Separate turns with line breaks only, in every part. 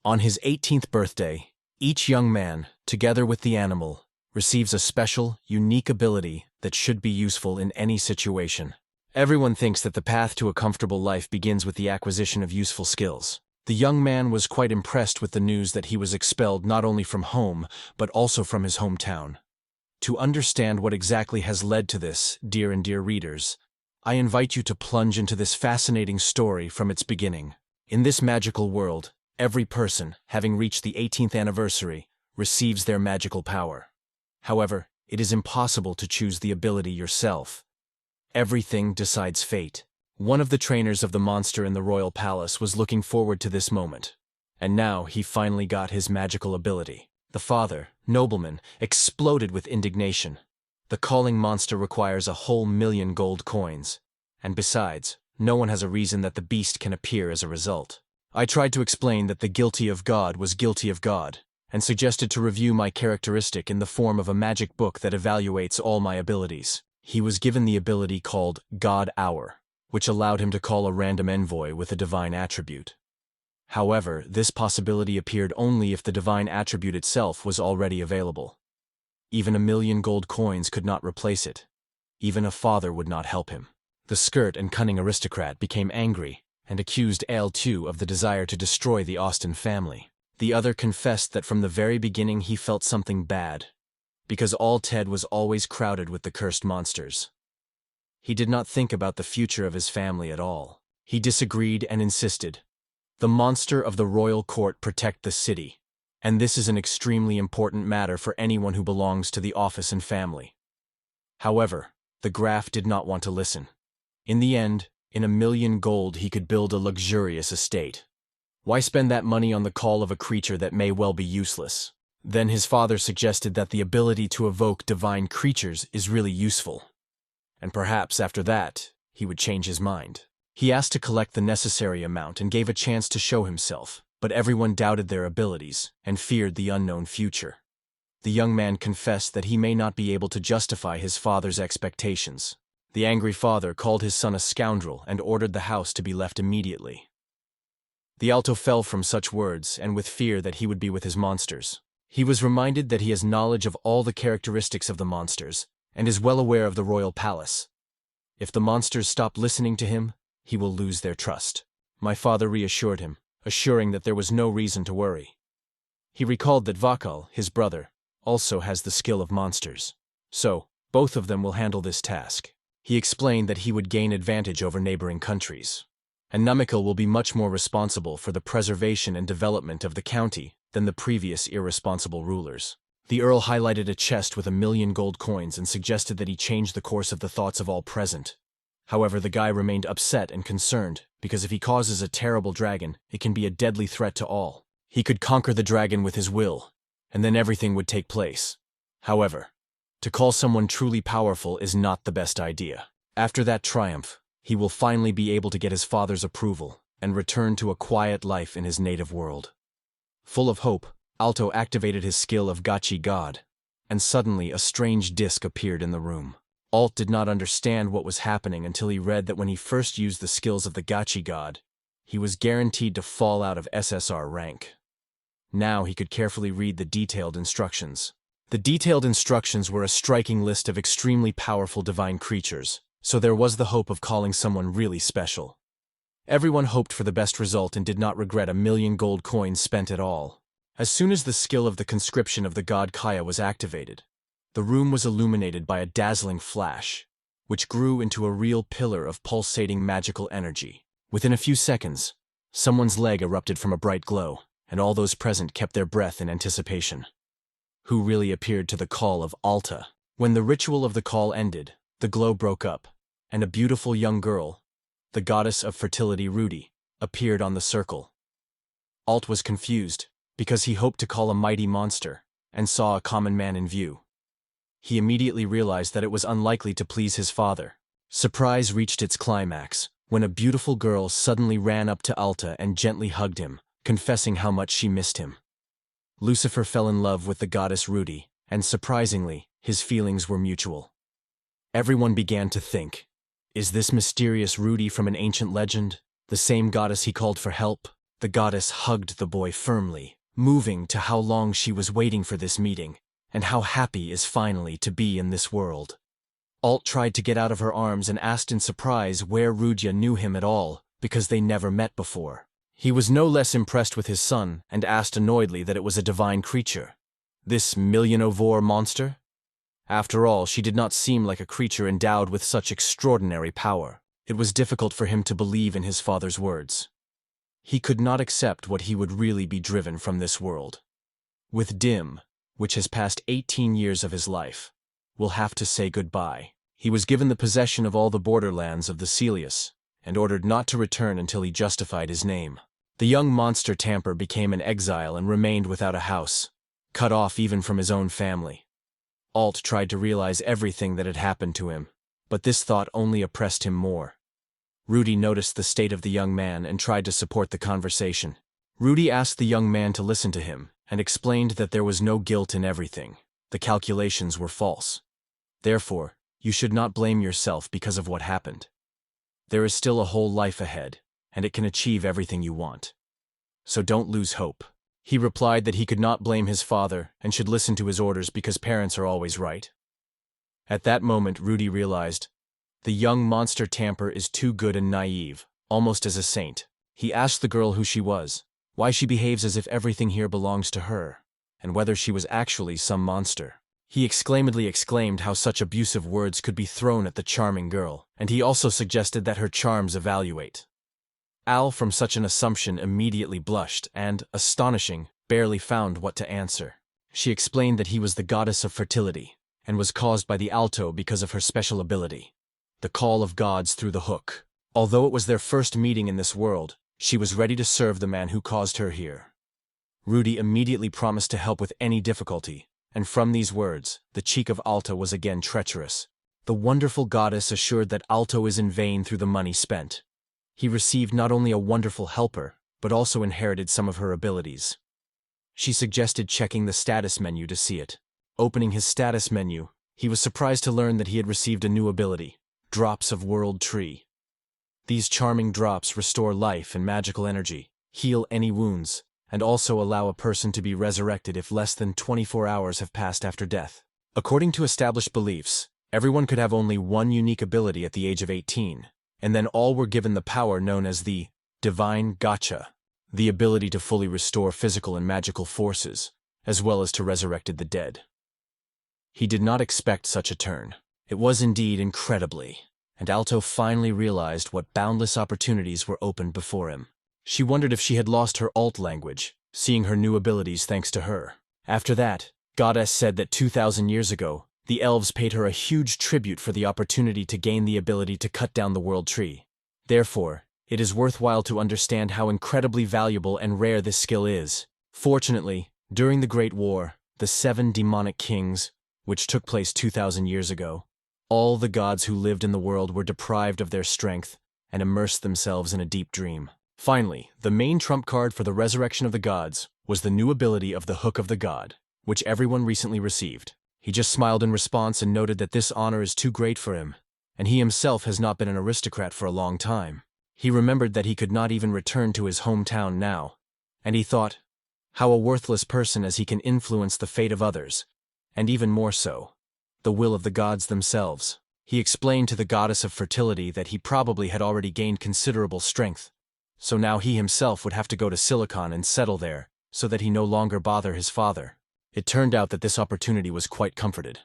On his 18th birthday, each young man, together with the animal, receives a special, unique ability that should be useful in any situation. Everyone thinks that the path to a comfortable life begins with the acquisition of useful skills. The young man was quite impressed with the news that he was expelled not only from home, but also from his hometown. To understand what exactly has led to this, dear readers, I invite you to plunge into this fascinating story from its beginning. In this magical world, every person, having reached the 18th anniversary, receives their magical power. However, it is impossible to choose the ability yourself. Everything decides fate. One of the trainers of the monster in the royal palace was looking forward to this moment, and now he finally got his magical ability. The father, nobleman, exploded with indignation. The calling monster requires a whole 1,000,000 gold coins, and besides, no one has a reason that the beast can appear as a result. I tried to explain that the guilty of God was guilty of God, and suggested to review my characteristic in the form of a magic book that evaluates all my abilities. He was given the ability called God Hour, which allowed him to call a random envoy with a divine attribute. However, this possibility appeared only if the divine attribute itself was already available. Even 1,000,000 gold coins could not replace it. Even a father would not help him. The skirt and cunning aristocrat became angry and accused Ale too of the desire to destroy the Austen family. The other confessed that from the very beginning he felt something bad, because all Ted was always crowded with the cursed monsters. He did not think about the future of his family at all. He disagreed and insisted, "The monster of the royal court protect the city, and this is an extremely important matter for anyone who belongs to the office and family." However, the Graf did not want to listen. In the end, in 1,000,000 gold he could build a luxurious estate. Why spend that money on the call of a creature that may well be useless? Then his father suggested that the ability to evoke divine creatures is really useful. And perhaps after that, he would change his mind. He asked to collect the necessary amount and gave a chance to show himself, but everyone doubted their abilities and feared the unknown future. The young man confessed that he may not be able to justify his father's expectations. The angry father called his son a scoundrel and ordered the house to be left immediately. The Alto fell from such words and with fear that he would be with his monsters. He was reminded that he has knowledge of all the characteristics of the monsters and is well aware of the royal palace. If the monsters stop listening to him, he will lose their trust. My father reassured him, assuring that there was no reason to worry. He recalled that Vakal, his brother, also has the skill of monsters. So, both of them will handle this task. He explained that he would gain advantage over neighboring countries, and Namakiel will be much more responsible for the preservation and development of the county than the previous irresponsible rulers. The Earl highlighted a chest with 1,000,000 gold coins and suggested that he change the course of the thoughts of all present. However, the guy remained upset and concerned, because if he causes a terrible dragon, it can be a deadly threat to all. He could conquer the dragon with his will, and then everything would take place. However, to call someone truly powerful is not the best idea. After that triumph, he will finally be able to get his father's approval and return to a quiet life in his native world. Full of hope, Alto activated his skill of Gachi God, and suddenly a strange disc appeared in the room. Alt did not understand what was happening until he read that when he first used the skills of the Gachi God, he was guaranteed to fall out of SSR rank. Now he could carefully read the detailed instructions. The detailed instructions were a striking list of extremely powerful divine creatures, so there was the hope of calling someone really special. Everyone hoped for the best result and did not regret 1,000,000 gold coins spent at all. As soon as the skill of the conscription of the god Kaya was activated, the room was illuminated by a dazzling flash, which grew into a real pillar of pulsating magical energy. Within a few seconds, someone's leg erupted from a bright glow, and all those present kept their breath in anticipation. Who really appeared to the call of Alta? When the ritual of the call ended, the glow broke up, and a beautiful young girl, the goddess of fertility Rudy, appeared on the circle. Alt was confused, because he hoped to call a mighty monster, and saw a common man in view. He immediately realized that it was unlikely to please his father. Surprise reached its climax, when a beautiful girl suddenly ran up to Alta and gently hugged him, confessing how much she missed him. Lucifer fell in love with the goddess Rudy, and surprisingly, his feelings were mutual. Everyone began to think, is this mysterious Rudy from an ancient legend, the same goddess he called for help? The goddess hugged the boy firmly, moving to how long she was waiting for this meeting, and how happy is finally to be in this world. Alt tried to get out of her arms and asked in surprise where Rudya knew him at all, because they never met before. He was no less impressed with his son and asked annoyedly that it was a divine creature. This millionovore monster? After all, she did not seem like a creature endowed with such extraordinary power. It was difficult for him to believe in his father's words. He could not accept what he would really be driven from this world. With Dim, which has passed 18 years of his life, will have to say goodbye. He was given the possession of all the borderlands of the Celius, and ordered not to return until he justified his name. The young monster Tamper became an exile and remained without a house, cut off even from his own family. Alt tried to realize everything that had happened to him, but this thought only oppressed him more. Rudy noticed the state of the young man and tried to support the conversation. Rudy asked the young man to listen to him, and explained that there was no guilt in everything. The calculations were false. Therefore, you should not blame yourself because of what happened. There is still a whole life ahead, and it can achieve everything you want. So don't lose hope. He replied that he could not blame his father and should listen to his orders because parents are always right. At that moment, Rudy realized, the young monster Tamper is too good and naive, almost as a saint. He asked the girl who she was, why she behaves as if everything here belongs to her, and whether she was actually some monster. He exclaimed how such abusive words could be thrown at the charming girl, and he also suggested that her charms evaluate. Al, from such an assumption, immediately blushed and, astonishing, barely found what to answer. She explained that he was the goddess of fertility, and was caused by the alto because of her special ability, the call of gods through the hook. Although it was their first meeting in this world, she was ready to serve the man who caused her here. Rudy immediately promised to help with any difficulty, and from these words, the cheek of Alto was again treacherous. The wonderful goddess assured that Alto is in vain through the money spent. He received not only a wonderful helper, but also inherited some of her abilities. She suggested checking the status menu to see it. Opening his status menu, he was surprised to learn that he had received a new ability, Drops of World Tree. These charming drops restore life and magical energy, heal any wounds, and also allow a person to be resurrected if less than 24 hours have passed after death. According to established beliefs, everyone could have only one unique ability at the age of 18, and then all were given the power known as the Divine Gotcha, the ability to fully restore physical and magical forces, as well as to resurrect the dead. He did not expect such a turn. It was indeed incredibly, and Alto finally realized what boundless opportunities were opened before him. She wondered if she had lost her alt language, seeing her new abilities thanks to her. After that, Goddess said that 2,000 years ago, the elves paid her a huge tribute for the opportunity to gain the ability to cut down the world tree. Therefore, it is worthwhile to understand how incredibly valuable and rare this skill is. Fortunately, during the Great War, the 7 demonic kings, which took place 2,000 years ago, all the gods who lived in the world were deprived of their strength and immersed themselves in a deep dream. Finally, the main trump card for the resurrection of the gods was the new ability of the Hook of the God, which everyone recently received. He just smiled in response and noted that this honor is too great for him, and he himself has not been an aristocrat for a long time. He remembered that he could not even return to his hometown now, and he thought, how a worthless person as he can influence the fate of others, and even more so, the will of the gods themselves. He explained to the goddess of fertility that he probably had already gained considerable strength, so now he himself would have to go to Silicon and settle there, so that he no longer bother his father. It turned out that this opportunity was quite comforted.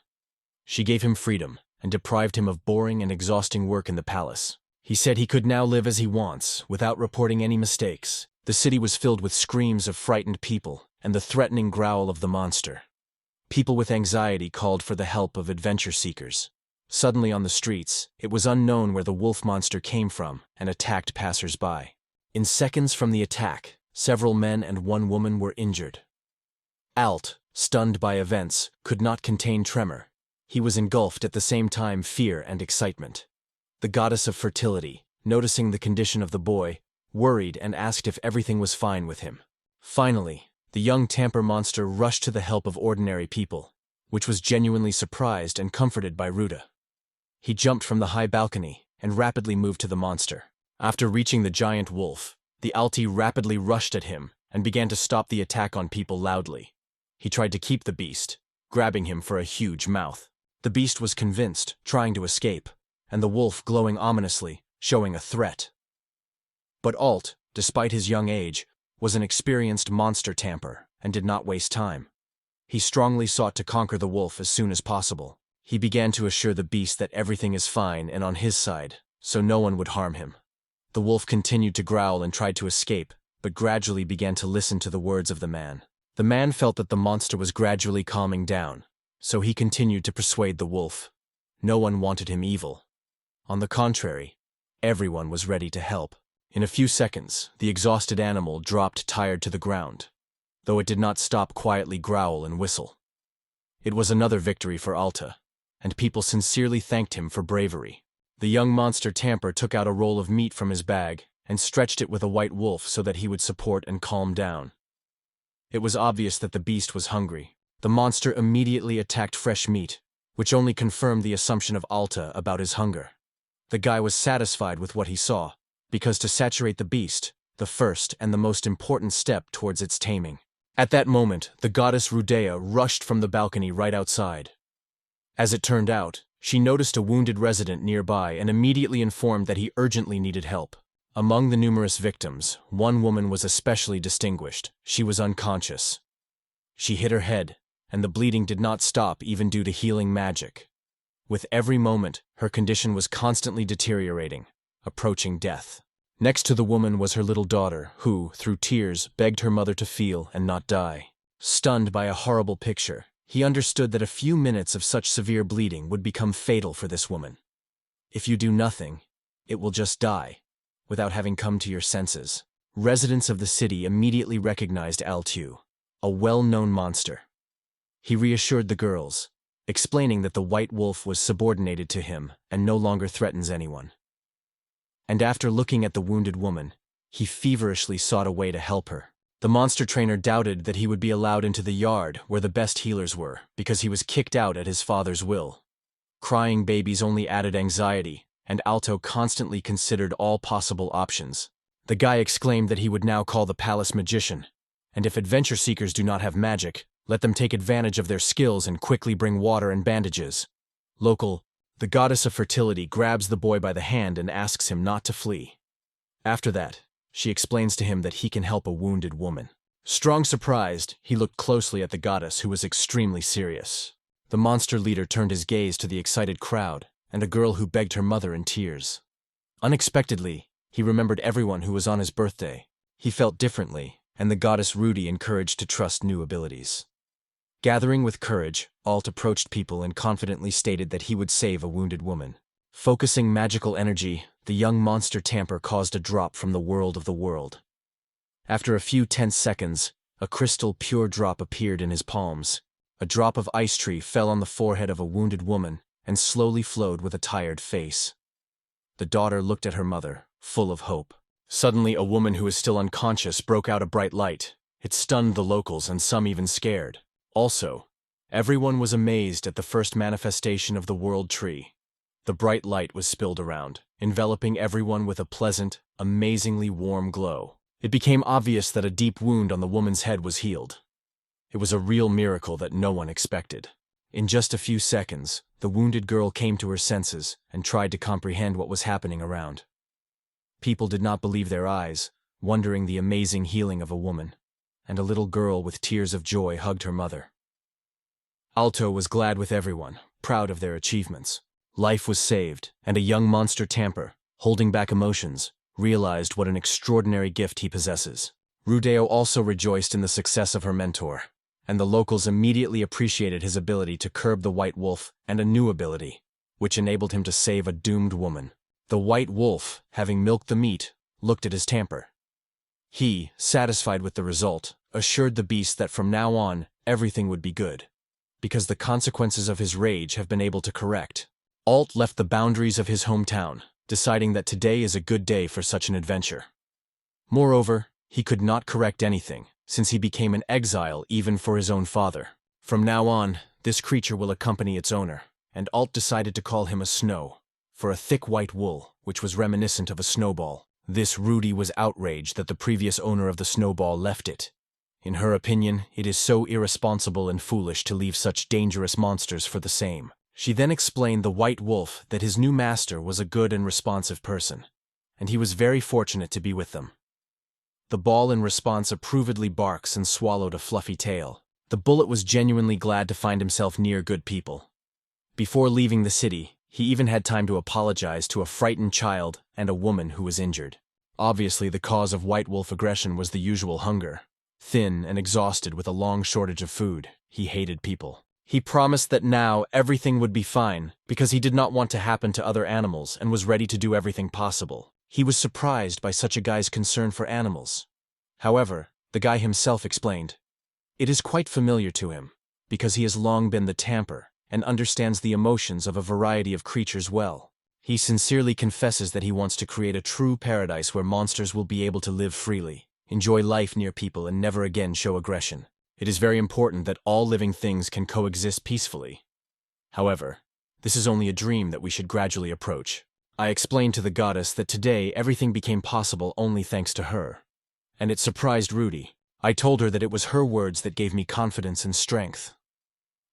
She gave him freedom, and deprived him of boring and exhausting work in the palace. He said he could now live as he wants, without reporting any mistakes. The city was filled with screams of frightened people, and the threatening growl of the monster. People with anxiety called for the help of adventure seekers. Suddenly on the streets, it was unknown where the wolf monster came from, and attacked passers-by. In seconds from the attack, several men and one woman were injured. Alt, stunned by events, could not contain tremor. He was engulfed at the same time fear and excitement. The goddess of fertility, noticing the condition of the boy, worried and asked if everything was fine with him. Finally, the young Tamper monster rushed to the help of ordinary people, which was genuinely surprised and comforted by Ruda. He jumped from the high balcony and rapidly moved to the monster. After reaching the giant wolf, The Alti rapidly rushed at him and began to stop the attack on people loudly. He tried to keep the beast, grabbing him for a huge mouth. The beast was convinced, trying to escape, and the wolf glowing ominously, showing a threat. But Alt, despite his young age, was an experienced monster tamper and did not waste time. He strongly sought to conquer the wolf as soon as possible. He began to assure the beast that everything is fine and on his side, so no one would harm him. The wolf continued to growl and tried to escape, but gradually began to listen to the words of the man. The man felt that the monster was gradually calming down, so he continued to persuade the wolf. No one wanted him evil. On the contrary, everyone was ready to help. In a few seconds, the exhausted animal dropped tired to the ground, though it did not stop quietly growl and whistle. It was another victory for Alta, and people sincerely thanked him for bravery. The young monster tamper took out a roll of meat from his bag and stretched it with a white wolf so that he would support and calm down. It was obvious that the beast was hungry. The monster immediately attacked fresh meat, which only confirmed the assumption of Alta about his hunger. The guy was satisfied with what he saw, because to saturate the beast, the first and the most important step towards its taming. At that moment, the goddess Rudea rushed from the balcony right outside. As it turned out, she noticed a wounded resident nearby and immediately informed that he urgently needed help. Among the numerous victims, one woman was especially distinguished. She was unconscious. She hit her head, and the bleeding did not stop even due to healing magic. With every moment, her condition was constantly deteriorating, approaching death. Next to the woman was her little daughter, who, through tears, begged her mother to feel and not die. Stunned by a horrible picture, he understood that a few minutes of such severe bleeding would become fatal for this woman. If you do nothing, it will just die, without having come to your senses. Residents of the city immediately recognized Altu, a well-known monster. He reassured the girls, explaining that the white wolf was subordinated to him and no longer threatens anyone. And after looking at the wounded woman, he feverishly sought a way to help her. The monster trainer doubted that he would be allowed into the yard where the best healers were, because he was kicked out at his father's will. Crying babies only added anxiety, and Alto constantly considered all possible options. The guy exclaimed that he would now call the palace magician, and if adventure seekers do not have magic, let them take advantage of their skills and quickly bring water and bandages. Local, the goddess of fertility grabs the boy by the hand and asks him not to flee. After that, she explains to him that he can help a wounded woman. Strong surprised, he looked closely at the goddess, who was extremely serious. The monster leader turned his gaze to the excited crowd and a girl who begged her mother in tears. Unexpectedly, he remembered everyone who was on his birthday. He felt differently, and the goddess Rudy encouraged to trust new abilities. Gathering with courage, Alt approached people and confidently stated that he would save a wounded woman. Focusing magical energy, the young monster tamper caused a drop from the world of the world. After a few tense seconds, a crystal pure drop appeared in his palms. A drop of ice tree fell on the forehead of a wounded woman and slowly flowed with a tired face. The daughter looked at her mother, full of hope. Suddenly, a woman who was still unconscious broke out a bright light. It stunned the locals and some even scared. Also, everyone was amazed at the first manifestation of the world tree. The bright light was spilled around, enveloping everyone with a pleasant, amazingly warm glow. It became obvious that a deep wound on the woman's head was healed. It was a real miracle that no one expected. In just a few seconds, the wounded girl came to her senses and tried to comprehend what was happening around. People did not believe their eyes, wondering the amazing healing of a woman, and a little girl with tears of joy hugged her mother. Alto was glad with everyone, proud of their achievements. Life was saved, and a young monster tamper, holding back emotions, realized what an extraordinary gift he possesses. Rudeo also rejoiced in the success of her mentor, and the locals immediately appreciated his ability to curb the white wolf and a new ability, which enabled him to save a doomed woman. The white wolf, having milked the meat, looked at his tamper. He, satisfied with the result, assured the beast that from now on, everything would be good, because the consequences of his rage have been able to correct. Alt left the boundaries of his hometown, deciding that today is a good day for such an adventure. Moreover, he could not correct anything, since he became an exile even for his own father. From now on, this creature will accompany its owner, and Alt decided to call him a snow, for a thick white wool, which was reminiscent of a snowball. This Rudy was outraged that the previous owner of the snowball left it. In her opinion, it is so irresponsible and foolish to leave such dangerous monsters for the same. She then explained the white wolf that his new master was a good and responsive person, and he was very fortunate to be with them. The ball in response approvedly barks and swallowed a fluffy tail. The bullet was genuinely glad to find himself near good people. Before leaving the city, he even had time to apologize to a frightened child and a woman who was injured. Obviously, the cause of white wolf aggression was the usual hunger. Thin and exhausted with a long shortage of food, he hated people. He promised that now everything would be fine because he did not want to happen to other animals and was ready to do everything possible. He was surprised by such a guy's concern for animals. However, the guy himself explained, it is quite familiar to him because he has long been the tamper and understands the emotions of a variety of creatures well. He sincerely confesses that he wants to create a true paradise where monsters will be able to live freely, enjoy life near people, and never again show aggression. It is very important that all living things can coexist peacefully. However, this is only a dream that we should gradually approach. I explained to the goddess that today everything became possible only thanks to her. And it surprised Rudy. I told her that it was her words that gave me confidence and strength.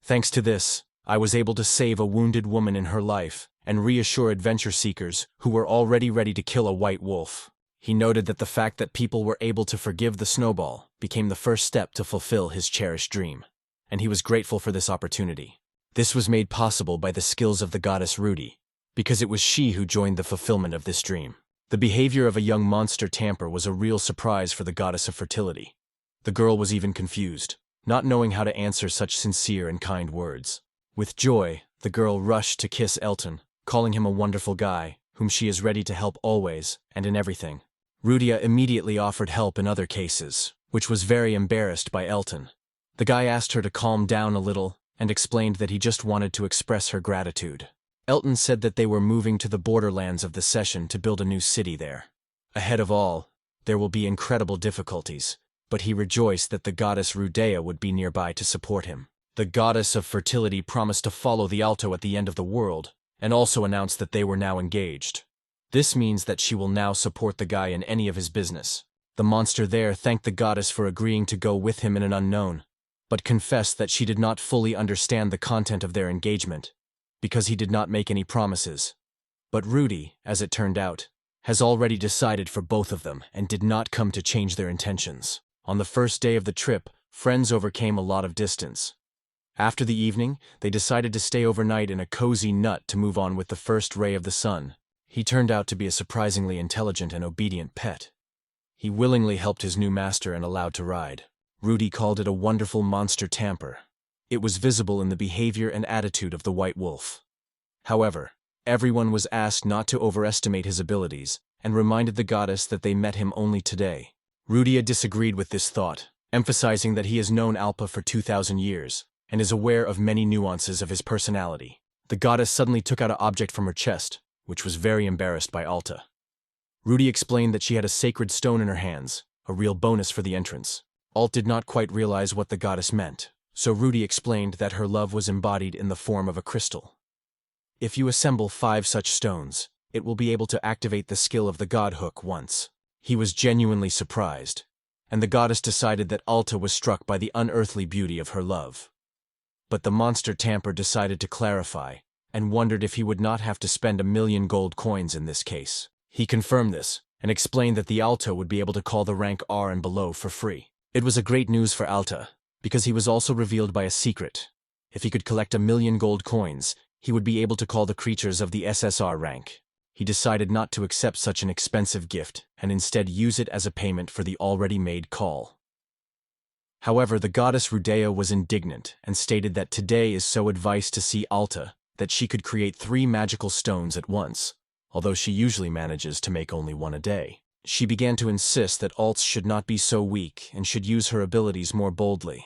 Thanks to this, I was able to save a wounded woman in her life and reassure adventure seekers who were already ready to kill a white wolf. He noted that the fact that people were able to forgive the snowball became the first step to fulfill his cherished dream, and he was grateful for this opportunity. This was made possible by the skills of the goddess Rudy, because it was she who joined the fulfillment of this dream. The behavior of a young monster tamper was a real surprise for the goddess of fertility. The girl was even confused, not knowing how to answer such sincere and kind words. With joy, the girl rushed to kiss Elton, calling him a wonderful guy, whom she is ready to help always and in everything. Rudia immediately offered help in other cases, which was very embarrassed by Elton. The guy asked her to calm down a little and explained that he just wanted to express her gratitude. Elton said that they were moving to the borderlands of the session to build a new city there. Ahead of all, there will be incredible difficulties, but he rejoiced that the goddess Rudea would be nearby to support him. The goddess of fertility promised to follow the Alto at the end of the world, and also announced that they were now engaged. This means that she will now support the guy in any of his business. The monster there thanked the goddess for agreeing to go with him in an unknown, but confessed that she did not fully understand the content of their engagement, because he did not make any promises. But Rudy, as it turned out, has already decided for both of them and did not come to change their intentions. On the first day of the trip, friends overcame a lot of distance. After the evening, they decided to stay overnight in a cozy nut to move on with the first ray of the sun. He turned out to be a surprisingly intelligent and obedient pet. He willingly helped his new master and allowed to ride. Rudy called it a wonderful monster tamper. It was visible in the behavior and attitude of the white wolf. However, everyone was asked not to overestimate his abilities and reminded the goddess that they met him only today. Rudia disagreed with this thought, emphasizing that he has known Alpa for 2,000 years and is aware of many nuances of his personality. The goddess suddenly took out an object from her chest, which was very embarrassed by Alta. Rudy explained that she had a sacred stone in her hands, a real bonus for the entrance. Alt did not quite realize what the goddess meant, so Rudy explained that her love was embodied in the form of a crystal. If you assemble 5 such stones, it will be able to activate the skill of the god hook once. He was genuinely surprised, and the goddess decided that Alta was struck by the unearthly beauty of her love. But the monster tamper decided to clarify, and wondered if he would not have to spend 1,000,000 gold coins in this case. He confirmed this, and explained that the Alto would be able to call the rank R and below for free. It was a great news for Alta, because he was also revealed by a secret. If he could collect 1,000,000 gold coins, he would be able to call the creatures of the SSR rank. He decided not to accept such an expensive gift, and instead use it as a payment for the already made call. However, the goddess Rudea was indignant and stated that today is so advised to see Alta that she could create 3 magical stones at once, although she usually manages to make only 1 a day. She began to insist that Alts should not be so weak and should use her abilities more boldly.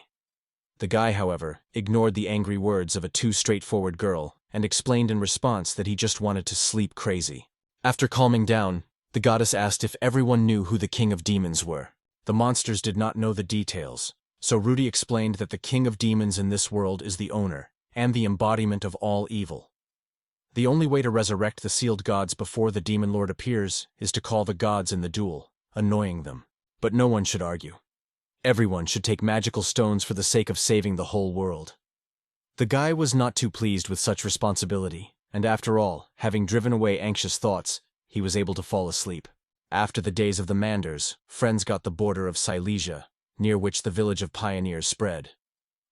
The guy, however, ignored the angry words of a too straightforward girl and explained in response that he just wanted to sleep crazy. After calming down, the goddess asked if everyone knew who the king of demons were. The monsters did not know the details, so Rudy explained that the king of demons in this world is the owner and the embodiment of all evil. The only way to resurrect the sealed gods before the demon lord appears is to call the gods in the duel, annoying them. But no one should argue. Everyone should take magical stones for the sake of saving the whole world. The guy was not too pleased with such responsibility, and after all, having driven away anxious thoughts, he was able to fall asleep. After the days of the Manders, friends got the border of Silesia, near which the village of pioneers spread.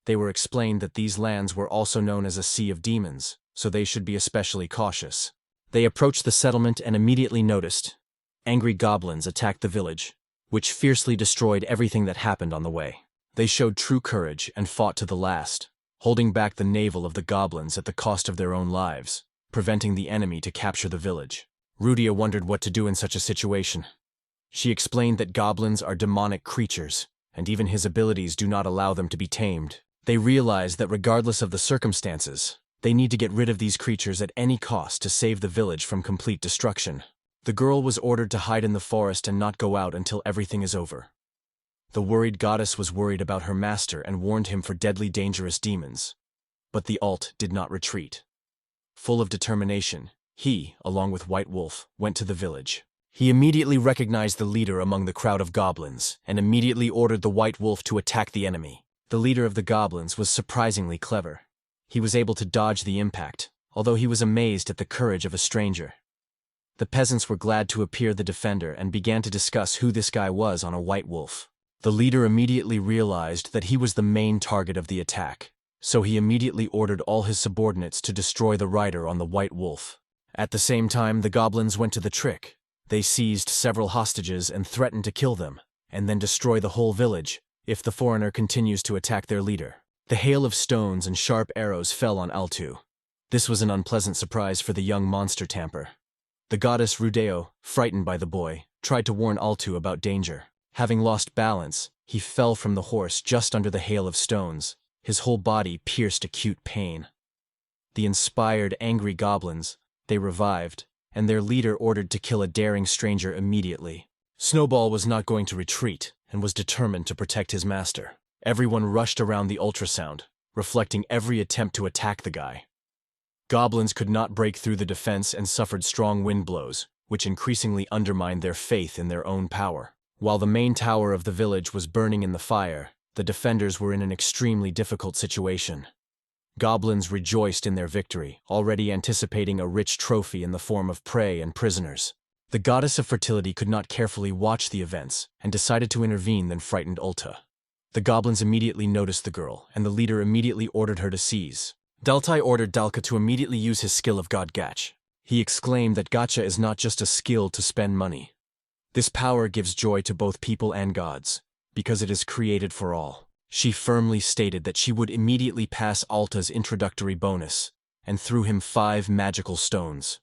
They were explained that these lands were also known as a sea of demons, so they should be especially cautious. They approached the settlement and immediately noticed angry goblins attacked the village, which fiercely destroyed everything that happened on the way. They showed true courage and fought to the last, holding back the navel of the goblins at the cost of their own lives, preventing the enemy to capture the village. Rudia wondered what to do in such a situation. She explained that goblins are demonic creatures, and even his abilities do not allow them to be tamed. They realized that regardless of the circumstances, they need to get rid of these creatures at any cost to save the village from complete destruction. The girl was ordered to hide in the forest and not go out until everything is over. The worried goddess was worried about her master and warned him for deadly dangerous demons. But the alt did not retreat. Full of determination, he, along with White Wolf, went to the village. He immediately recognized the leader among the crowd of goblins, and immediately ordered the White Wolf to attack the enemy. The leader of the goblins was surprisingly clever. He was able to dodge the impact, although he was amazed at the courage of a stranger. The peasants were glad to appear the defender and began to discuss who this guy was on a White Wolf. The leader immediately realized that he was the main target of the attack, so he immediately ordered all his subordinates to destroy the rider on the White Wolf. At the same time, the goblins went to the trick. They seized several hostages and threatened to kill them, and then destroy the whole village if the foreigner continues to attack their leader. The hail of stones and sharp arrows fell on Altu. This was an unpleasant surprise for the young monster tamper. The goddess Rudeo, frightened by the boy, tried to warn Altu about danger. Having lost balance, he fell from the horse just under the hail of stones, his whole body pierced acute pain. The inspired, angry goblins, they revived, and their leader ordered to kill a daring stranger immediately. Snowball was not going to retreat, and was determined to protect his master. Everyone rushed around the ultrasound, reflecting every attempt to attack the guy. Goblins could not break through the defense and suffered strong wind blows, which increasingly undermined their faith in their own power. While the main tower of the village was burning in the fire, the defenders were in an extremely difficult situation. Goblins rejoiced in their victory, already anticipating a rich trophy in the form of prey and prisoners. The goddess of fertility could not carefully watch the events and decided to intervene then frightened Ulta. The goblins immediately noticed the girl, and the leader immediately ordered her to seize. Daltai ordered Dalka to immediately use his skill of God Gach. He exclaimed that Gacha is not just a skill to spend money. This power gives joy to both people and gods, because it is created for all. She firmly stated that she would immediately pass Alta's introductory bonus, and threw him 5 magical stones.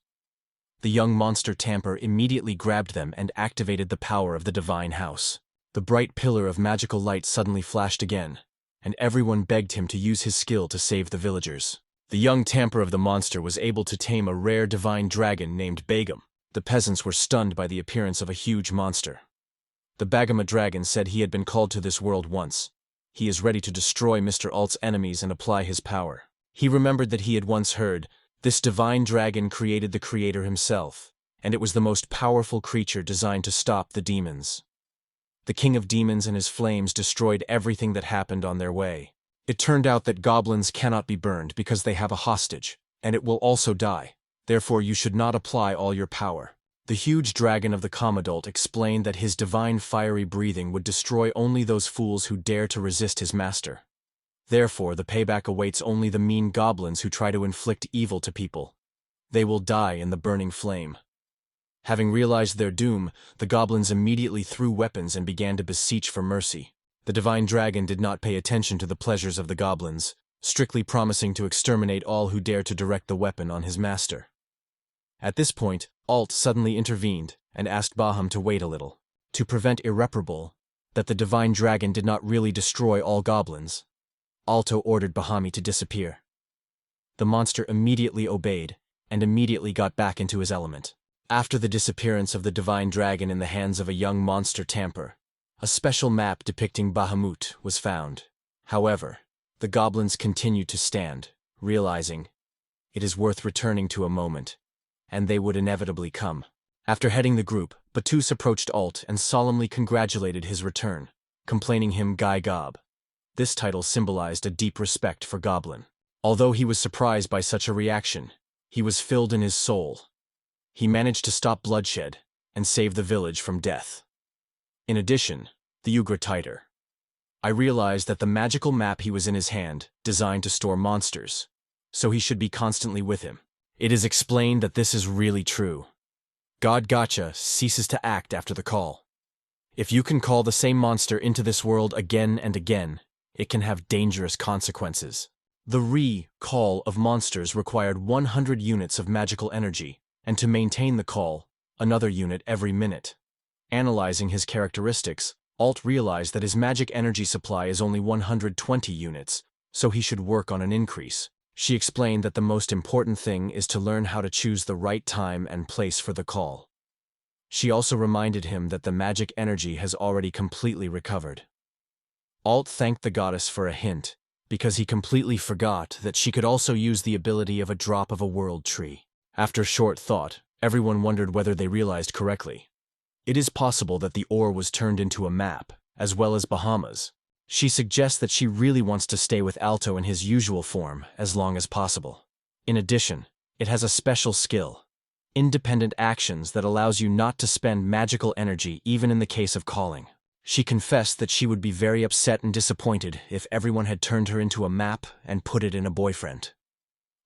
The young monster tamper immediately grabbed them and activated the power of the divine house. The bright pillar of magical light suddenly flashed again, and everyone begged him to use his skill to save the villagers. The young tamper of the monster was able to tame a rare divine dragon named Begum. The peasants were stunned by the appearance of a huge monster. The Bagama dragon said he had been called to this world once. He is ready to destroy Mr. Alt's enemies and apply his power. He remembered that he had once heard, this divine dragon created the creator himself, and it was the most powerful creature designed to stop the demons. The king of demons and his flames destroyed everything that happened on their way. It turned out that goblins cannot be burned because they have a hostage, and it will also die. Therefore you should not apply all your power. The huge dragon of the Commodult explained that his divine fiery breathing would destroy only those fools who dare to resist his master. Therefore the payback awaits only the mean goblins who try to inflict evil to people. They will die in the burning flame. Having realized their doom, the goblins immediately threw weapons and began to beseech for mercy. The divine dragon did not pay attention to the pleasures of the goblins, strictly promising to exterminate all who dared to direct the weapon on his master. At this point, Alt suddenly intervened and asked Baham to wait a little, to prevent irreparable, that the divine dragon did not really destroy all goblins. Alto ordered Bahami to disappear. The monster immediately obeyed, and immediately got back into his element. After the disappearance of the divine dragon in the hands of a young monster tamper, a special map depicting Bahamut was found. However, the goblins continued to stand, realizing it is worth returning to a moment, and they would inevitably come. After heading the group, Batus approached Alt and solemnly congratulated his return, complaining him Guy Gob. This title symbolized a deep respect for Goblin. Although he was surprised by such a reaction, he was filled in his soul. He managed to stop bloodshed and save the village from death. In addition, the Ugra Tighter. I realized that the magical map he was in his hand, designed to store monsters, so he should be constantly with him. It is explained that this is really true. God Gacha ceases to act after the call. If you can call the same monster into this world again and again, it can have dangerous consequences. The re-call of monsters required 100 units of magical energy, and to maintain the call, another unit every minute. Analyzing his characteristics, Alt realized that his magic energy supply is only 120 units, so he should work on an increase. She explained that the most important thing is to learn how to choose the right time and place for the call. She also reminded him that the magic energy has already completely recovered. Alt thanked the goddess for a hint, because he completely forgot that she could also use the ability of a drop of a world tree. After short thought, everyone wondered whether they realized correctly. It is possible that the ore was turned into a map, as well as Bahamas. She suggests that she really wants to stay with Alto in his usual form as long as possible. In addition, it has a special skill, independent actions that allows you not to spend magical energy even in the case of calling. She confessed that she would be very upset and disappointed if everyone had turned her into a map and put it in a boyfriend.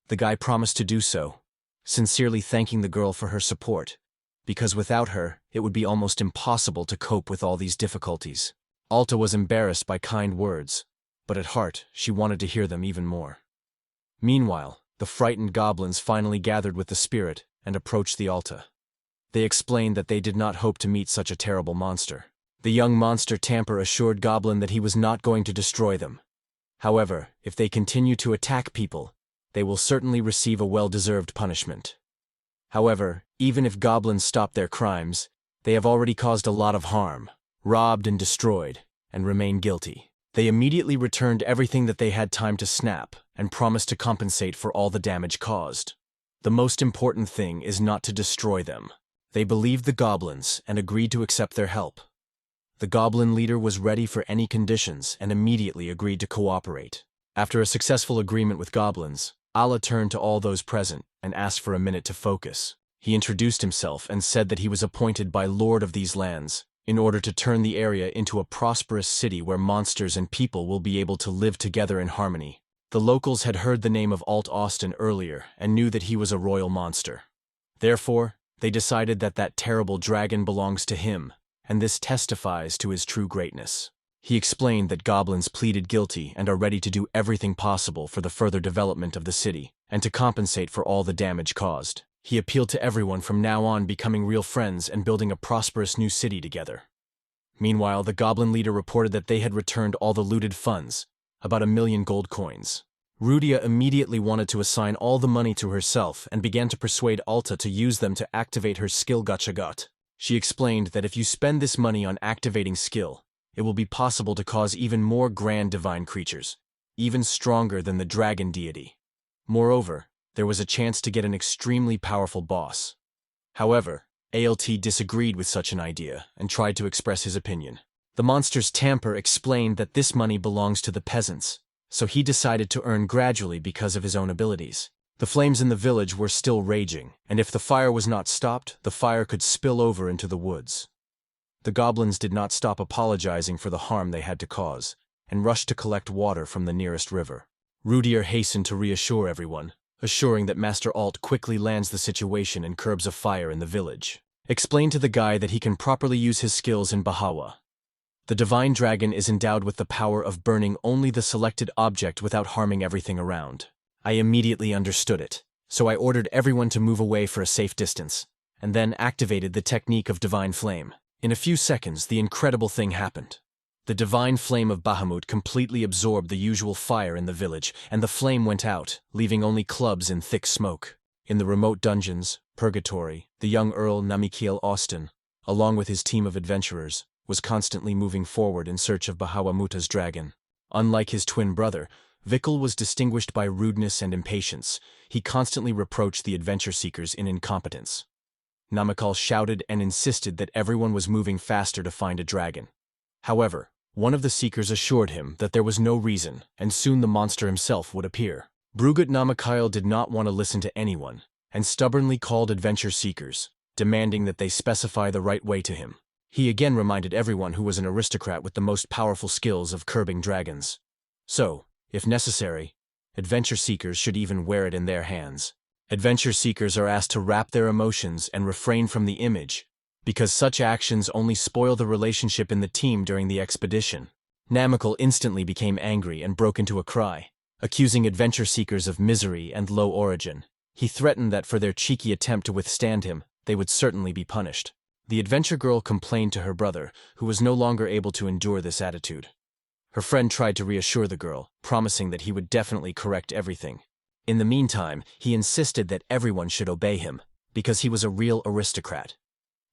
The guy promised to do so, sincerely thanking the girl for her support, because without her, it would be almost impossible to cope with all these difficulties. Alta was embarrassed by kind words, but at heart, she wanted to hear them even more. Meanwhile, the frightened goblins finally gathered with the spirit and approached the Alta. They explained that they did not hope to meet such a terrible monster. The young monster Tamper assured Goblin that he was not going to destroy them. However, if they continue to attack people, they will certainly receive a well-deserved punishment. However, even if goblins stop their crimes, they have already caused a lot of harm, robbed and destroyed, and remain guilty. They immediately returned everything that they had time to snap and promised to compensate for all the damage caused. The most important thing is not to destroy them. They believed the goblins and agreed to accept their help. The goblin leader was ready for any conditions and immediately agreed to cooperate. After a successful agreement with goblins, Allah turned to all those present and asked for a minute to focus. He introduced himself and said that he was appointed by Lord of these lands in order to turn the area into a prosperous city where monsters and people will be able to live together in harmony. The locals had heard the name of Alt Austin earlier and knew that he was a royal monster. Therefore, they decided that that terrible dragon belongs to him, and this testifies to his true greatness. He explained that goblins pleaded guilty and are ready to do everything possible for the further development of the city and to compensate for all the damage caused. He appealed to everyone from now on becoming real friends and building a prosperous new city together. Meanwhile, the goblin leader reported that they had returned all the looted funds, about 1,000,000 gold coins. Rudia immediately wanted to assign all the money to herself and began to persuade Alta to use them to activate her skill Gachagot. She explained that if you spend this money on activating skill, it will be possible to cause even more grand divine creatures, even stronger than the dragon deity. Moreover, there was a chance to get an extremely powerful boss. However, ALT disagreed with such an idea and tried to express his opinion. The monster's Tamper explained that this money belongs to the peasants, so he decided to earn gradually because of his own abilities. The flames in the village were still raging, and if the fire was not stopped, the fire could spill over into the woods. The goblins did not stop apologizing for the harm they had to cause, and rushed to collect water from the nearest river. Rudier hastened to reassure everyone, assuring that Master Alt quickly lands the situation and curbs a fire in the village. Explained to the guy that he can properly use his skills in Bahawa. The divine dragon is endowed with the power of burning only the selected object without harming everything around. I immediately understood it, so I ordered everyone to move away for a safe distance, and then activated the technique of divine flame. In a few seconds, the incredible thing happened. The divine flame of Bahamut completely absorbed the usual fire in the village, and the flame went out, leaving only clubs in thick smoke. In the remote dungeons, Purgatory, the young Earl Namakiel Austin, along with his team of adventurers, was constantly moving forward in search of Bahawamuta's dragon. Unlike his twin brother, Vikal was distinguished by rudeness and impatience. He constantly reproached the adventure-seekers in incompetence. Namakiel shouted and insisted that everyone was moving faster to find a dragon. However, one of the seekers assured him that there was no reason, and soon the monster himself would appear. Brugut Namakiel did not want to listen to anyone, and stubbornly called adventure-seekers, demanding that they specify the right way to him. He again reminded everyone who was an aristocrat with the most powerful skills of curbing dragons. So, if necessary, adventure-seekers should even wear it in their hands. Adventure-seekers are asked to wrap their emotions and refrain from the image, because such actions only spoil the relationship in the team during the expedition. Namakiel instantly became angry and broke into a cry, accusing adventure-seekers of misery and low origin. He threatened that for their cheeky attempt to withstand him, they would certainly be punished. The adventure girl complained to her brother, who was no longer able to endure this attitude. Her friend tried to reassure the girl, promising that he would definitely correct everything. In the meantime, he insisted that everyone should obey him, because he was a real aristocrat.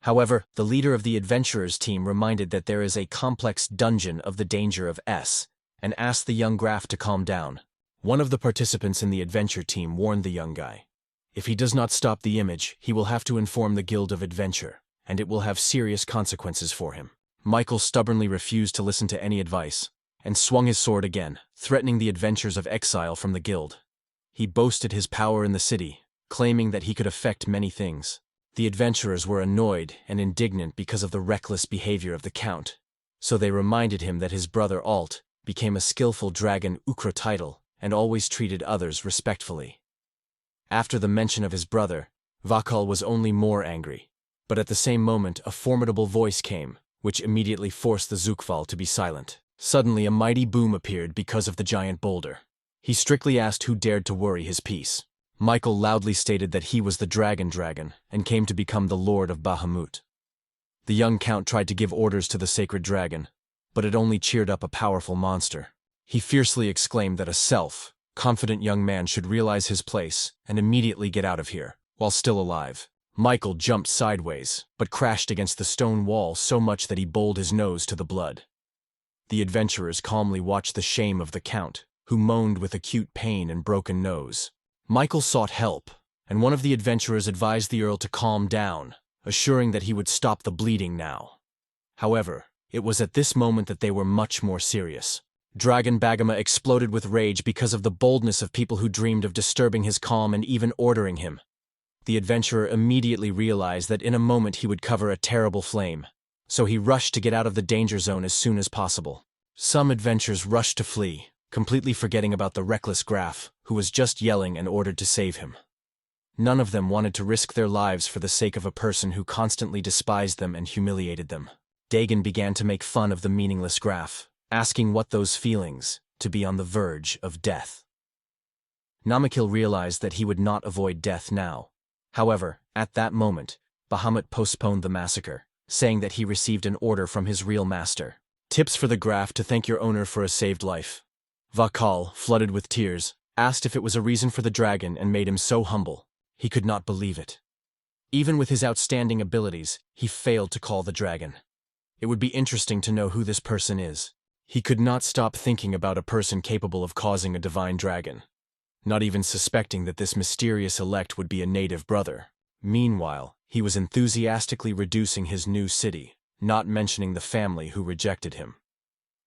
However, the leader of the adventurers team reminded that there is a complex dungeon of the danger of S, and asked the young Graf to calm down. One of the participants in the adventure team warned the young guy. If he does not stop the image, he will have to inform the Guild of Adventure, and it will have serious consequences for him. Michael stubbornly refused to listen to any advice, and swung his sword again, threatening the adventures of Exile from the guild. He boasted his power in the city, claiming that he could affect many things. The adventurers were annoyed and indignant because of the reckless behavior of the Count, so they reminded him that his brother Alt became a skillful dragon Ukra title and always treated others respectfully. After the mention of his brother, Vakal was only more angry, but at the same moment a formidable voice came, which immediately forced the Zukval to be silent. Suddenly a mighty boom appeared because of the giant boulder. He strictly asked who dared to worry his peace. Michael loudly stated that he was the dragon and came to become the Lord of Bahamut. The young Count tried to give orders to the sacred dragon, but it only cheered up a powerful monster. He fiercely exclaimed that a self-confident young man should realize his place and immediately get out of here, while still alive. Michael jumped sideways, but crashed against the stone wall so much that he bowled his nose to the blood. The adventurers calmly watched the shame of the Count, who moaned with acute pain and broken nose. Michael sought help, and one of the adventurers advised the Earl to calm down, assuring that he would stop the bleeding now. However, it was at this moment that they were much more serious. Dragon Bagama exploded with rage because of the boldness of people who dreamed of disturbing his calm and even ordering him. The adventurer immediately realized that in a moment he would cover a terrible flame, so he rushed to get out of the danger zone as soon as possible. Some adventurers rushed to flee, completely forgetting about the reckless Graf, who was just yelling and ordered to save him. None of them wanted to risk their lives for the sake of a person who constantly despised them and humiliated them. Dagon began to make fun of the meaningless Graf, asking what those feelings to be on the verge of death. Namakiel realized that he would not avoid death now. However, at that moment, Bahamut postponed the massacre, saying that he received an order from his real master. Tips for the Graf to thank your owner for a saved life. Vakal, flooded with tears, asked if it was a reason for the dragon and made him so humble. He could not believe it. Even with his outstanding abilities, he failed to call the dragon. It would be interesting to know who this person is. He could not stop thinking about a person capable of causing a divine dragon, not even suspecting that this mysterious elect would be a native brother. Meanwhile, he was enthusiastically reducing his new city, not mentioning the family who rejected him.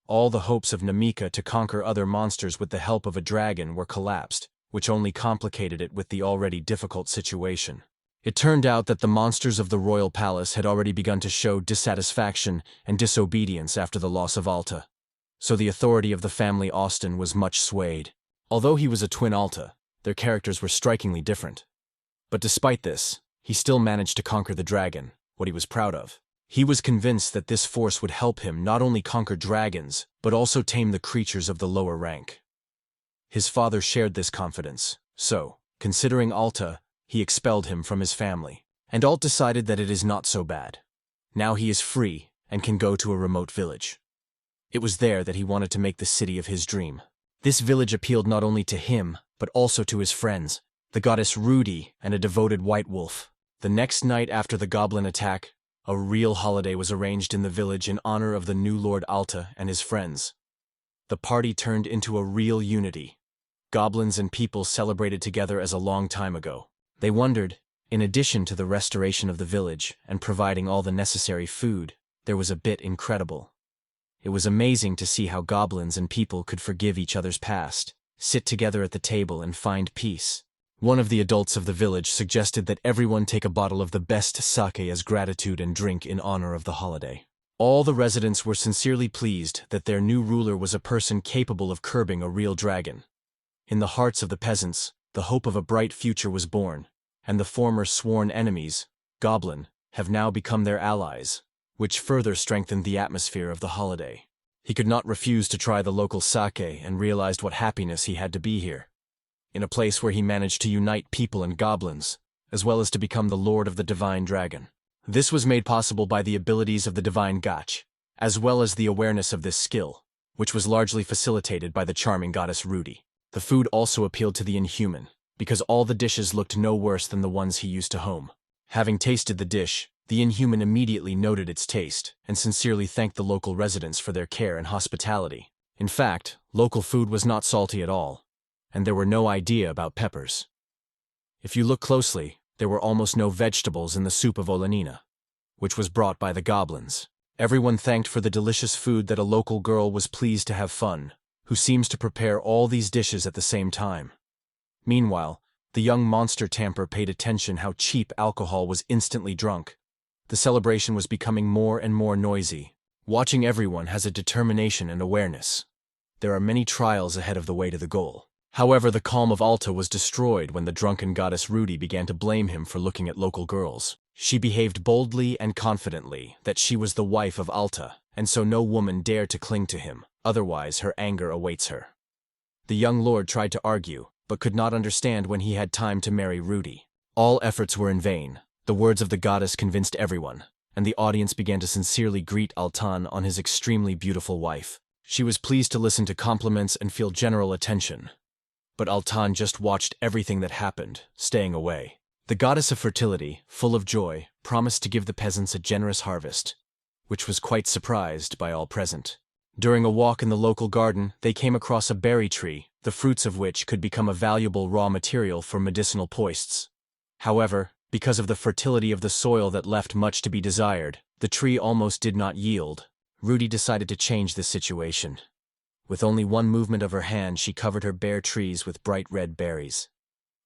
All the hopes of Namika to conquer other monsters with the help of a dragon were collapsed, which only complicated it with the already difficult situation. It turned out that the monsters of the royal palace had already begun to show dissatisfaction and disobedience after the loss of Alta, so the authority of the family Austin was much swayed. Although he was a twin Alta, their characters were strikingly different. But despite this, he still managed to conquer the dragon, what he was proud of. He was convinced that this force would help him not only conquer dragons, but also tame the creatures of the lower rank. His father shared this confidence, so, considering Alta, he expelled him from his family, and Alt decided that it is not so bad. Now he is free and can go to a remote village. It was there that he wanted to make the city of his dream. This village appealed not only to him, but also to his friends, the goddess Rudy and a devoted white wolf. The next night after the goblin attack, a real holiday was arranged in the village in honor of the new Lord Alta and his friends. the party turned into a real unity. Goblins and people celebrated together as a long time ago. They wondered, in addition to the restoration of the village and providing all the necessary food, there was a bit incredible. It was amazing to see how goblins and people could forgive each other's past, sit together at the table and find peace. One of the adults of the village suggested that everyone take a bottle of the best sake as gratitude and drink in honor of the holiday. All the residents were sincerely pleased that their new ruler was a person capable of curbing a real dragon. In the hearts of the peasants, the hope of a bright future was born, and the former sworn enemies, goblin, have now become their allies, which further strengthened the atmosphere of the holiday. He could not refuse to try the local sake and realized what happiness he had to be here, in a place where he managed to unite people and goblins, as well as to become the lord of the divine dragon. This was made possible by the abilities of the divine gach, as well as the awareness of this skill, which was largely facilitated by the charming goddess Rudy. The food also appealed to the inhuman, because all the dishes looked no worse than the ones he used to home. Having tasted the dish, the inhuman immediately noted its taste and sincerely thanked the local residents for their care and hospitality. In fact, local food was not salty at all, and there were no idea about peppers. If you look closely, there were almost no vegetables in the soup of Olenina, which was brought by the goblins. Everyone thanked for the delicious food that a local girl was pleased to have fun, who seems to prepare all these dishes at the same time. Meanwhile, the young monster tamper paid attention how cheap alcohol was instantly drunk. The celebration was becoming more and more noisy. Watching everyone has a determination and awareness. There are many trials ahead of the way to the goal. However, the calm of Alta was destroyed when the drunken goddess Rudy began to blame him for looking at local girls. She behaved boldly and confidently that she was the wife of Alta, and so no woman dared to cling to him, otherwise her anger awaits her. The young lord tried to argue, but could not understand when he had time to marry Rudy. All efforts were in vain. The words of the goddess convinced everyone, and the audience began to sincerely greet Altan on his extremely beautiful wife. She was pleased to listen to compliments and feel general attention. But Altan just watched everything that happened, staying away. The goddess of fertility, full of joy, promised to give the peasants a generous harvest, which was quite surprised by all present. During a walk in the local garden, they came across a berry tree, the fruits of which could become a valuable raw material for medicinal poists. However, because of the fertility of the soil that left much to be desired, the tree almost did not yield. Rudy decided to change this situation. With only one movement of her hand, she covered her bare trees with bright red berries.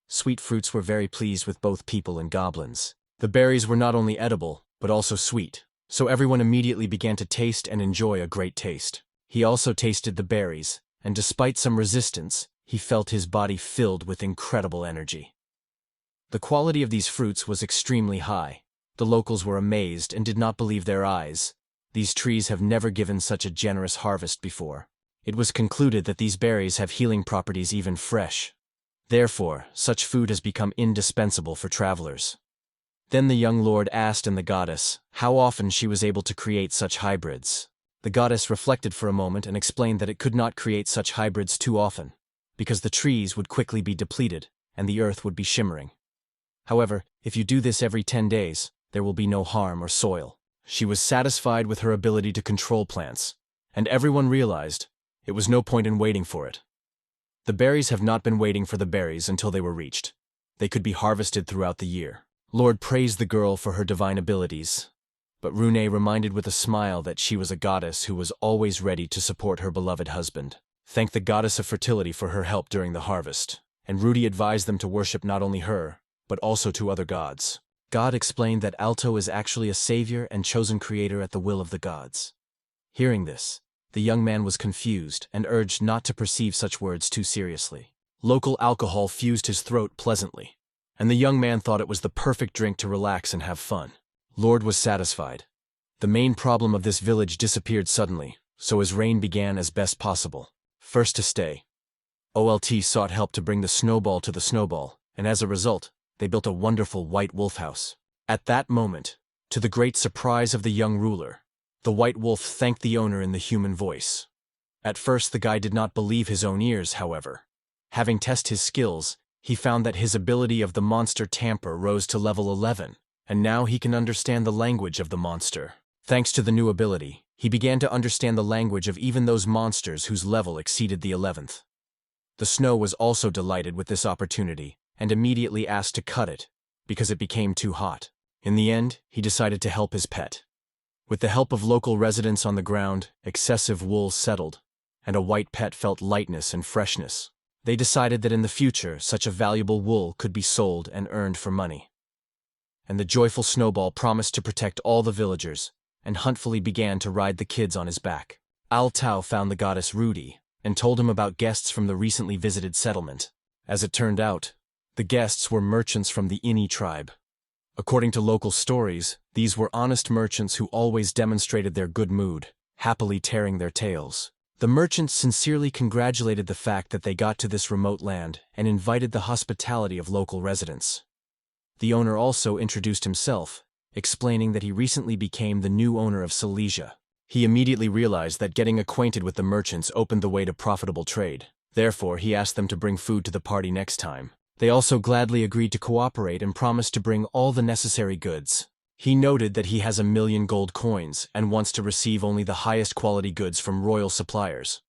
Sweet fruits were very pleased with both people and goblins. The berries were not only edible, but also sweet, so everyone immediately began to taste and enjoy a great taste. He also tasted the berries, and despite some resistance, he felt his body filled with incredible energy. The quality of these fruits was extremely high. The locals were amazed and did not believe their eyes. These trees have never given such a generous harvest before. It was concluded that these berries have healing properties even fresh. Therefore, such food has become indispensable for travelers. Then the young lord asked the goddess how often she was able to create such hybrids. The goddess reflected for a moment and explained that it could not create such hybrids too often, because the trees would quickly be depleted and the earth would be shimmering. However, if you do this every 10 days, there will be no harm or soil. She was satisfied with her ability to control plants, and everyone realized it was no point in waiting for it. The berries have not been waiting for the berries until they were reached. They could be harvested throughout the year. Lord praised the girl for her divine abilities, but Rune reminded with a smile that she was a goddess who was always ready to support her beloved husband. Thanked the goddess of fertility for her help during the harvest, and Rudy advised them to worship not only her, but also 2 other gods. God explained that Alto is actually a savior and chosen creator at the will of the gods. Hearing this, the young man was confused and urged not to perceive such words too seriously. Local alcohol fused his throat pleasantly, and the young man thought it was the perfect drink to relax and have fun. Lord was satisfied. The main problem of this village disappeared suddenly, so his reign began as best possible. First to stay, OLT sought help to bring the snowball to the snowball, and as a result, they built a wonderful white wolf house. At that moment, to the great surprise of the young ruler, the white wolf thanked the owner in the human voice. At first the guy did not believe his own ears, however. Having tested his skills, he found that his ability of the monster tamper rose to level 11, and now he can understand the language of the monster. Thanks to the new ability, He began to understand the language of even those monsters whose level exceeded the 11th. The snow was also delighted with this opportunity and immediately asked to cut it because it became too hot. In the end, he decided to help his pet. With the help of local residents on the ground, excessive wool settled, and a white pet felt lightness and freshness. They decided that in the future, such a valuable wool could be sold and earned for money. And the joyful Snowball promised to protect all the villagers, and huntfully began to ride the kids on his back. Altao found the goddess Rudy, and told him about guests from the recently visited settlement. As it turned out, the guests were merchants from the Ini tribe. According to local stories, these were honest merchants who always demonstrated their good mood, happily tearing their tails. The merchants sincerely congratulated the fact that they got to this remote land and invited the hospitality of local residents. The owner also introduced himself, explaining that he recently became the new owner of Silesia. He immediately realized that getting acquainted with the merchants opened the way to profitable trade. Therefore, he asked them to bring food to the party next time. They also gladly agreed to cooperate and promised to bring all the necessary goods. He noted that he has 1,000,000 gold coins and wants to receive only the highest quality goods from royal suppliers.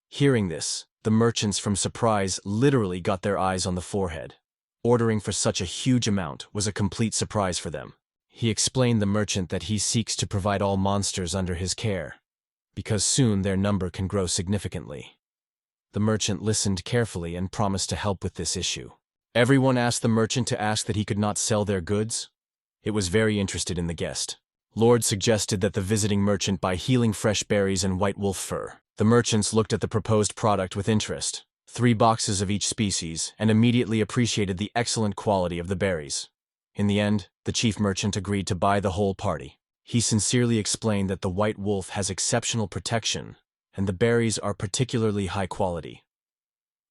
Hearing this, the merchants from surprise literally got their eyes on the forehead. Ordering for such a huge amount was a complete surprise for them. He explained the merchant that he seeks to provide all monsters under his care, because soon their number can grow significantly. The merchant listened carefully and promised to help with this issue. Everyone asked the merchant to ask that he could not sell their goods. It was very interested in the guest. Lord suggested that the visiting merchant buy healing fresh berries and white wolf fur. The merchants looked at the proposed product with interest, 3 boxes of each species, and immediately appreciated the excellent quality of the berries. In the end, the chief merchant agreed to buy the whole party. He sincerely explained that the white wolf has exceptional protection, and the berries are particularly high quality.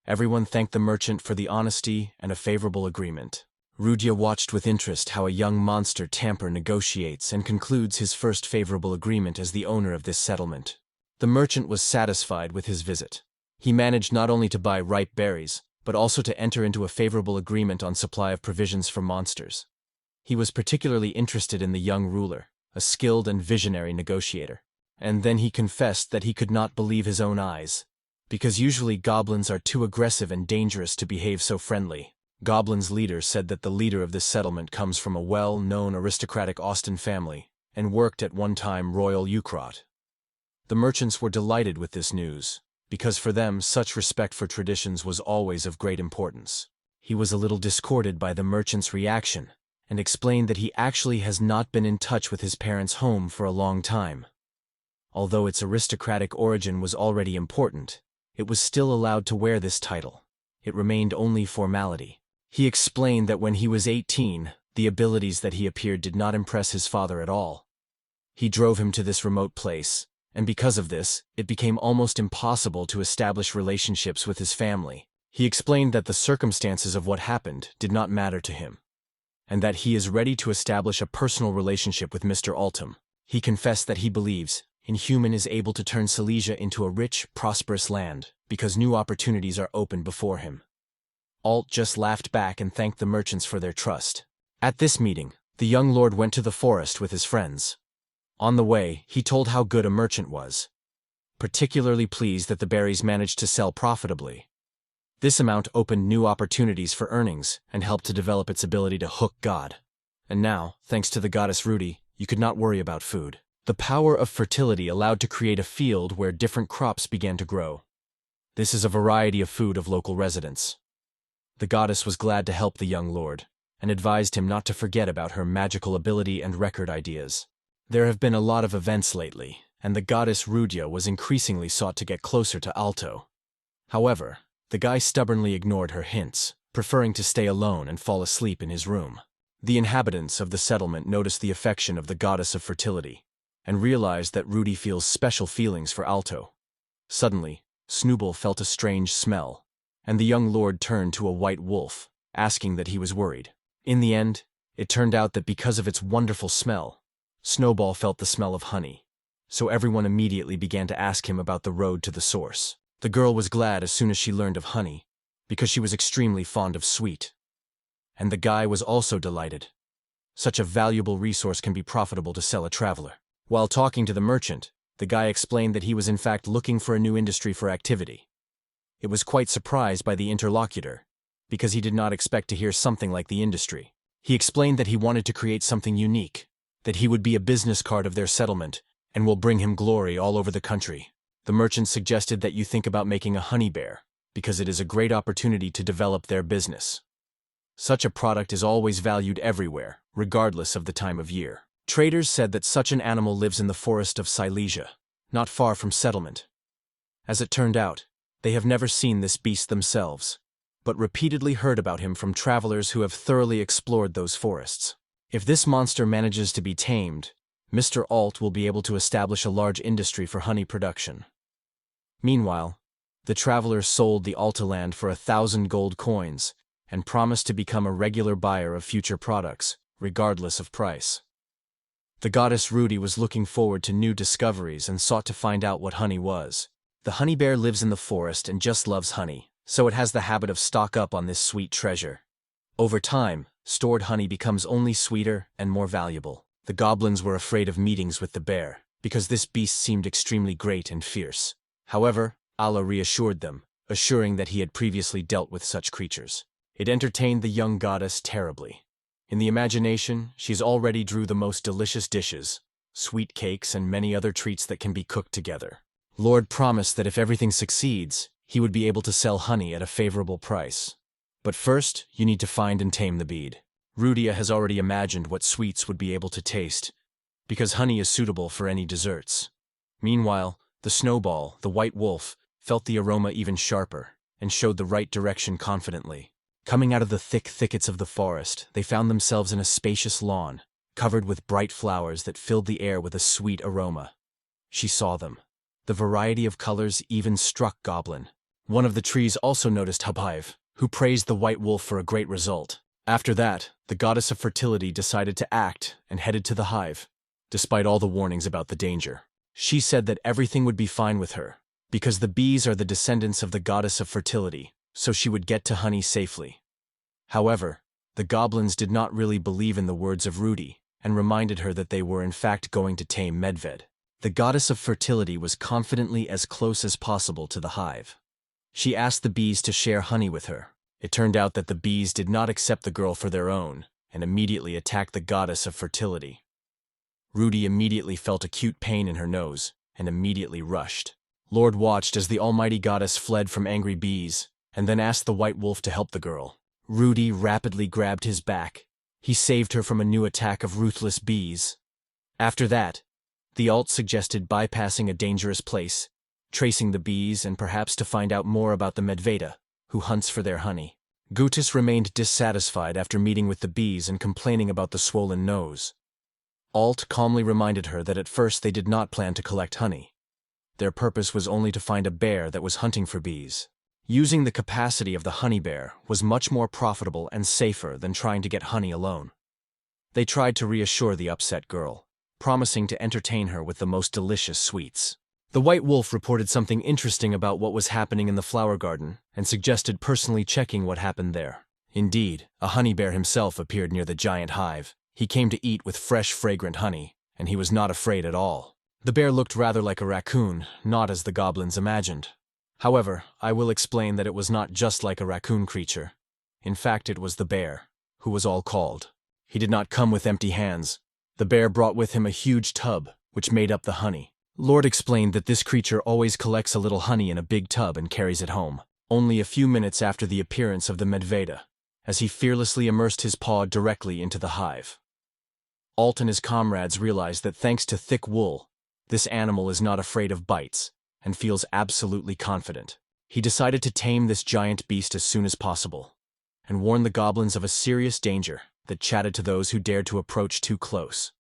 Everyone thanked the merchant for the honesty and a favorable agreement. Rudia watched with interest how a young monster tamper negotiates and concludes his first favorable agreement as the owner of this settlement. The merchant was satisfied with his visit. He managed not only to buy ripe berries, but also to enter into a favorable agreement on supply of provisions for monsters. He was particularly interested in the young ruler, a skilled and visionary negotiator. And then he confessed that he could not believe his own eyes, because usually goblins are too aggressive and dangerous to behave so friendly. Goblin's leader said that the leader of this settlement comes from a well-known aristocratic Austin family and worked at one time Royal Eukrot. The merchants were delighted with this news, because for them such respect for traditions was always of great importance. He was a little discorded by the merchant's reaction and explained that he actually has not been in touch with his parents' home for a long time. Although its aristocratic origin was already important, it was still allowed to wear this title. It remained only formality. He explained that when he was 18, the abilities that he appeared did not impress his father at all. He drove him to this remote place, and because of this, it became almost impossible to establish relationships with his family. He explained that the circumstances of what happened did not matter to him, and that he is ready to establish a personal relationship with Mr. Altum. He confessed that he believes Inhuman is able to turn Silesia into a rich, prosperous land, because new opportunities are opened before him. Alt just laughed back and thanked the merchants for their trust. At this meeting, the young lord went to the forest with his friends. On the way, he told how good a merchant was, particularly pleased that the berries managed to sell profitably. This amount opened new opportunities for earnings and helped to develop its ability to hook God. And now, thanks to the goddess Rudy, you could not worry about food. The power of fertility allowed to create a field where different crops began to grow. This is a variety of food of local residents. The goddess was glad to help the young lord, and advised him not to forget about her magical ability and record ideas. There have been a lot of events lately, and the goddess Rudia was increasingly sought to get closer to Alto. However, the guy stubbornly ignored her hints, preferring to stay alone and fall asleep in his room. The inhabitants of the settlement noticed the affection of the goddess of fertility, and realized that Rudy feels special feelings for Alto. Suddenly, Snooble felt a strange smell, and the young lord turned to a white wolf, asking that he was worried. In the end, it turned out that because of its wonderful smell, Snowball felt the smell of honey, so everyone immediately began to ask him about the road to the source. The girl was glad as soon as she learned of honey, because she was extremely fond of sweet. And the guy was also delighted. Such a valuable resource can be profitable to sell a traveler. While talking to the merchant, The guy explained that he was in fact looking for a new industry for activity. It was quite surprised by the interlocutor, because he did not expect to hear something like the industry. He explained that he wanted to create something unique, that he would be a business card of their settlement, and will bring him glory all over the country. The merchant suggested that you think about making a honey bear, because it is a great opportunity to develop their business. Such a product is always valued everywhere, regardless of the time of year. Traders said that such an animal lives in the forest of Silesia, not far from settlement. As it turned out, they have never seen this beast themselves, but repeatedly heard about him from travelers who have thoroughly explored those forests. If this monster manages to be tamed, Mr. Alt will be able to establish a large industry for honey production. Meanwhile, the travelers sold the Alta land for 1,000 gold coins and promised to become a regular buyer of future products, regardless of price. The goddess Rudy was looking forward to new discoveries and sought to find out what honey was. The honey bear lives in the forest and just loves honey, so it has the habit of stock up on this sweet treasure. Over time, stored honey becomes only sweeter and more valuable. The goblins were afraid of meetings with the bear, because this beast seemed extremely great and fierce. However, Allah reassured them, assuring that he had previously dealt with such creatures. It entertained the young goddess terribly. In the imagination, she's already drew the most delicious dishes, sweet cakes and many other treats that can be cooked together. Lord promised that if everything succeeds, he would be able to sell honey at a favorable price. But first, you need to find and tame the bead. Rudia has already imagined what sweets would be able to taste, because honey is suitable for any desserts. Meanwhile, the snowball, the white wolf, felt the aroma even sharper, and showed the right direction confidently. Coming out of the thick thickets of the forest, they found themselves in a spacious lawn, covered with bright flowers that filled the air with a sweet aroma. She saw them. The variety of colors even struck Goblin. One of the trees also noticed Hubhive, who praised the white wolf for a great result. After that, the goddess of fertility decided to act and headed to the hive, despite all the warnings about the danger. She said that everything would be fine with her, because the bees are the descendants of the goddess of fertility, so she would get to honey safely. However, the goblins did not really believe in the words of Rudy, and reminded her that they were in fact going to tame Medved. The goddess of fertility was confidently as close as possible to the hive. She asked the bees to share honey with her. It turned out that the bees did not accept the girl for their own, and immediately attacked the goddess of fertility. Rudy immediately felt acute pain in her nose, and immediately rushed. Lord watched as the almighty goddess fled from angry bees, and then asked the white wolf to help the girl. Rudy rapidly grabbed his back. He saved her from a new attack of ruthless bees. After that, the alt suggested bypassing a dangerous place, tracing the bees and perhaps to find out more about the Medveda, who hunts for their honey. Gutis remained dissatisfied after meeting with the bees and complaining about the swollen nose. Alt calmly reminded her that at first they did not plan to collect honey. Their purpose was only to find a bear that was hunting for bees. Using the capacity of the honey bear was much more profitable and safer than trying to get honey alone. They tried to reassure the upset girl, promising to entertain her with the most delicious sweets. The white wolf reported something interesting about what was happening in the flower garden and suggested personally checking what happened there. Indeed, a honey bear himself appeared near the giant hive. He came to eat with fresh, fragrant honey, and he was not afraid at all. The bear looked rather like a raccoon, not as the goblins imagined. However, I will explain that it was not just like a raccoon creature. In fact, it was the bear, who was all called. He did not come with empty hands. The bear brought with him a huge tub, which made up the honey. Lord explained that this creature always collects a little honey in a big tub and carries it home. Only a few minutes after the appearance of the Medveda, as he fearlessly immersed his paw directly into the hive. Alt and his comrades realized that thanks to thick wool, this animal is not afraid of bites and feels absolutely confident. He decided to tame this giant beast as soon as possible, and warned the goblins of a serious danger that chatted to those who dared to approach too close.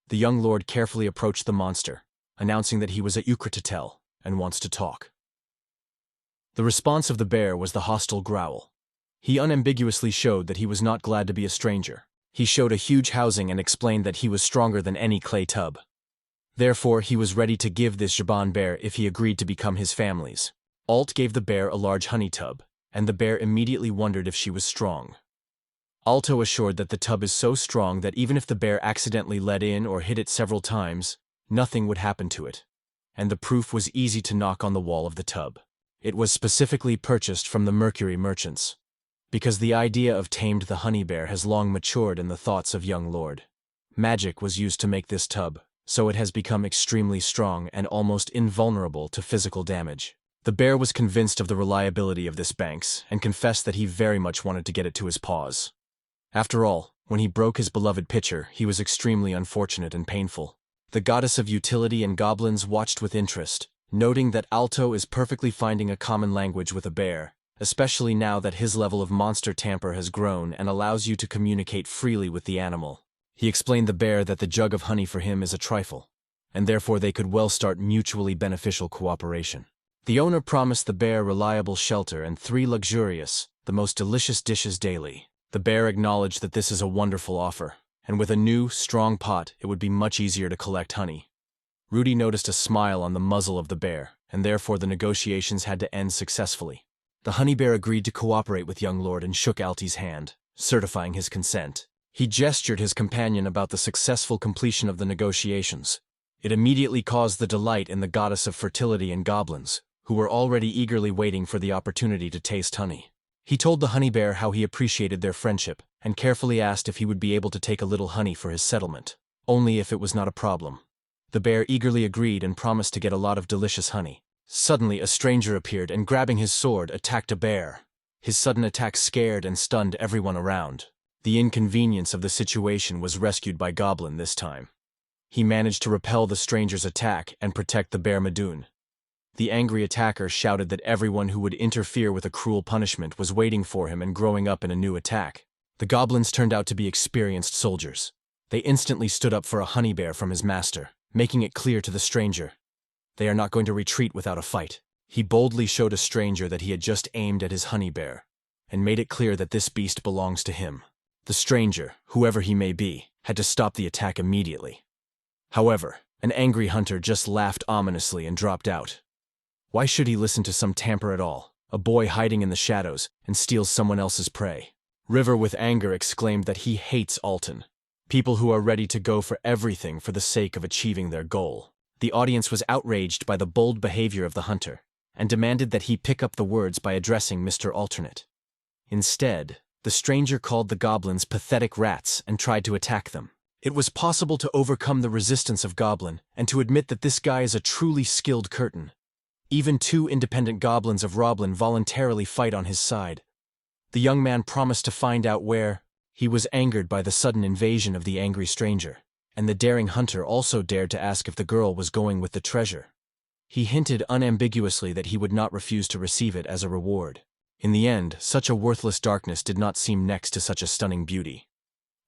The young lord carefully approached the monster, announcing that he was at Ukratatel and wants to talk. The response of the bear was the hostile growl. He unambiguously showed that he was not glad to be a stranger. He showed a huge housing and explained that he was stronger than any clay tub. Therefore, he was ready to give this Jaban bear if he agreed to become his family's. Alt gave the bear a large honey tub, and the bear immediately wondered if she was strong. Alto assured that the tub is so strong that even if the bear accidentally let in or hit it several times, nothing would happen to it. and the proof was easy to knock on the wall of the tub. It was specifically purchased from the Mercury merchants, because the idea of tamed the honey bear has long matured in the thoughts of young Lord. Magic was used to make this tub, so it has become extremely strong and almost invulnerable to physical damage. The bear was convinced of the reliability of this banks and confessed that he very much wanted to get it to his paws. After all, when he broke his beloved pitcher, he was extremely unfortunate and painful. The goddess of utility and goblins watched with interest, noting that Alto is perfectly finding a common language with a bear, especially now that his level of monster tamper has grown and allows you to communicate freely with the animal. He explained the bear that the jug of honey for him is a trifle, and therefore they could well start mutually beneficial cooperation. The owner promised the bear reliable shelter and 3 luxurious, the most delicious dishes daily. The bear acknowledged that this is a wonderful offer, and with a new, strong pot, it would be much easier to collect honey. Rudy noticed a smile on the muzzle of the bear, and therefore the negotiations had to end successfully. The honey bear agreed to cooperate with young Lord and shook Alti's hand, certifying his consent. He gestured his companion about the successful completion of the negotiations. It immediately caused the delight in the goddess of fertility and goblins, who were already eagerly waiting for the opportunity to taste honey. He told the honey bear how he appreciated their friendship, and carefully asked if he would be able to take a little honey for his settlement, only if it was not a problem. The bear eagerly agreed and promised to get a lot of delicious honey. Suddenly, a stranger appeared and, grabbing his sword, attacked a bear. His sudden attack scared and stunned everyone around. The inconvenience of the situation was rescued by Goblin this time. He managed to repel the stranger's attack and protect the bear Madoon. The angry attacker shouted that everyone who would interfere with a cruel punishment was waiting for him and growing up in a new attack. The goblins turned out to be experienced soldiers. They instantly stood up for a honey bear from his master, making it clear to the stranger. They are not going to retreat without a fight. He boldly showed a stranger that he had just aimed at his honey bear, and made it clear that this beast belongs to him. The stranger, whoever he may be, had to stop the attack immediately. However, an angry hunter just laughed ominously and dropped out. Why should he listen to some tamper at all, a boy hiding in the shadows, and steals someone else's prey? River with anger exclaimed that he hates Alton, people who are ready to go for everything for the sake of achieving their goal. The audience was outraged by the bold behavior of the hunter, and demanded that he pick up the words by addressing Mr. Alternate. Instead, the stranger called the goblins pathetic rats and tried to attack them. It was possible to overcome the resistance of Goblin and to admit that this guy is a truly skilled curtain. Even 2 independent goblins of Roblin voluntarily fight on his side. The young man promised to find out where. He was angered by the sudden invasion of the angry stranger, and the daring hunter also dared to ask if the girl was going with the treasure. He hinted unambiguously that he would not refuse to receive it as a reward. In the end, such a worthless darkness did not seem next to such a stunning beauty.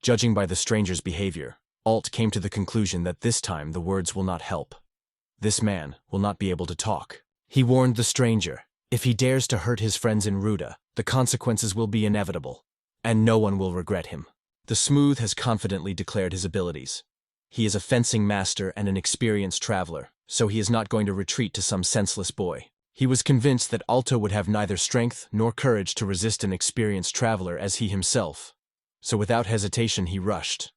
Judging by the stranger's behavior, Alt came to the conclusion that this time the words will not help. This man will not be able to talk. He warned the stranger, if he dares to hurt his friends in Ruda, the consequences will be inevitable, and no one will regret him. The Smooth has confidently declared his abilities. He is a fencing master and an experienced traveler, so he is not going to retreat to some senseless boy. He was convinced that Alto would have neither strength nor courage to resist an experienced traveler as he himself. So without hesitation he rushed.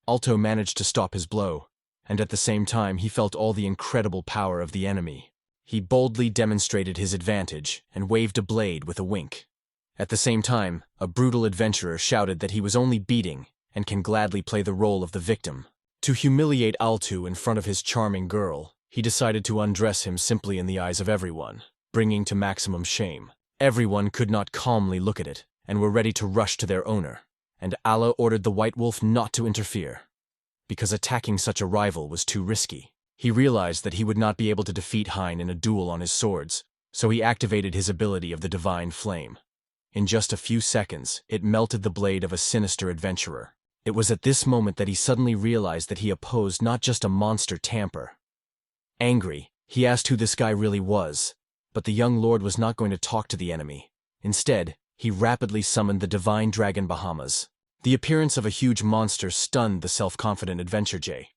Alto managed to stop his blow, and at the same time he felt all the incredible power of the enemy. He boldly demonstrated his advantage and waved a blade with a wink. At the same time, a brutal adventurer shouted that he was only beating and can gladly play the role of the victim. To humiliate Altu in front of his charming girl, he decided to undress him simply in the eyes of everyone, bringing to maximum shame. Everyone could not calmly look at it and were ready to rush to their owner, and Allah ordered the White Wolf not to interfere, because attacking such a rival was too risky. He realized that he would not be able to defeat Hein in a duel on his swords, so he activated his ability of the Divine Flame. In just a few seconds, it melted the blade of a sinister adventurer. It was at this moment that he suddenly realized that he opposed not just a monster tamper. Angry, he asked who this guy really was, but the young lord was not going to talk to the enemy. Instead, he rapidly summoned the Divine Dragon Bahamas. The appearance of a huge monster stunned the self-confident adventure Jay.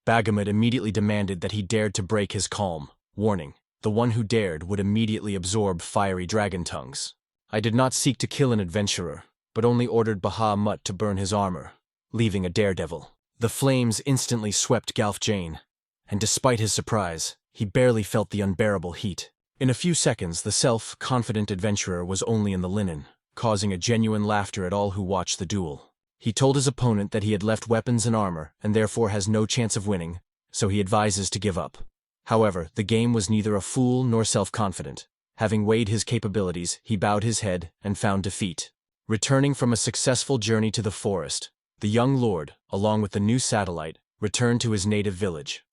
Bagamut immediately demanded that he dared to break his calm, warning, the one who dared would immediately absorb fiery dragon tongues. I did not seek to kill an adventurer, but only ordered Bahamut to burn his armor, leaving a daredevil. The flames instantly swept Galf Jane, and despite his surprise, He barely felt the unbearable heat. In a few seconds, the self-confident adventurer was only in the linen, causing a genuine laughter at all who watched the duel. He told his opponent that he had left weapons and armor and therefore has no chance of winning, so he advises to give up. However, the game was neither a fool nor self-confident. Having weighed his capabilities, he bowed his head and found defeat. Returning from a successful journey to the forest, the young lord, along with the new satellite, returned to his native village.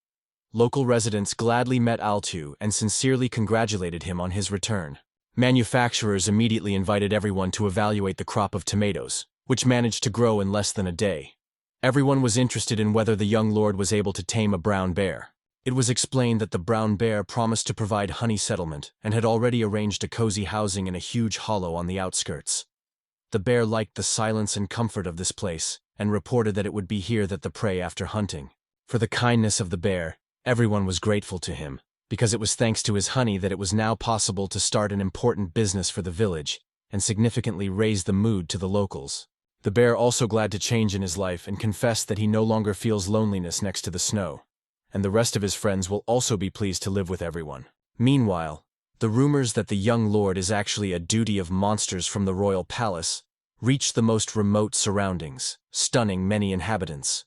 Local residents gladly met Altu and sincerely congratulated him on his return. Manufacturers immediately invited everyone to evaluate the crop of tomatoes, which managed to grow in less than a day. Everyone was interested in whether the young lord was able to tame a brown bear. It was explained that the brown bear promised to provide honey settlement and had already arranged a cozy housing in a huge hollow on the outskirts. The bear liked the silence and comfort of this place and reported that it would be here that the prey after hunting. For the kindness of the bear, everyone was grateful to him, because it was thanks to his honey that it was now possible to start an important business for the village and significantly raise the mood to the locals. The bear also glad to change in his life and confessed that he no longer feels loneliness next to the snow, and the rest of his friends will also be pleased to live with everyone. Meanwhile, the rumors that the young lord is actually a duty of monsters from the royal palace reached the most remote surroundings, stunning many inhabitants.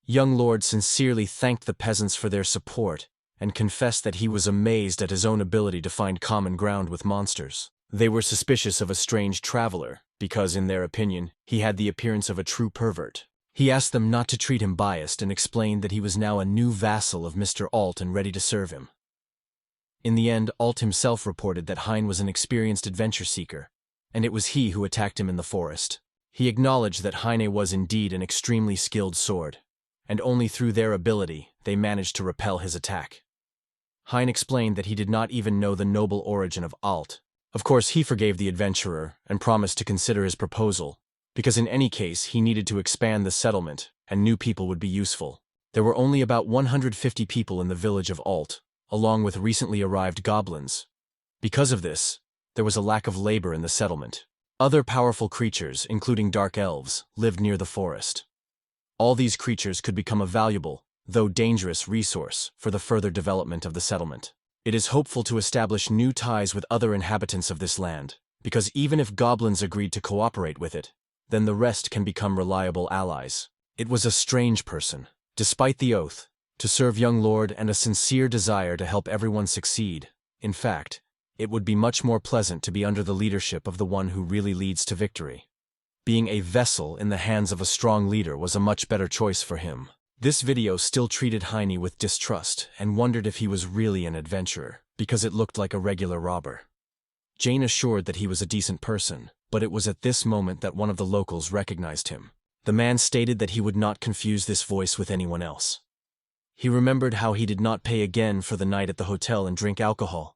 Young lord sincerely thanked the peasants for their support and confessed that he was amazed at his own ability to find common ground with monsters. They were suspicious of a strange traveler because, in their opinion, he had the appearance of a true pervert. He asked them not to treat him biased and explained that he was now a new vassal of Mr. Alt and ready to serve him. In the end, Alt himself reported that Hein was an experienced adventure seeker, and it was he who attacked him in the forest. He acknowledged that Heine was indeed an extremely skilled sword, and only through their ability they managed to repel his attack. Hein explained that he did not even know the noble origin of Alt. Of course, he forgave the adventurer and promised to consider his proposal, because in any case he needed to expand the settlement and new people would be useful. There were only about 150 people in the village of Alt, along with recently arrived goblins. Because of this, there was a lack of labor in the settlement. Other powerful creatures, including dark elves, lived near the forest. All these creatures could become a valuable, though dangerous, resource for the further development of the settlement. It is hopeful to establish new ties with other inhabitants of this land, because even if goblins agreed to cooperate with it, then the rest can become reliable allies. It was a strange person, despite the oath, to serve young lord and a sincere desire to help everyone succeed. In fact, it would be much more pleasant to be under the leadership of the one who really leads to victory. Being a vessel in the hands of a strong leader was a much better choice for him. This video still treated Heine with distrust and wondered if he was really an adventurer, because it looked like a regular robber. Jane assured that he was a decent person, but it was at this moment that one of the locals recognized him. The man stated that he would not confuse this voice with anyone else. He remembered how he did not pay again for the night at the hotel and drink alcohol,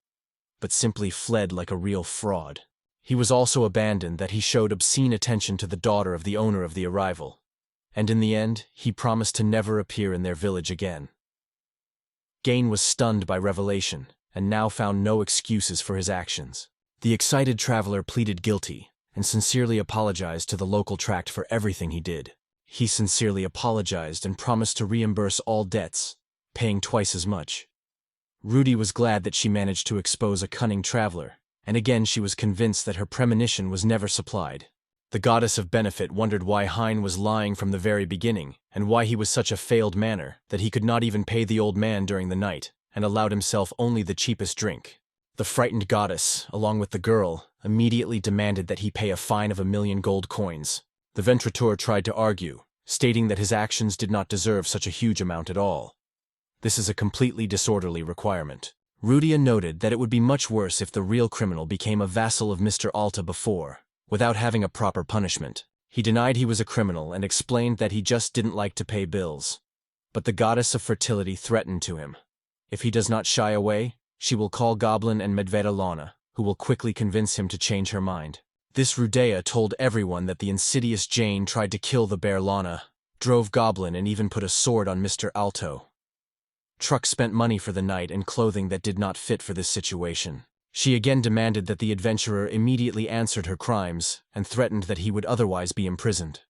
but simply fled like a real fraud. He was also abandoned that he showed obscene attention to the daughter of the owner of the arrival, and in the end, he promised to never appear in their village again. Gain was stunned by revelation, and now found no excuses for his actions. The excited traveler pleaded guilty, and sincerely apologized to the local tract for everything he did. He sincerely apologized and promised to reimburse all debts, paying twice as much. Rudy was glad that she managed to expose a cunning traveler, and again she was convinced that her premonition was never supplied. The goddess of benefit wondered why Hein was lying from the very beginning, and why he was such a failed manner that he could not even pay the old man during the night, and allowed himself only the cheapest drink. The frightened goddess, along with the girl, immediately demanded that he pay a fine of 1,000,000 gold coins. The ventriteur tried to argue, stating that his actions did not deserve such a huge amount at all. This is a completely disorderly requirement. Rudia noted that it would be much worse if the real criminal became a vassal of Mr. Alta before, without having a proper punishment. He denied he was a criminal and explained that he just didn't like to pay bills. But the goddess of fertility threatened to him. If he does not shy away, she will call Goblin and Medveda Lana, who will quickly convince him to change her mind. This Rudea told everyone that the insidious Jane tried to kill the bear Lana, drove Goblin and even put a sword on Mr. Alto. Truck spent money for the night and clothing that did not fit for this situation. She again demanded that the adventurer immediately answered her crimes and threatened that he would otherwise be imprisoned.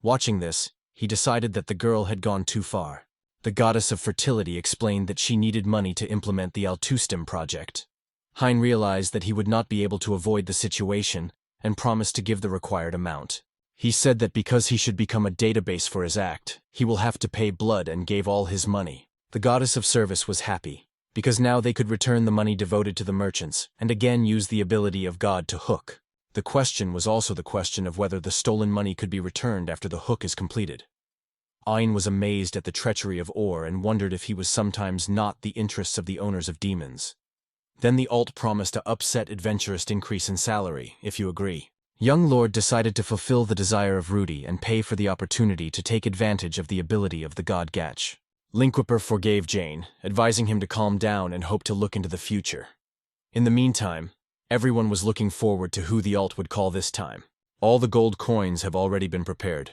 Watching this, he decided that the girl had gone too far. The the goddess of fertility explained that she needed money to implement the Altustim project. Hein realized that he would not be able to avoid the situation and promised to give the required amount. He said that because he should become a database for his act, he will have to pay blood and gave all his money. The goddess of service was happy, because now they could return the money devoted to the merchants and again use the ability of God to hook. The question was also the question of whether the stolen money could be returned after the hook is completed. Ein was amazed at the treachery of Or and wondered if he was sometimes not the interests of the owners of demons. Then the alt promised a upset adventurous increase in salary, if you agree. Young Lord decided to fulfill the desire of Rudy and pay for the opportunity to take advantage of the ability of the god Gatch. Linkwhipper forgave Jane, advising him to calm down and hope to look into the future. In the meantime, everyone was looking forward to who the alt would call this time. All the gold coins have already been prepared,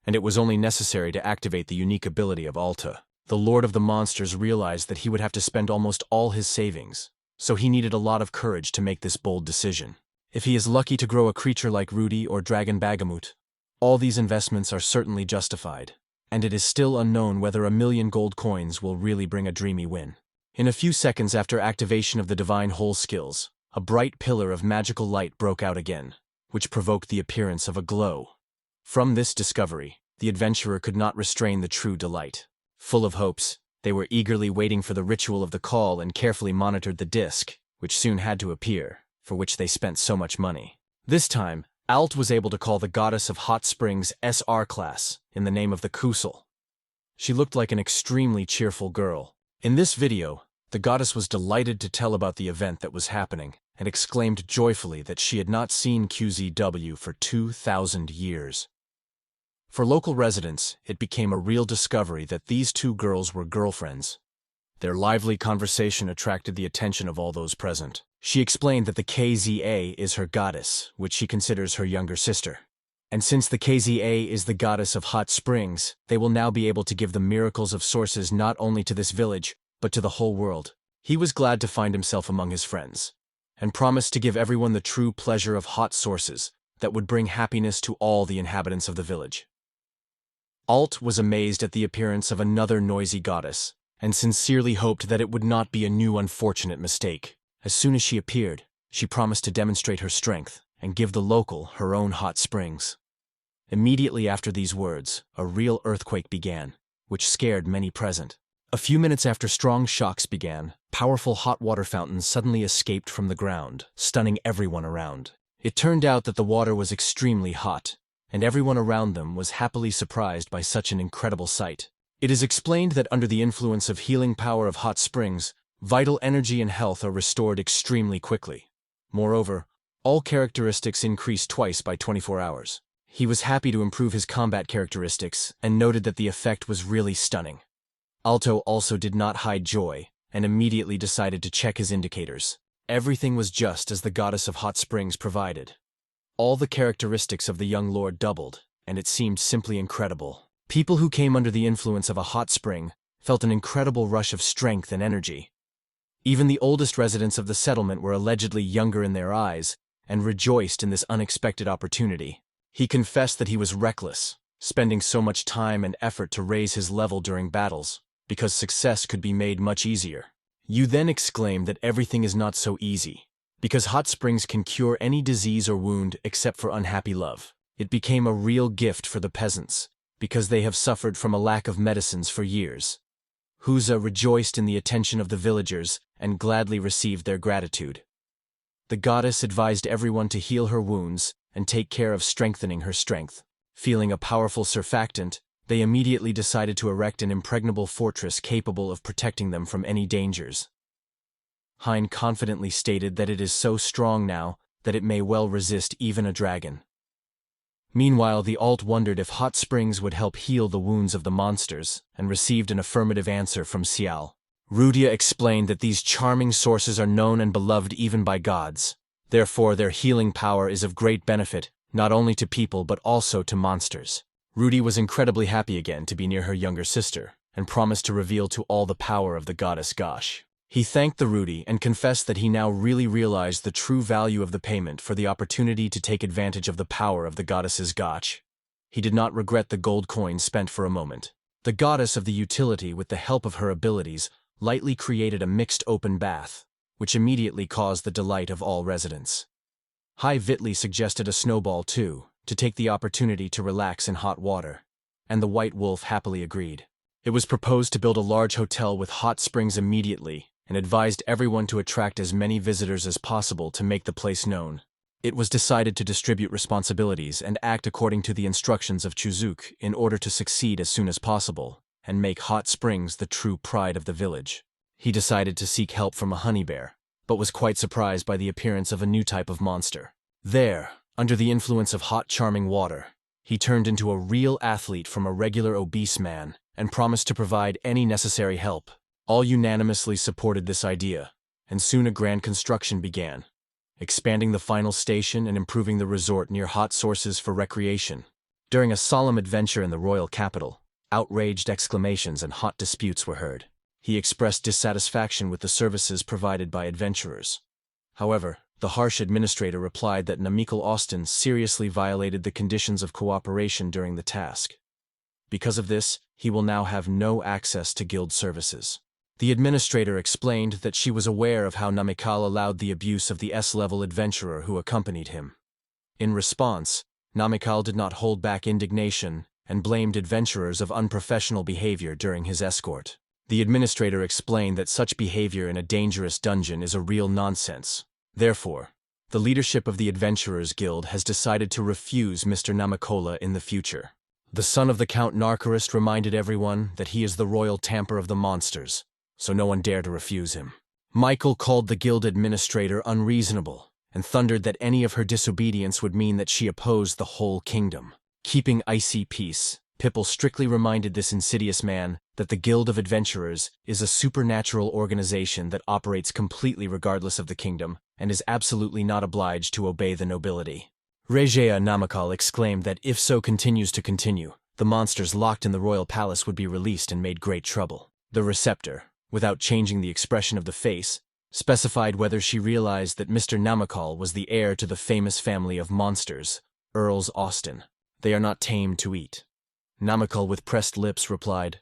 and it was only necessary to activate the unique ability of Alta. The Lord of the Monsters realized that he would have to spend almost all his savings, so he needed a lot of courage to make this bold decision. If he is lucky to grow a creature like Rudy or Dragon Bagamut, all these investments are certainly justified, and it is still unknown whether 1,000,000 gold coins will really bring a dreamy win. In a few seconds after activation of the Divine Hole skills, a bright pillar of magical light broke out again, which provoked the appearance of a glow. From this discovery, the adventurer could not restrain the true delight. Full of hopes, they were eagerly waiting for the ritual of the call and carefully monitored the disc, which soon had to appear, for which they spent so much money. This time, Alt was able to call the goddess of hot springs SR class in the name of the Kusal. She looked like an extremely cheerful girl. In this video, the goddess was delighted to tell about the event that was happening and exclaimed joyfully that she had not seen QZW for 2,000 years. For local residents, it became a real discovery that these two girls were girlfriends. Their lively conversation attracted the attention of all those present. She explained that the KZA is her goddess, which she considers her younger sister. And since the KZA is the goddess of hot springs, they will now be able to give the miracles of sources not only to this village, but to the whole world. He was glad to find himself among his friends, and promised to give everyone the true pleasure of hot sources that would bring happiness to all the inhabitants of the village. Alt was amazed at the appearance of another noisy goddess, and sincerely hoped that it would not be a new unfortunate mistake. As soon as she appeared, she promised to demonstrate her strength and give the local her own hot springs. Immediately after these words, a real earthquake began, which scared many present. A few minutes after strong shocks began, powerful hot water fountains suddenly escaped from the ground, stunning everyone around. It turned out that the water was extremely hot, and everyone around them was happily surprised by such an incredible sight. It is explained that under the influence of healing power of hot springs, vital energy and health are restored extremely quickly. Moreover, all characteristics increase twice by 24 hours. He was happy to improve his combat characteristics and noted that the effect was really stunning. Alto also did not hide joy and immediately decided to check his indicators. Everything was just as the goddess of hot springs provided. All the characteristics of the young lord doubled, and it seemed simply incredible. People who came under the influence of a hot spring felt an incredible rush of strength and energy. Even the oldest residents of the settlement were allegedly younger in their eyes and rejoiced in this unexpected opportunity. He confessed that he was reckless, spending so much time and effort to raise his level during battles, because success could be made much easier. You then exclaim that everything is not so easy, because hot springs can cure any disease or wound except for unhappy love. It became a real gift for the peasants, because they have suffered from a lack of medicines for years. Huza rejoiced in the attention of the villagers and gladly received their gratitude. The goddess advised everyone to heal her wounds and take care of strengthening her strength. Feeling a powerful surfactant, they immediately decided to erect an impregnable fortress capable of protecting them from any dangers. Hein confidently stated that it is so strong now that it may well resist even a dragon. Meanwhile, the alt wondered if hot springs would help heal the wounds of the monsters, and received an affirmative answer from Xiao. Rudia explained that these charming sources are known and beloved even by gods. Therefore, their healing power is of great benefit, not only to people but also to monsters. Rudy was incredibly happy again to be near her younger sister, and promised to reveal to all the power of the goddess Gosh. He thanked the Rudy and confessed that he now really realized the true value of the payment for the opportunity to take advantage of the power of the goddess's Gosh. He did not regret the gold coin spent for a moment. The goddess of the utility, with the help of her abilities, lightly created a mixed open bath, which immediately caused the delight of all residents. High Vitli suggested a snowball too, to take the opportunity to relax in hot water, and the White Wolf happily agreed. It was proposed to build a large hotel with hot springs immediately, and advised everyone to attract as many visitors as possible to make the place known. It was decided to distribute responsibilities and act according to the instructions of Chuzuk in order to succeed as soon as possible, and make hot springs the true pride of the village. He decided to seek help from a honey bear, but was quite surprised by the appearance of a new type of monster. There, under the influence of hot charming water, he turned into a real athlete from a regular obese man, and promised to provide any necessary help. All unanimously supported this idea, and soon a grand construction began, expanding the final station and improving the resort near hot sources for recreation. During a solemn adventure in the royal capital, outraged exclamations and hot disputes were heard. He expressed dissatisfaction with the services provided by adventurers. However, the harsh administrator replied that Namakiel Austin seriously violated the conditions of cooperation during the task. Because of this, he will now have no access to guild services. The administrator explained that she was aware of how Namakiel allowed the abuse of the S-level adventurer who accompanied him. In response, Namakiel did not hold back indignation and blamed adventurers of unprofessional behavior during his escort. The administrator explained that such behavior in a dangerous dungeon is a real nonsense. Therefore, the leadership of the Adventurers Guild has decided to refuse Mr. Namakiel in the future. The son of the Count Narcarist reminded everyone that he is the royal tamper of the monsters, so no one dare to refuse him. Michael called the guild administrator unreasonable, and thundered that any of her disobedience would mean that she opposed the whole kingdom. Keeping icy peace, Pipple strictly reminded this insidious man that the Guild of Adventurers is a supernatural organization that operates completely regardless of the kingdom, and is absolutely not obliged to obey the nobility. Regea Namakiel exclaimed that if so continues to continue, the monsters locked in the royal palace would be released and made great trouble. The receptor, without changing the expression of the face, specified whether she realized that Mr. Namakiel was the heir to the famous family of monsters, Earls Austin. They are not tamed to eat. Namakiel with pressed lips replied,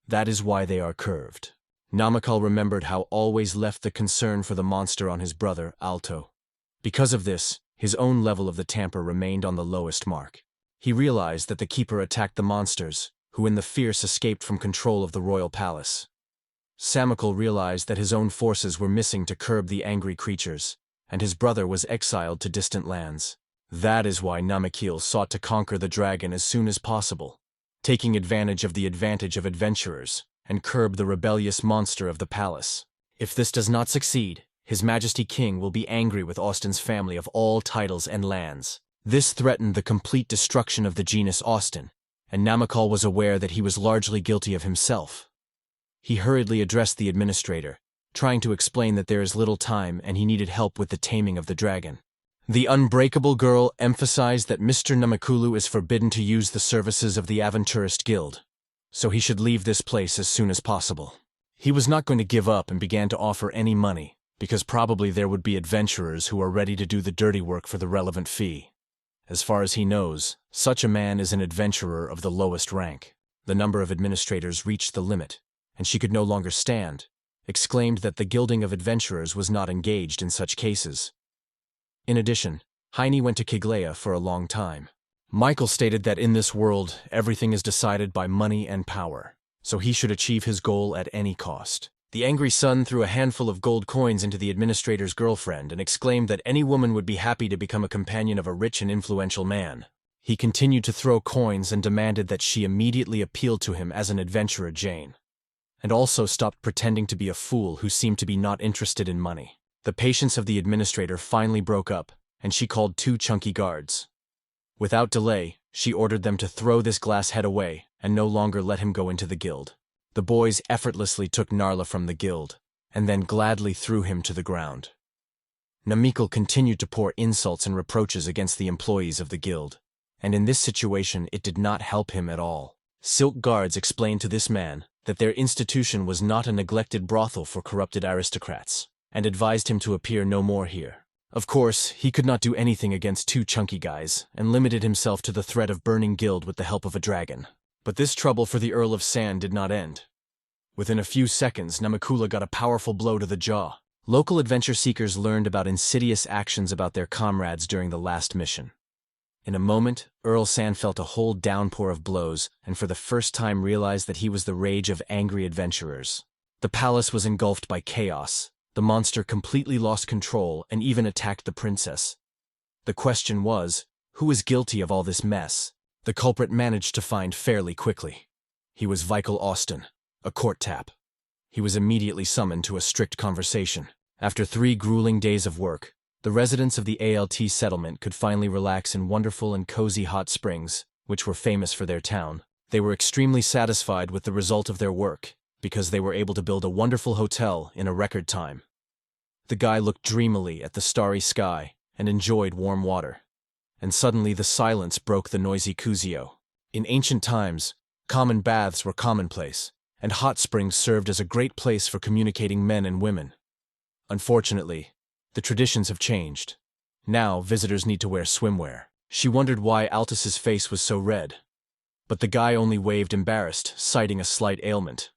"That is why they are curved." Namakiel remembered how always left the concern for the monster on his brother, Alto. Because of this, his own level of the tamper remained on the lowest mark. He realized that the keeper attacked the monsters, who in the fierce escaped from control of the royal palace. Namakiel realized that his own forces were missing to curb the angry creatures, and his brother was exiled to distant lands. That is why Namakiel sought to conquer the dragon as soon as possible, taking advantage of the advantage of adventurers, and curb the rebellious monster of the palace. If this does not succeed, His Majesty King will be angry with Austin's family of all titles and lands. This threatened the complete destruction of the genus Austin, and Namakiel was aware that he was largely guilty of himself. He hurriedly addressed the administrator, trying to explain that there is little time and he needed help with the taming of the dragon. The unbreakable girl emphasized that Mr. Namakiel is forbidden to use the services of the Aventurist Guild, so he should leave this place as soon as possible. He was not going to give up and began to offer any money, because probably there would be adventurers who are ready to do the dirty work for the relevant fee. As far as he knows, such a man is an adventurer of the lowest rank. The number of administrators reached the limit, and she could no longer stand, exclaimed that the Guilding of Adventurers was not engaged in such cases. In addition, Heine went to Kiglea for a long time. Michael stated that in this world, everything is decided by money and power, so he should achieve his goal at any cost. The angry son threw a handful of gold coins into the administrator's girlfriend and exclaimed that any woman would be happy to become a companion of a rich and influential man. He continued to throw coins and demanded that she immediately appeal to him as an adventurer Jane, and also stopped pretending to be a fool who seemed to be not interested in money. The patience of the administrator finally broke up, and she called 2 chunky guards. Without delay, she ordered them to throw this glass head away and no longer let him go into the guild. The boys effortlessly took Narla from the guild, and then gladly threw him to the ground. Namakiel continued to pour insults and reproaches against the employees of the guild, and in this situation it did not help him at all. Silk guards explained to this man that their institution was not a neglected brothel for corrupted aristocrats, and advised him to appear no more here. Of course, he could not do anything against 2 chunky guys, and limited himself to the threat of burning guild with the help of a dragon. But this trouble for the Earl of Sand did not end. Within a few seconds, Namakiel got a powerful blow to the jaw. Local adventure seekers learned about insidious actions about their comrades during the last mission. In a moment, Earl Sand felt a whole downpour of blows and for the first time realized that he was the rage of angry adventurers. The palace was engulfed by chaos. The monster completely lost control and even attacked the princess. The question was, who is guilty of all this mess? The culprit managed to find fairly quickly. He was Michael Austin, a court tap. He was immediately summoned to a strict conversation. After 3 grueling days of work, the residents of the ALT settlement could finally relax in wonderful and cozy hot springs, which were famous for their town. They were extremely satisfied with the result of their work, because they were able to build a wonderful hotel in a record time. The guy looked dreamily at the starry sky and enjoyed warm water. And suddenly the silence broke the noisy Kuzio. In ancient times, common baths were commonplace, and hot springs served as a great place for communicating men and women. Unfortunately, the traditions have changed. Now, visitors need to wear swimwear. She wondered why Altus's face was so red. But the guy only waved embarrassed, citing a slight ailment.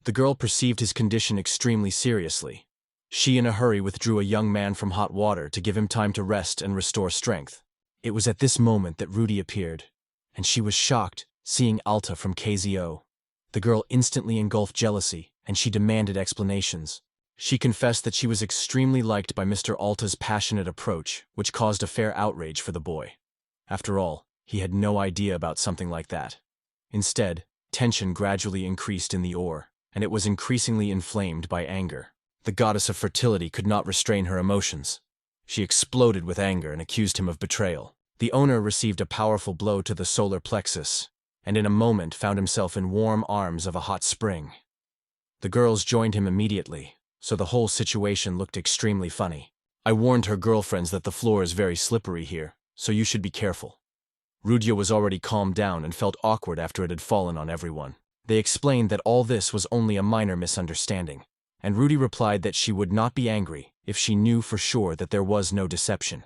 The girl perceived his condition extremely seriously. She in a hurry withdrew a young man from hot water to give him time to rest and restore strength. It was at this moment that Rudy appeared, and she was shocked, seeing Alta from KZO. The girl instantly engulfed jealousy, and she demanded explanations. She confessed that she was extremely liked by Mr. Alta's passionate approach, which caused a fair outrage for the boy. After all, he had no idea about something like that. Instead, tension gradually increased in the ore, and it was increasingly inflamed by anger. The goddess of fertility could not restrain her emotions. She exploded with anger and accused him of betrayal. The owner received a powerful blow to the solar plexus, and in a moment found himself in warm arms of a hot spring. The girls joined him immediately, so the whole situation looked extremely funny. I warned her girlfriends that the floor is very slippery here, so you should be careful. Rudia was already calmed down and felt awkward after it had fallen on everyone. They explained that all this was only a minor misunderstanding, and Rudy replied that she would not be angry if she knew for sure that there was no deception.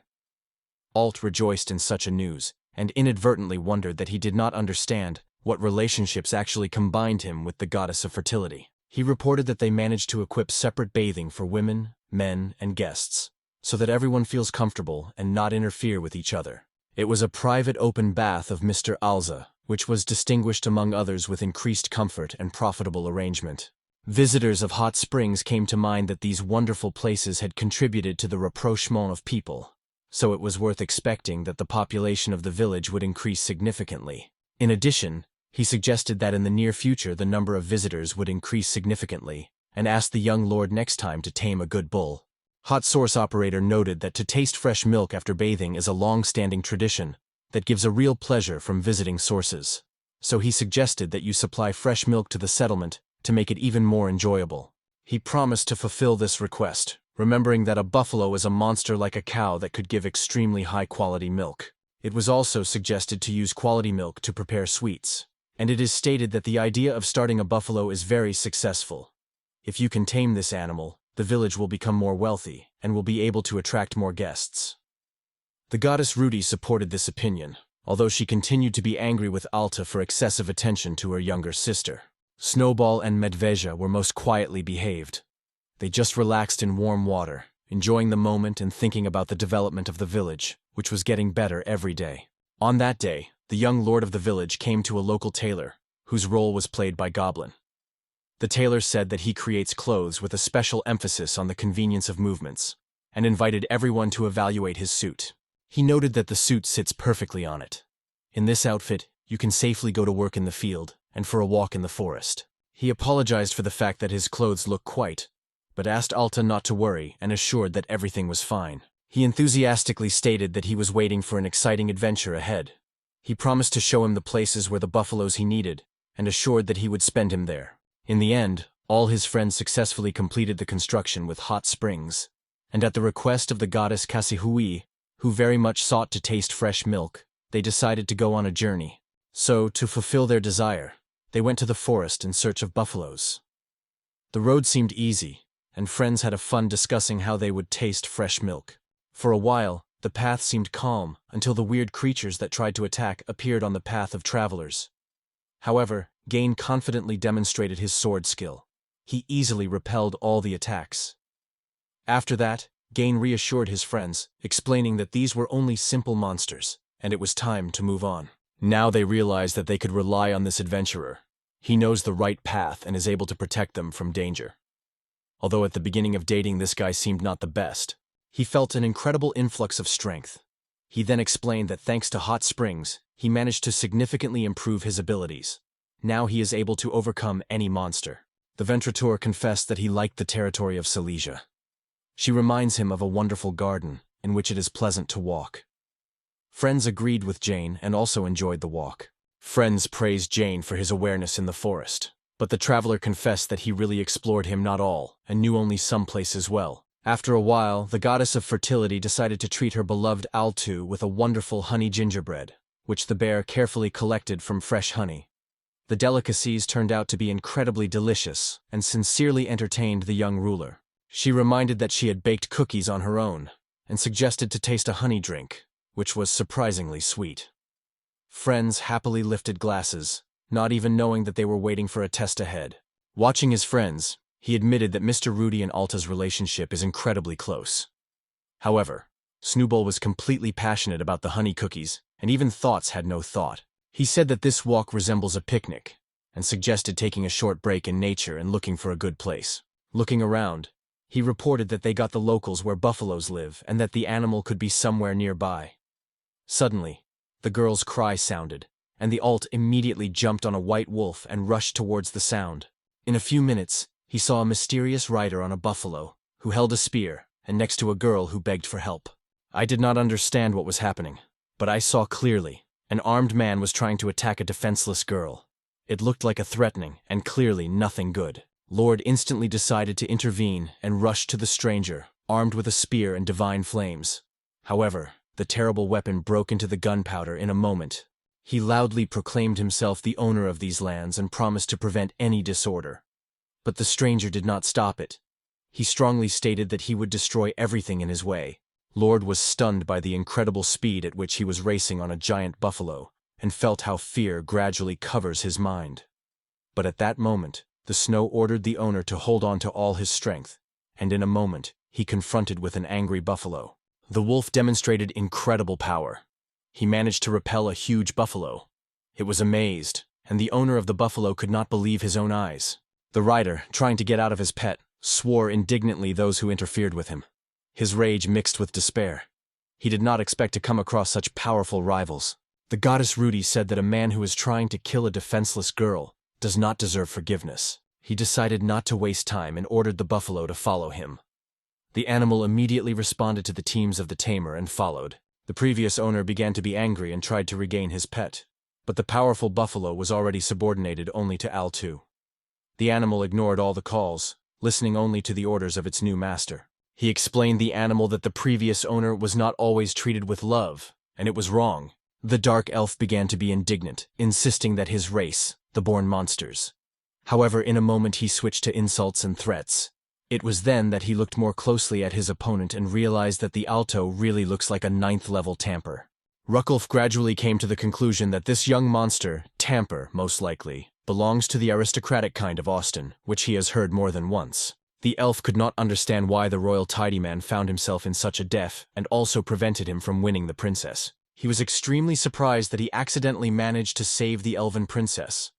Alt rejoiced in such a news, and inadvertently wondered that he did not understand what relationships actually combined him with the goddess of fertility. He reported that they managed to equip separate bathing for women, men, and guests, so that everyone feels comfortable and not interfere with each other. It was a private open bath of Mr. Alza, which was distinguished among others with increased comfort and profitable arrangement. Visitors of hot springs came to mind that these wonderful places had contributed to the rapprochement of people, so it was worth expecting that the population of the village would increase significantly. In addition, he suggested that in the near future the number of visitors would increase significantly, and asked the young lord next time to tame a good bull. Hot Source Operator noted that to taste fresh milk after bathing is a long-standing tradition that gives a real pleasure from visiting sources. So he suggested that you supply fresh milk to the settlement to make it even more enjoyable. He promised to fulfill this request, remembering that a buffalo is a monster like a cow that could give extremely high-quality milk. It was also suggested to use quality milk to prepare sweets, and it is stated that the idea of starting a buffalo is very successful. If you can tame this animal, the village will become more wealthy and will be able to attract more guests. The goddess Rudy supported this opinion, although she continued to be angry with Alta for excessive attention to her younger sister. Snowball and Medveja were most quietly behaved. They just relaxed in warm water, enjoying the moment and thinking about the development of the village, which was getting better every day. On that day, the young lord of the village came to a local tailor, whose role was played by Goblin. The tailor said that he creates clothes with a special emphasis on the convenience of movements, and invited everyone to evaluate his suit. He noted that the suit sits perfectly on it. In this outfit, you can safely go to work in the field and for a walk in the forest. He apologized for the fact that his clothes looked quite, but asked Alta not to worry and assured that everything was fine. He enthusiastically stated that he was waiting for an exciting adventure ahead. He promised to show him the places where the buffaloes he needed, and assured that he would spend him there. In the end, all his friends successfully completed the construction with hot springs, and at the request of the goddess Kasihui, who very much sought to taste fresh milk, they decided to go on a journey. So, to fulfill their desire, they went to the forest in search of buffaloes. The road seemed easy, and friends had a fun discussing how they would taste fresh milk. For a while, the path seemed calm until the weird creatures that tried to attack appeared on the path of travelers. However, Gain confidently demonstrated his sword skill. He easily repelled all the attacks. After that, Gain reassured his friends, explaining that these were only simple monsters, and it was time to move on. Now they realized that they could rely on this adventurer. He knows the right path and is able to protect them from danger. Although at the beginning of dating this guy seemed not the best, he felt an incredible influx of strength. He then explained that thanks to hot springs, he managed to significantly improve his abilities. Now he is able to overcome any monster. The Ventrator confessed that he liked the territory of Silesia. She reminds him of a wonderful garden, in which it is pleasant to walk. Friends agreed with Jane and also enjoyed the walk. Friends praised Jane for his awareness in the forest, but the traveler confessed that he really explored him not all, and knew only some places well. After a while, the goddess of fertility decided to treat her beloved Altu with a wonderful honey gingerbread, which the bear carefully collected from fresh honey. The delicacies turned out to be incredibly delicious and sincerely entertained the young ruler. She reminded that she had baked cookies on her own and suggested to taste a honey drink, which was surprisingly sweet. Friends happily lifted glasses, not even knowing that they were waiting for a test ahead. Watching his friends, he admitted that Mr. Rudy and Alta's relationship is incredibly close. However, Snowball was completely passionate about the honey cookies, and even Thoughts had no thought. He said that this walk resembles a picnic, and suggested taking a short break in nature and looking for a good place. Looking around, he reported that they got the locals where buffaloes live and that the animal could be somewhere nearby. Suddenly, the girl's cry sounded, and the alt immediately jumped on a white wolf and rushed towards the sound. In a few minutes, he saw a mysterious rider on a buffalo, who held a spear, and next to a girl who begged for help. I did not understand what was happening, but I saw clearly. An armed man was trying to attack a defenseless girl. It looked like a threatening, and clearly nothing good. Lord instantly decided to intervene and rushed to the stranger, armed with a spear and divine flames. However, the terrible weapon broke into the gunpowder in a moment. He loudly proclaimed himself the owner of these lands and promised to prevent any disorder. But the stranger did not stop it. He strongly stated that he would destroy everything in his way. Lord was stunned by the incredible speed at which he was racing on a giant buffalo, and felt how fear gradually covers his mind. But at that moment, the snow ordered the owner to hold on to all his strength, and in a moment, he confronted with an angry buffalo. The wolf demonstrated incredible power. He managed to repel a huge buffalo. It was amazed, and the owner of the buffalo could not believe his own eyes. The rider, trying to get out of his pet, swore indignantly those who interfered with him. His rage mixed with despair. He did not expect to come across such powerful rivals. The goddess Rudy said that a man who is trying to kill a defenseless girl does not deserve forgiveness. He decided not to waste time and ordered the buffalo to follow him. The animal immediately responded to the teams of the tamer and followed. The previous owner began to be angry and tried to regain his pet, but the powerful buffalo was already subordinated only to Altu. The animal ignored all the calls, listening only to the orders of its new master. He explained the animal that the previous owner was not always treated with love, and it was wrong. The dark elf began to be indignant, insisting that his race, the born monsters. However, in a moment he switched to insults and threats. It was then that he looked more closely at his opponent and realized that the Alto really looks like a 9th-level Tamper. Ruckulf gradually came to the conclusion that this young monster, Tamper, most likely, belongs to the aristocratic kind of Austin, which he has heard more than once. The elf could not understand why the royal tidyman found himself in such a death and also prevented him from winning the princess. He was extremely surprised that he accidentally managed to save the elven princess.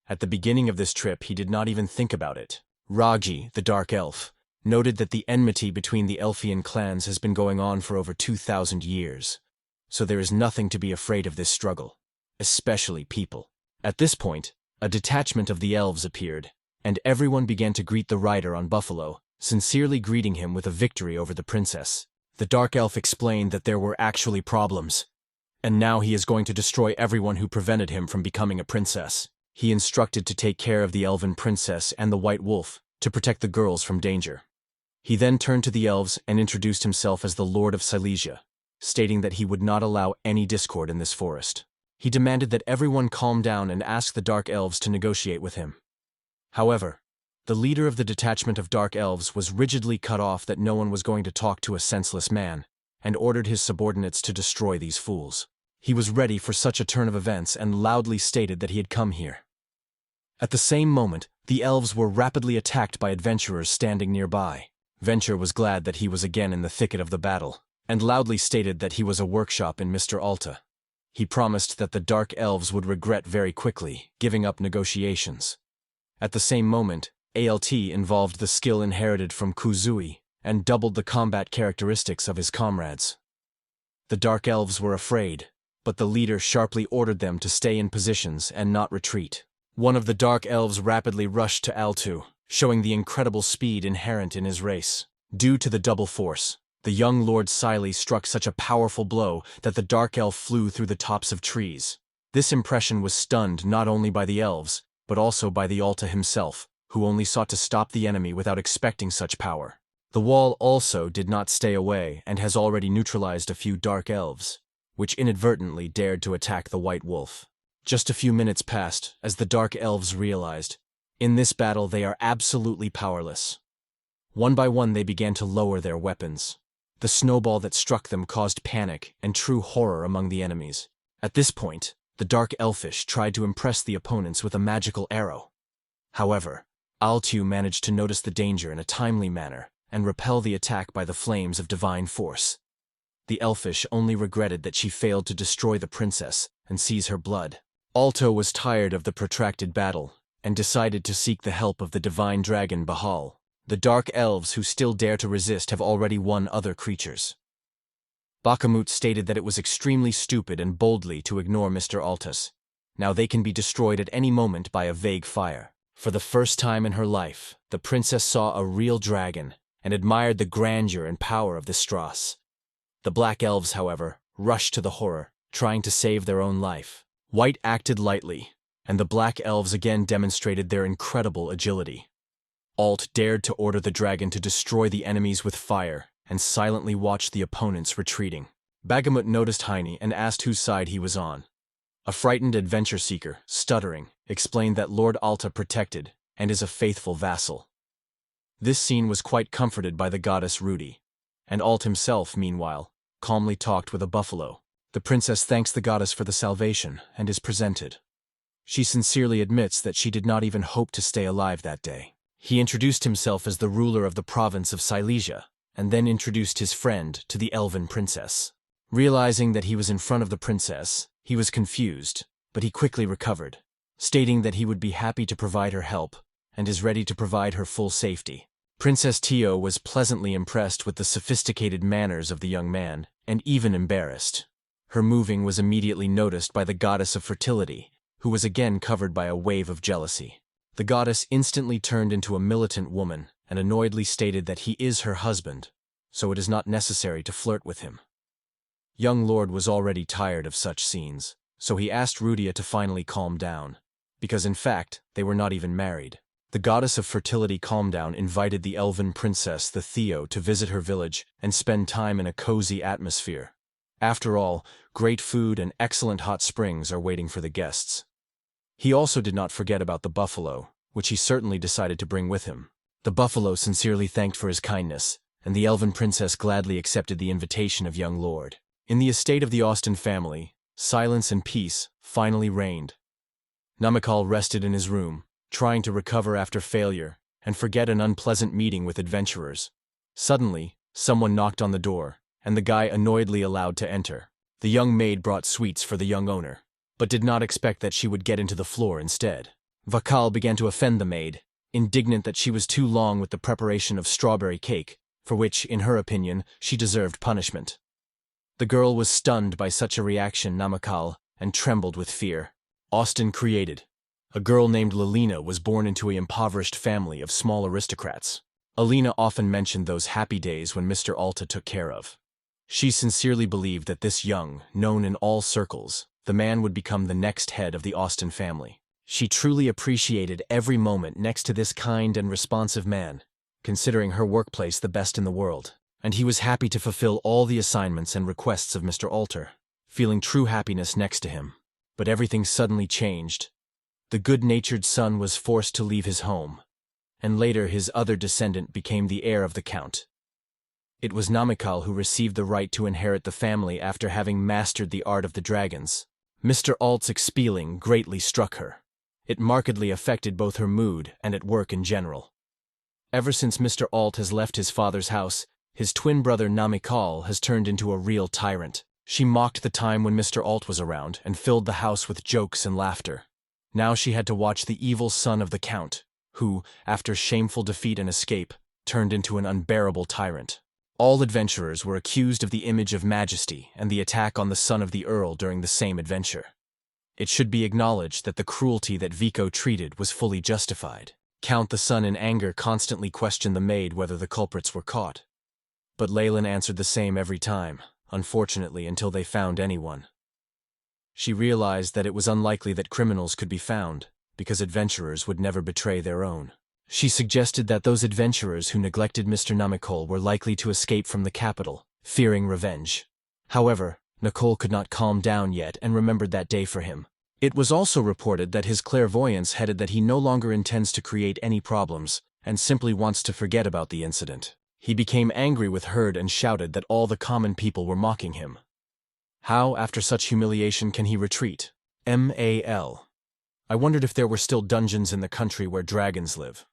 At the beginning of this trip, he did not even think about it. Raji, the dark elf, noted that the enmity between the Elfian clans has been going on for over 2,000 years. So there is nothing to be afraid of this struggle, especially people. At this point, a detachment of the elves appeared, and everyone began to greet the rider on Buffalo, sincerely greeting him with a victory over the princess. The dark elf explained that there were actually problems, and now he is going to destroy everyone who prevented him from becoming a princess. He instructed to take care of the elven princess and the white wolf to protect the girls from danger. He then turned to the elves and introduced himself as the Lord of Silesia, stating that he would not allow any discord in this forest. He demanded that everyone calm down and asked the dark elves to negotiate with him. However, the leader of the detachment of dark elves was rigidly cut off that no one was going to talk to a senseless man, and ordered his subordinates to destroy these fools. He was ready for such a turn of events and loudly stated that he had come here At the same moment, the elves were rapidly attacked by adventurers standing nearby. Venture was glad that he was again in the thicket of the battle, and loudly stated that he was a workshop in Mr. Alta. He promised that the dark elves would regret very quickly, giving up negotiations. At the same moment, ALT involved the skill inherited from Kuzui, and doubled the combat characteristics of his comrades. The dark elves were afraid, but the leader sharply ordered them to stay in positions and not retreat. One of the dark elves rapidly rushed to Altu, showing the incredible speed inherent in his race. Due to the double force, the young Lord Siley struck such a powerful blow that the dark elf flew through the tops of trees. This impression was stunned not only by the elves, but also by the Alta himself, who only sought to stop the enemy without expecting such power. The wall also did not stay away and has already neutralized a few dark elves, which inadvertently dared to attack the white wolf. Just a few minutes passed as the dark elves realized, in this battle they are absolutely powerless. One by one they began to lower their weapons. The snowball that struck them caused panic and true horror among the enemies. At this point, the dark elfish tried to impress the opponents with a magical arrow. However, Altu managed to notice the danger in a timely manner and repel the attack by the flames of divine force. The elfish only regretted that she failed to destroy the princess and seize her blood. Alto was tired of the protracted battle and decided to seek the help of the divine dragon Bahal. The dark elves who still dare to resist have already won other creatures. Bakamut stated that it was extremely stupid and boldly to ignore Mr. Altus. Now they can be destroyed at any moment by a vague fire. For the first time in her life, the princess saw a real dragon and admired the grandeur and power of the Strauss. The black elves, however, rushed to the horror, trying to save their own life. White acted lightly, and the black elves again demonstrated their incredible agility. Alt dared to order the dragon to destroy the enemies with fire and silently watch the opponents retreating. Bagamut noticed Heine and asked whose side he was on. A frightened adventure seeker, stuttering, explained that Lord Alta protected and is a faithful vassal. This scene was quite comforted by the goddess Rudy, and Alt himself, meanwhile, calmly talked with a buffalo. The princess thanks the goddess for the salvation and is presented. She sincerely admits that she did not even hope to stay alive that day. He introduced himself as the ruler of the province of Silesia, and then introduced his friend to the Elven princess. Realizing that he was in front of the princess, he was confused, but he quickly recovered, stating that he would be happy to provide her help and is ready to provide her full safety. Princess Tio was pleasantly impressed with the sophisticated manners of the young man, and even embarrassed. Her moving was immediately noticed by the goddess of fertility, who was again covered by a wave of jealousy. The goddess instantly turned into a militant woman and annoyedly stated that he is her husband, so it is not necessary to flirt with him. Young Lord was already tired of such scenes, so he asked Rudia to finally calm down, because in fact, they were not even married. The goddess of fertility Calmdown invited the Elven princess, the Theo, to visit her village and spend time in a cozy atmosphere. After all, great food and excellent hot springs are waiting for the guests. He also did not forget about the buffalo, which he certainly decided to bring with him. The buffalo sincerely thanked for his kindness, and the Elven princess gladly accepted the invitation of young Lord. In the estate of the Austen family, silence and peace finally reigned. Namakiel rested in his room, trying to recover after failure and forget an unpleasant meeting with adventurers. Suddenly, someone knocked on the door, and the guy annoyedly allowed to enter. The young maid brought sweets for the young owner, but did not expect that she would get into the floor instead. Vakal began to offend the maid, indignant that she was too long with the preparation of strawberry cake, for which, in her opinion, she deserved punishment. The girl was stunned by such a reaction, Namakiel, and trembled with fear. Austen created. A girl named Lilina was born into an impoverished family of small aristocrats. Alina often mentioned those happy days when Mr. Alta took care of. She sincerely believed that this young, known in all circles, the man would become the next head of the Austen family. She truly appreciated every moment next to this kind and responsive man, considering her workplace the best in the world, and he was happy to fulfill all the assignments and requests of Mr. Alter, feeling true happiness next to him. But everything suddenly changed. The good-natured son was forced to leave his home, and later his other descendant became the heir of the count. It was Namakiel who received the right to inherit the family after having mastered the art of the dragons. Mr. Alt's expelling greatly struck her, It markedly affected both her mood and at work in general. Ever since Mr. Alt has left his father's house, his twin brother Namakiel has turned into a real tyrant. She mocked the time when Mr. Alt was around and filled the house with jokes and laughter. Now she had to watch the evil son of the Count, who, after shameful defeat and escape, turned into an unbearable tyrant. All adventurers were accused of the image of majesty and the attack on the son of the Earl during the same adventure. It should be acknowledged that the cruelty that Vico treated was fully justified. Count the son in anger constantly questioned the maid whether the culprits were caught. But Leyland answered the same every time, unfortunately until they found anyone. She realized that it was unlikely that criminals could be found, because adventurers would never betray their own. She suggested that those adventurers who neglected Mr. Namakiel were likely to escape from the capital, fearing revenge. However, Nicole could not calm down yet and remembered that day for him. It was also reported that his clairvoyance headed that he no longer intends to create any problems, and simply wants to forget about the incident. He became angry with Herd and shouted that all the common people were mocking him. How, after such humiliation, can he retreat? Mal. I wondered if there were still dungeons in the country where dragons live.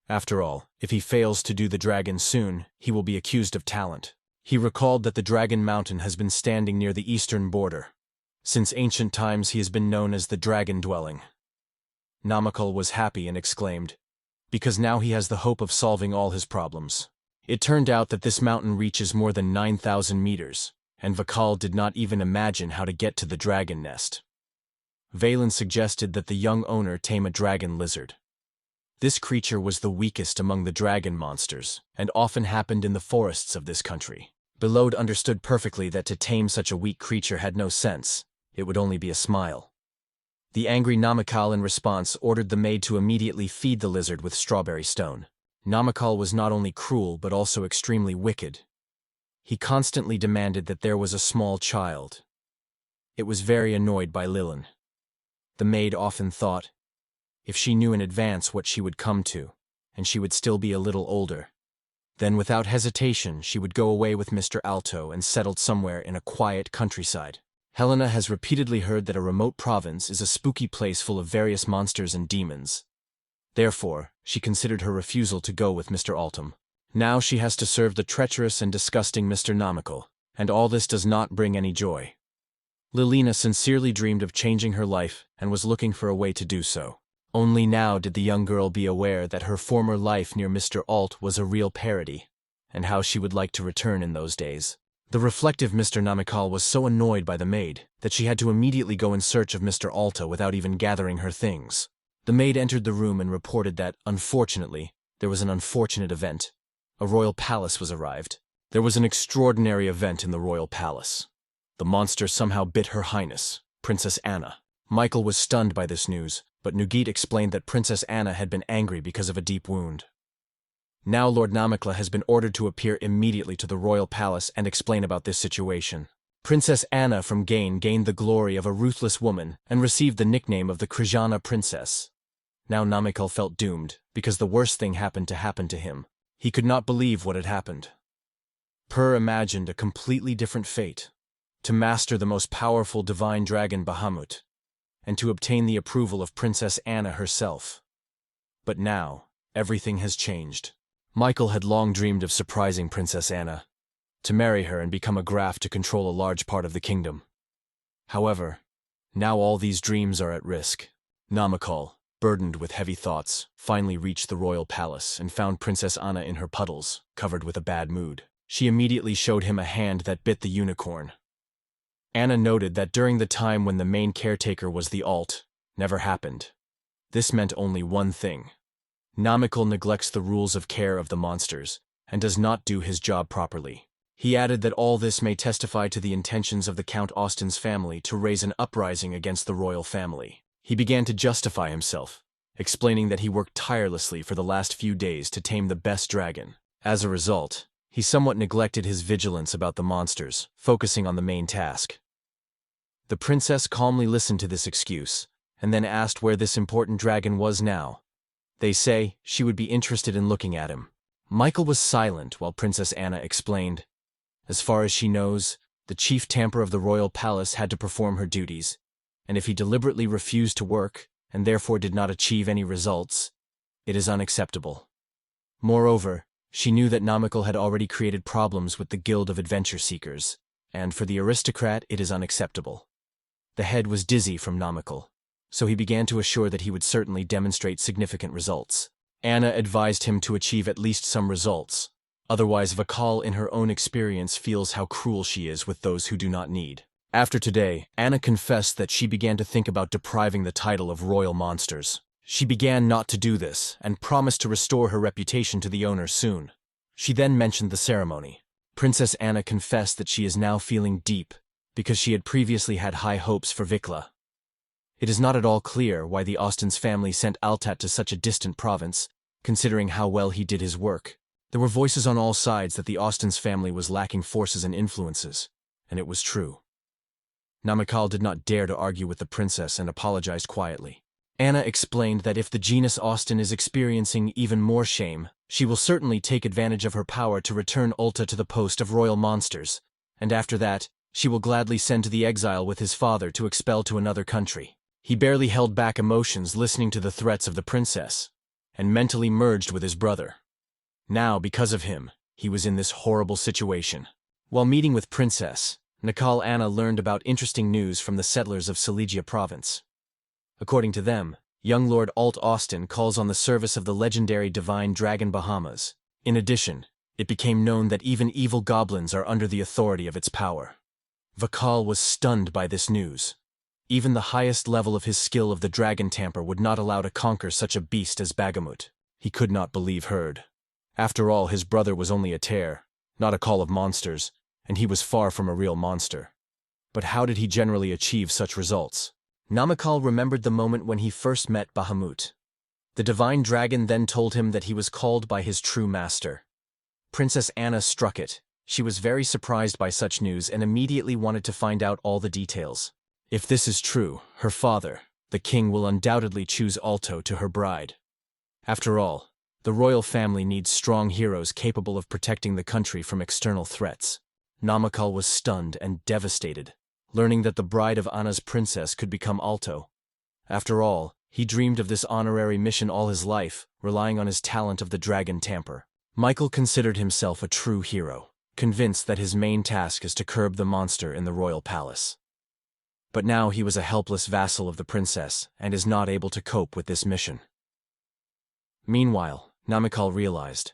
After all, if he fails to do the dragon soon, he will be accused of talent. He recalled that the Dragon Mountain has been standing near the eastern border. Since ancient times he has been known as the Dragon Dwelling. Namakiel was happy and exclaimed, because now he has the hope of solving all his problems. It turned out that this mountain reaches more than 9,000 meters, and Vakal did not even imagine how to get to the dragon nest. Valen suggested that the young owner tame a dragon lizard. This creature was the weakest among the dragon monsters, and often happened in the forests of this country. Belode understood perfectly that to tame such a weak creature had no sense. It would only be a smile. The angry Namakiel in response ordered the maid to immediately feed the lizard with strawberry stone. Namakiel was not only cruel but also extremely wicked. He constantly demanded that there was a small child. It was very annoyed by Lilin. The maid often thought, if she knew in advance what she would come to, and she would still be a little older, then without hesitation she would go away with Mr. Alto and settled somewhere in a quiet countryside. Helena has repeatedly heard that a remote province is a spooky place full of various monsters and demons. Therefore, she considered her refusal to go with Mr. Altum. Now she has to serve the treacherous and disgusting Mr. Namakiel, and all this does not bring any joy. Lilina sincerely dreamed of changing her life and was looking for a way to do so. Only now did the young girl be aware that her former life near Mr. Alt was a real parody, and how she would like to return in those days. The reflective Mr. Namakiel was so annoyed by the maid that she had to immediately go in search of Mr. Alta without even gathering her things. The maid entered the room and reported that, unfortunately, there was an unfortunate event. A royal palace was arrived. There was an extraordinary event in the royal palace. The monster somehow bit Her Highness, Princess Anna. Michael was stunned by this news, but Nugit explained that Princess Anna had been angry because of a deep wound. Now Lord Namakiel has been ordered to appear immediately to the royal palace and explain about this situation. Princess Anna from Gain gained the glory of a ruthless woman and received the nickname of the Krishana Princess. Now Namakiel felt doomed, because the worst thing happened to him. He could not believe what had happened. Per imagined a completely different fate, to master the most powerful divine dragon Bahamut, and to obtain the approval of Princess Anna herself. But now, everything has changed. Michael had long dreamed of surprising Princess Anna, to marry her and become a Graf to control a large part of the kingdom. However, now all these dreams are at risk. Namakiel, burdened with heavy thoughts, finally reached the royal palace and found Princess Anna in her puddles, covered with a bad mood. She immediately showed him a hand that bit the unicorn. Anna noted that during the time when the main caretaker was the Alt, never happened. This meant only one thing. Namakiel neglects the rules of care of the monsters, and does not do his job properly. He added that all this may testify to the intentions of the Count Austin's family to raise an uprising against the royal family. He began to justify himself, explaining that he worked tirelessly for the last few days to tame the best dragon. As a result, he somewhat neglected his vigilance about the monsters, focusing on the main task. The princess calmly listened to this excuse, and then asked where this important dragon was now. They say she would be interested in looking at him. Michael was silent while Princess Anna explained. As far as she knows, the chief tamper of the royal palace had to perform her duties, and if he deliberately refused to work and therefore did not achieve any results, it is unacceptable. Moreover, she knew that Namakiel had already created problems with the Guild of Adventure Seekers, and for the aristocrat it is unacceptable. The head was dizzy from Namakiel, so he began to assure that he would certainly demonstrate significant results. Anna advised him to achieve at least some results, otherwise Vakal in her own experience feels how cruel she is with those who do not need. After today, Anna confessed that she began to think about depriving the title of royal monsters. She began not to do this, and promised to restore her reputation to the owner soon. She then mentioned the ceremony. Princess Anna confessed that she is now feeling deep, because she had previously had high hopes for Vikla. It is not at all clear why the Austin's family sent Altat to such a distant province, considering how well he did his work. There were voices on all sides that the Austin's family was lacking forces and influences, and it was true. Namakiel did not dare to argue with the princess and apologized quietly. Anna explained that if the genus Austin is experiencing even more shame, she will certainly take advantage of her power to return Ulta to the post of royal monsters, and after that, she will gladly send to the Exile with his father to expel to another country. He barely held back emotions listening to the threats of the princess, and mentally merged with his brother. Now, because of him, he was in this horrible situation. While meeting with Princess, Nakal Anna learned about interesting news from the settlers of Silegia province. According to them, young Lord Alt Austin calls on the service of the legendary divine dragon Bahamas. In addition, it became known that even evil goblins are under the authority of its power. Vakal was stunned by this news. Even the highest level of his skill of the dragon tamper would not allow to conquer such a beast as Bagamut. He could not believe heard. After all, his brother was only a tear, not a call of monsters, and he was far from a real monster. But how did he generally achieve such results? Namakiel remembered the moment when he first met Bahamut. The divine dragon then told him that he was called by his true master. Princess Anna struck it. She was very surprised by such news and immediately wanted to find out all the details. If this is true, her father, the king, will undoubtedly choose Alto to her bride. After all, the royal family needs strong heroes capable of protecting the country from external threats. Namakiel was stunned and devastated, learning that the bride of Anna's princess could become Alto. After all, he dreamed of this honorary mission all his life, relying on his talent of the dragon tamper. Michael considered himself a true hero, convinced that his main task is to curb the monster in the royal palace. But now he was a helpless vassal of the princess and is not able to cope with this mission. Meanwhile, Namakiel realized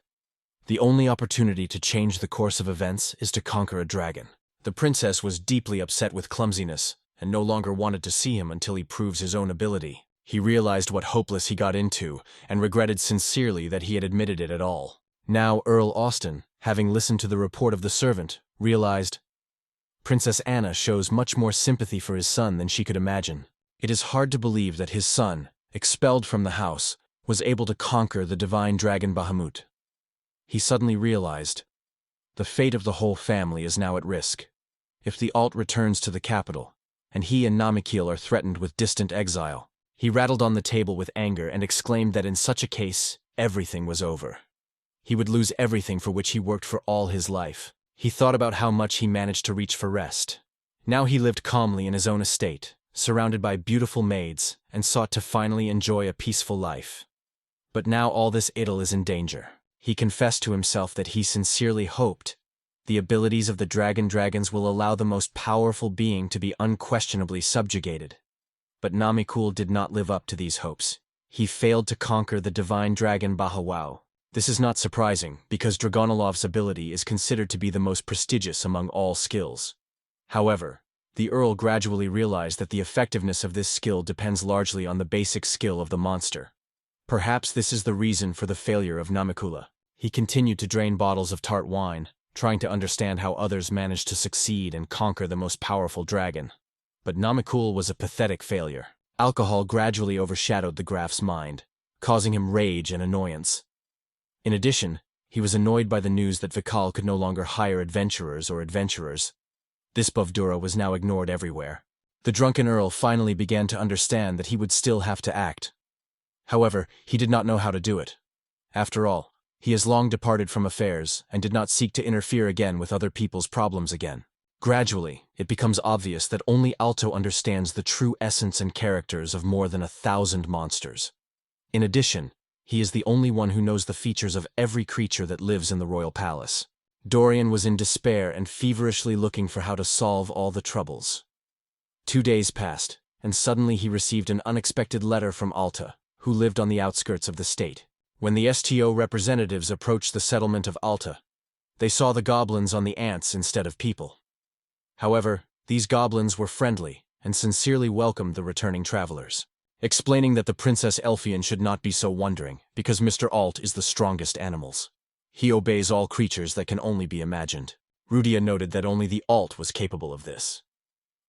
the only opportunity to change the course of events is to conquer a dragon. The princess was deeply upset with clumsiness and no longer wanted to see him until he proves his own ability. He realized what hopeless he got into and regretted sincerely that he had admitted it at all. Now Earl Austin, having listened to the report of the servant, realized Princess Anna shows much more sympathy for his son than she could imagine. It is hard to believe that his son, expelled from the house, was able to conquer the divine dragon Bahamut. He suddenly realized the fate of the whole family is now at risk. If the Alt returns to the capital, and he and Namakiel are threatened with distant exile, he rattled on the table with anger and exclaimed that in such a case, everything was over. He would lose everything for which he worked for all his life. He thought about how much he managed to reach for rest. Now he lived calmly in his own estate, surrounded by beautiful maids, and sought to finally enjoy a peaceful life. But now all this idyll is in danger. He confessed to himself that he sincerely hoped the abilities of the dragons will allow the most powerful being to be unquestionably subjugated. But Namakiel did not live up to these hopes. He failed to conquer the divine dragon Bahawau. This is not surprising, because Dragonolov's ability is considered to be the most prestigious among all skills. However, the Earl gradually realized that the effectiveness of this skill depends largely on the basic skill of the monster. Perhaps this is the reason for the failure of Namakiel. He continued to drain bottles of tart wine, trying to understand how others managed to succeed and conquer the most powerful dragon. But Namakiel was a pathetic failure. Alcohol gradually overshadowed the Graf's mind, causing him rage and annoyance. In addition, he was annoyed by the news that Vikal could no longer hire adventurers. This bavdura was now ignored everywhere. The drunken Earl finally began to understand that he would still have to act. However, he did not know how to do it. After all, he has long departed from affairs and did not seek to interfere again with other people's problems again. Gradually, it becomes obvious that only Alto understands the true essence and characters of more than 1,000 monsters. In addition, he is the only one who knows the features of every creature that lives in the royal palace. Dorian was in despair and feverishly looking for how to solve all the troubles. 2 days passed, and suddenly he received an unexpected letter from Alta, who lived on the outskirts of the state. When the STO representatives approached the settlement of Alta, they saw the goblins on the ants instead of people. However, these goblins were friendly and sincerely welcomed the returning travelers, explaining that the Princess Elfian should not be so wondering, because Mr. Alt is the strongest animals. He obeys all creatures that can only be imagined. Rudia noted that only the Alt was capable of this.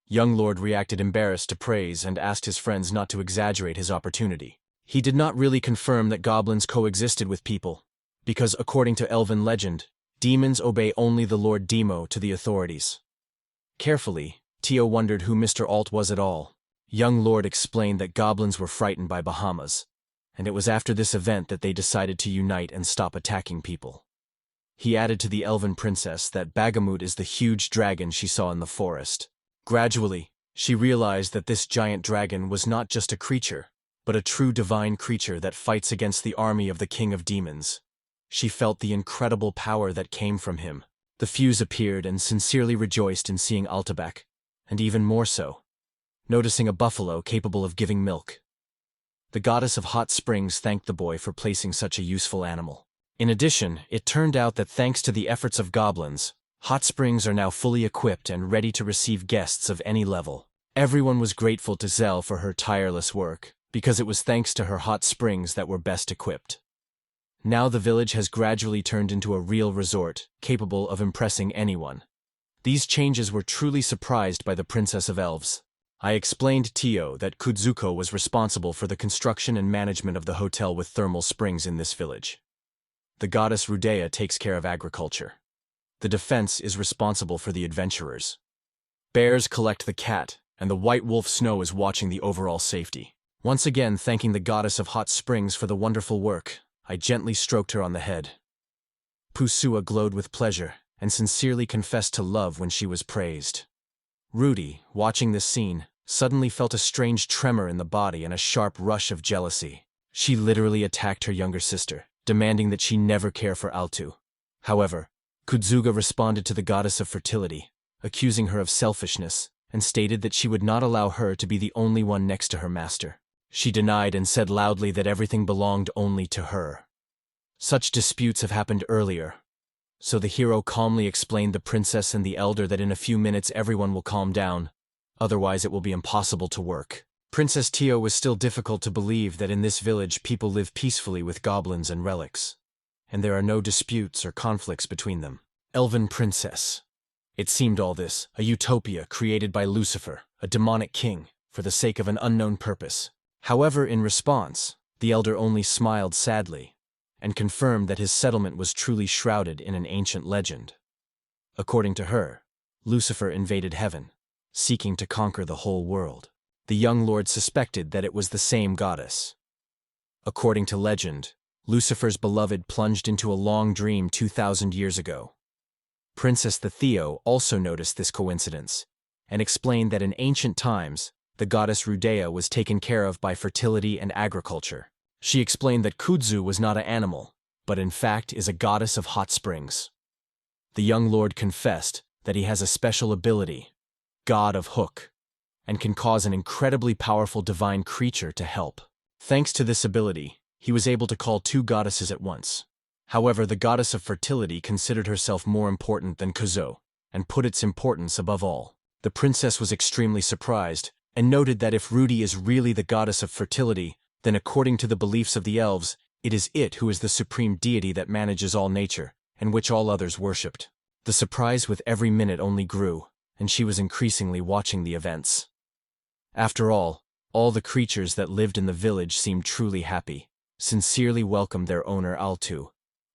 Young Lord reacted embarrassed to praise and asked his friends not to exaggerate his opportunity. He did not really confirm that goblins coexisted with people, because according to Elven legend, demons obey only the Lord Demo to the authorities. Carefully, Tio wondered who Mr. Alt was at all. Young Lord explained that goblins were frightened by Bahamas, and it was after this event that they decided to unite and stop attacking people. He added to the Elven princess that Bagamut is the huge dragon she saw in the forest. Gradually, she realized that this giant dragon was not just a creature, but a true divine creature that fights against the army of the King of Demons. She felt the incredible power that came from him. The Fuse appeared and sincerely rejoiced in seeing Altabak, and even more so, noticing a buffalo capable of giving milk. The goddess of hot springs thanked the boy for placing such a useful animal. In addition, it turned out that thanks to the efforts of goblins, hot springs are now fully equipped and ready to receive guests of any level. Everyone was grateful to Zell for her tireless work, because it was thanks to her hot springs that were best equipped. Now the village has gradually turned into a real resort, capable of impressing anyone. These changes were truly surprised by the Princess of Elves. I explained Tio that Kudzuko was responsible for the construction and management of the hotel with thermal springs in this village. The goddess Rudea takes care of agriculture. The defense is responsible for the adventurers. Bears collect the cat, and the white wolf Snow is watching the overall safety. Once again thanking the goddess of hot springs for the wonderful work, I gently stroked her on the head. Pusua glowed with pleasure and sincerely confessed to love when she was praised. Rudy, watching this scene, suddenly felt a strange tremor in the body and a sharp rush of jealousy. She literally attacked her younger sister, demanding that she never care for Altu. However, Kudzuga responded to the goddess of fertility, accusing her of selfishness, and stated that she would not allow her to be the only one next to her master. She denied and said loudly that everything belonged only to her. Such disputes have happened earlier, so the hero calmly explained the princess and the elder that in a few minutes everyone will calm down, otherwise it will be impossible to work. Princess Tio was still difficult to believe that in this village people live peacefully with goblins and relics, and there are no disputes or conflicts between them. Elven princess. It seemed all this, a utopia created by Lucifer, a demonic king, for the sake of an unknown purpose. However, in response, the elder only smiled sadly and confirmed that his settlement was truly shrouded in an ancient legend. According to her, Lucifer invaded heaven, seeking to conquer the whole world. The young lord suspected that it was the same goddess. According to legend, Lucifer's beloved plunged into a long dream 2,000 years ago. Princess Theo also noticed this coincidence and explained that in ancient times, the goddess Rudea was taken care of by fertility and agriculture. She explained that Kudzu was not an animal, but in fact is a goddess of hot springs. The young lord confessed that he has a special ability, God of Hook, and can cause an incredibly powerful divine creature to help. Thanks to this ability, he was able to call 2 goddesses at once. However, the goddess of fertility considered herself more important than Kuzo, and put its importance above all. The princess was extremely surprised, and noted that if Rudy is really the goddess of fertility, then according to the beliefs of the elves, it is it who is the supreme deity that manages all nature, and which all others worshipped. The surprise with every minute only grew, and she was increasingly watching the events. After all the creatures that lived in the village seemed truly happy, sincerely welcomed their owner Altu,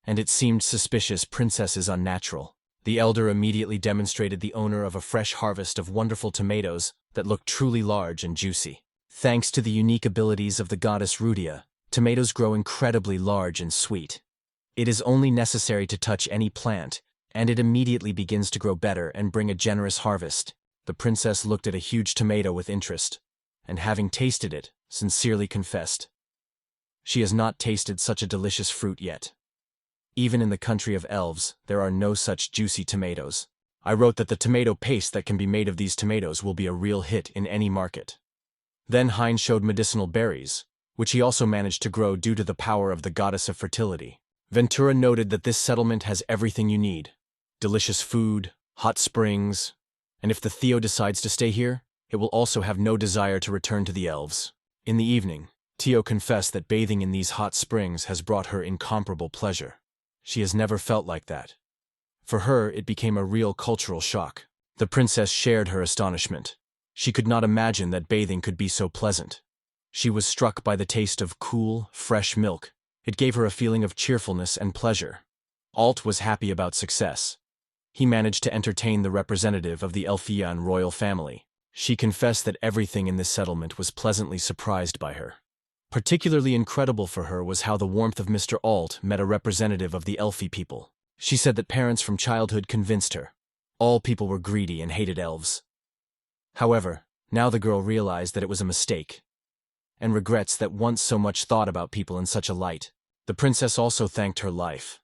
and it seemed suspicious Princess is unnatural. The elder immediately demonstrated the owner of a fresh harvest of wonderful tomatoes that looked truly large and juicy. Thanks to the unique abilities of the goddess Rudia, tomatoes grow incredibly large and sweet. It is only necessary to touch any plant, and it immediately begins to grow better and bring a generous harvest. The princess looked at a huge tomato with interest, and having tasted it, sincerely confessed. She has not tasted such a delicious fruit yet. Even in the country of elves, there are no such juicy tomatoes. I wrote that the tomato paste that can be made of these tomatoes will be a real hit in any market. Then Hein showed medicinal berries, which he also managed to grow due to the power of the goddess of fertility. Ventura noted that this settlement has everything you need. Delicious food, hot springs, and if the Theo decides to stay here, it will also have no desire to return to the elves. In the evening, Theo confessed that bathing in these hot springs has brought her incomparable pleasure. She has never felt like that. For her, it became a real cultural shock. The princess shared her astonishment. She could not imagine that bathing could be so pleasant. She was struck by the taste of cool, fresh milk. It gave her a feeling of cheerfulness and pleasure. Alt was happy about success. He managed to entertain the representative of the Elfian royal family. She confessed that everything in this settlement was pleasantly surprised by her. Particularly incredible for her was how the warmth of Mr. Alt met a representative of the Elfi people. She said that parents from childhood convinced her. All people were greedy and hated elves. However, now the girl realized that it was a mistake, and regrets that once so much thought about people in such a light. The princess also thanked her life.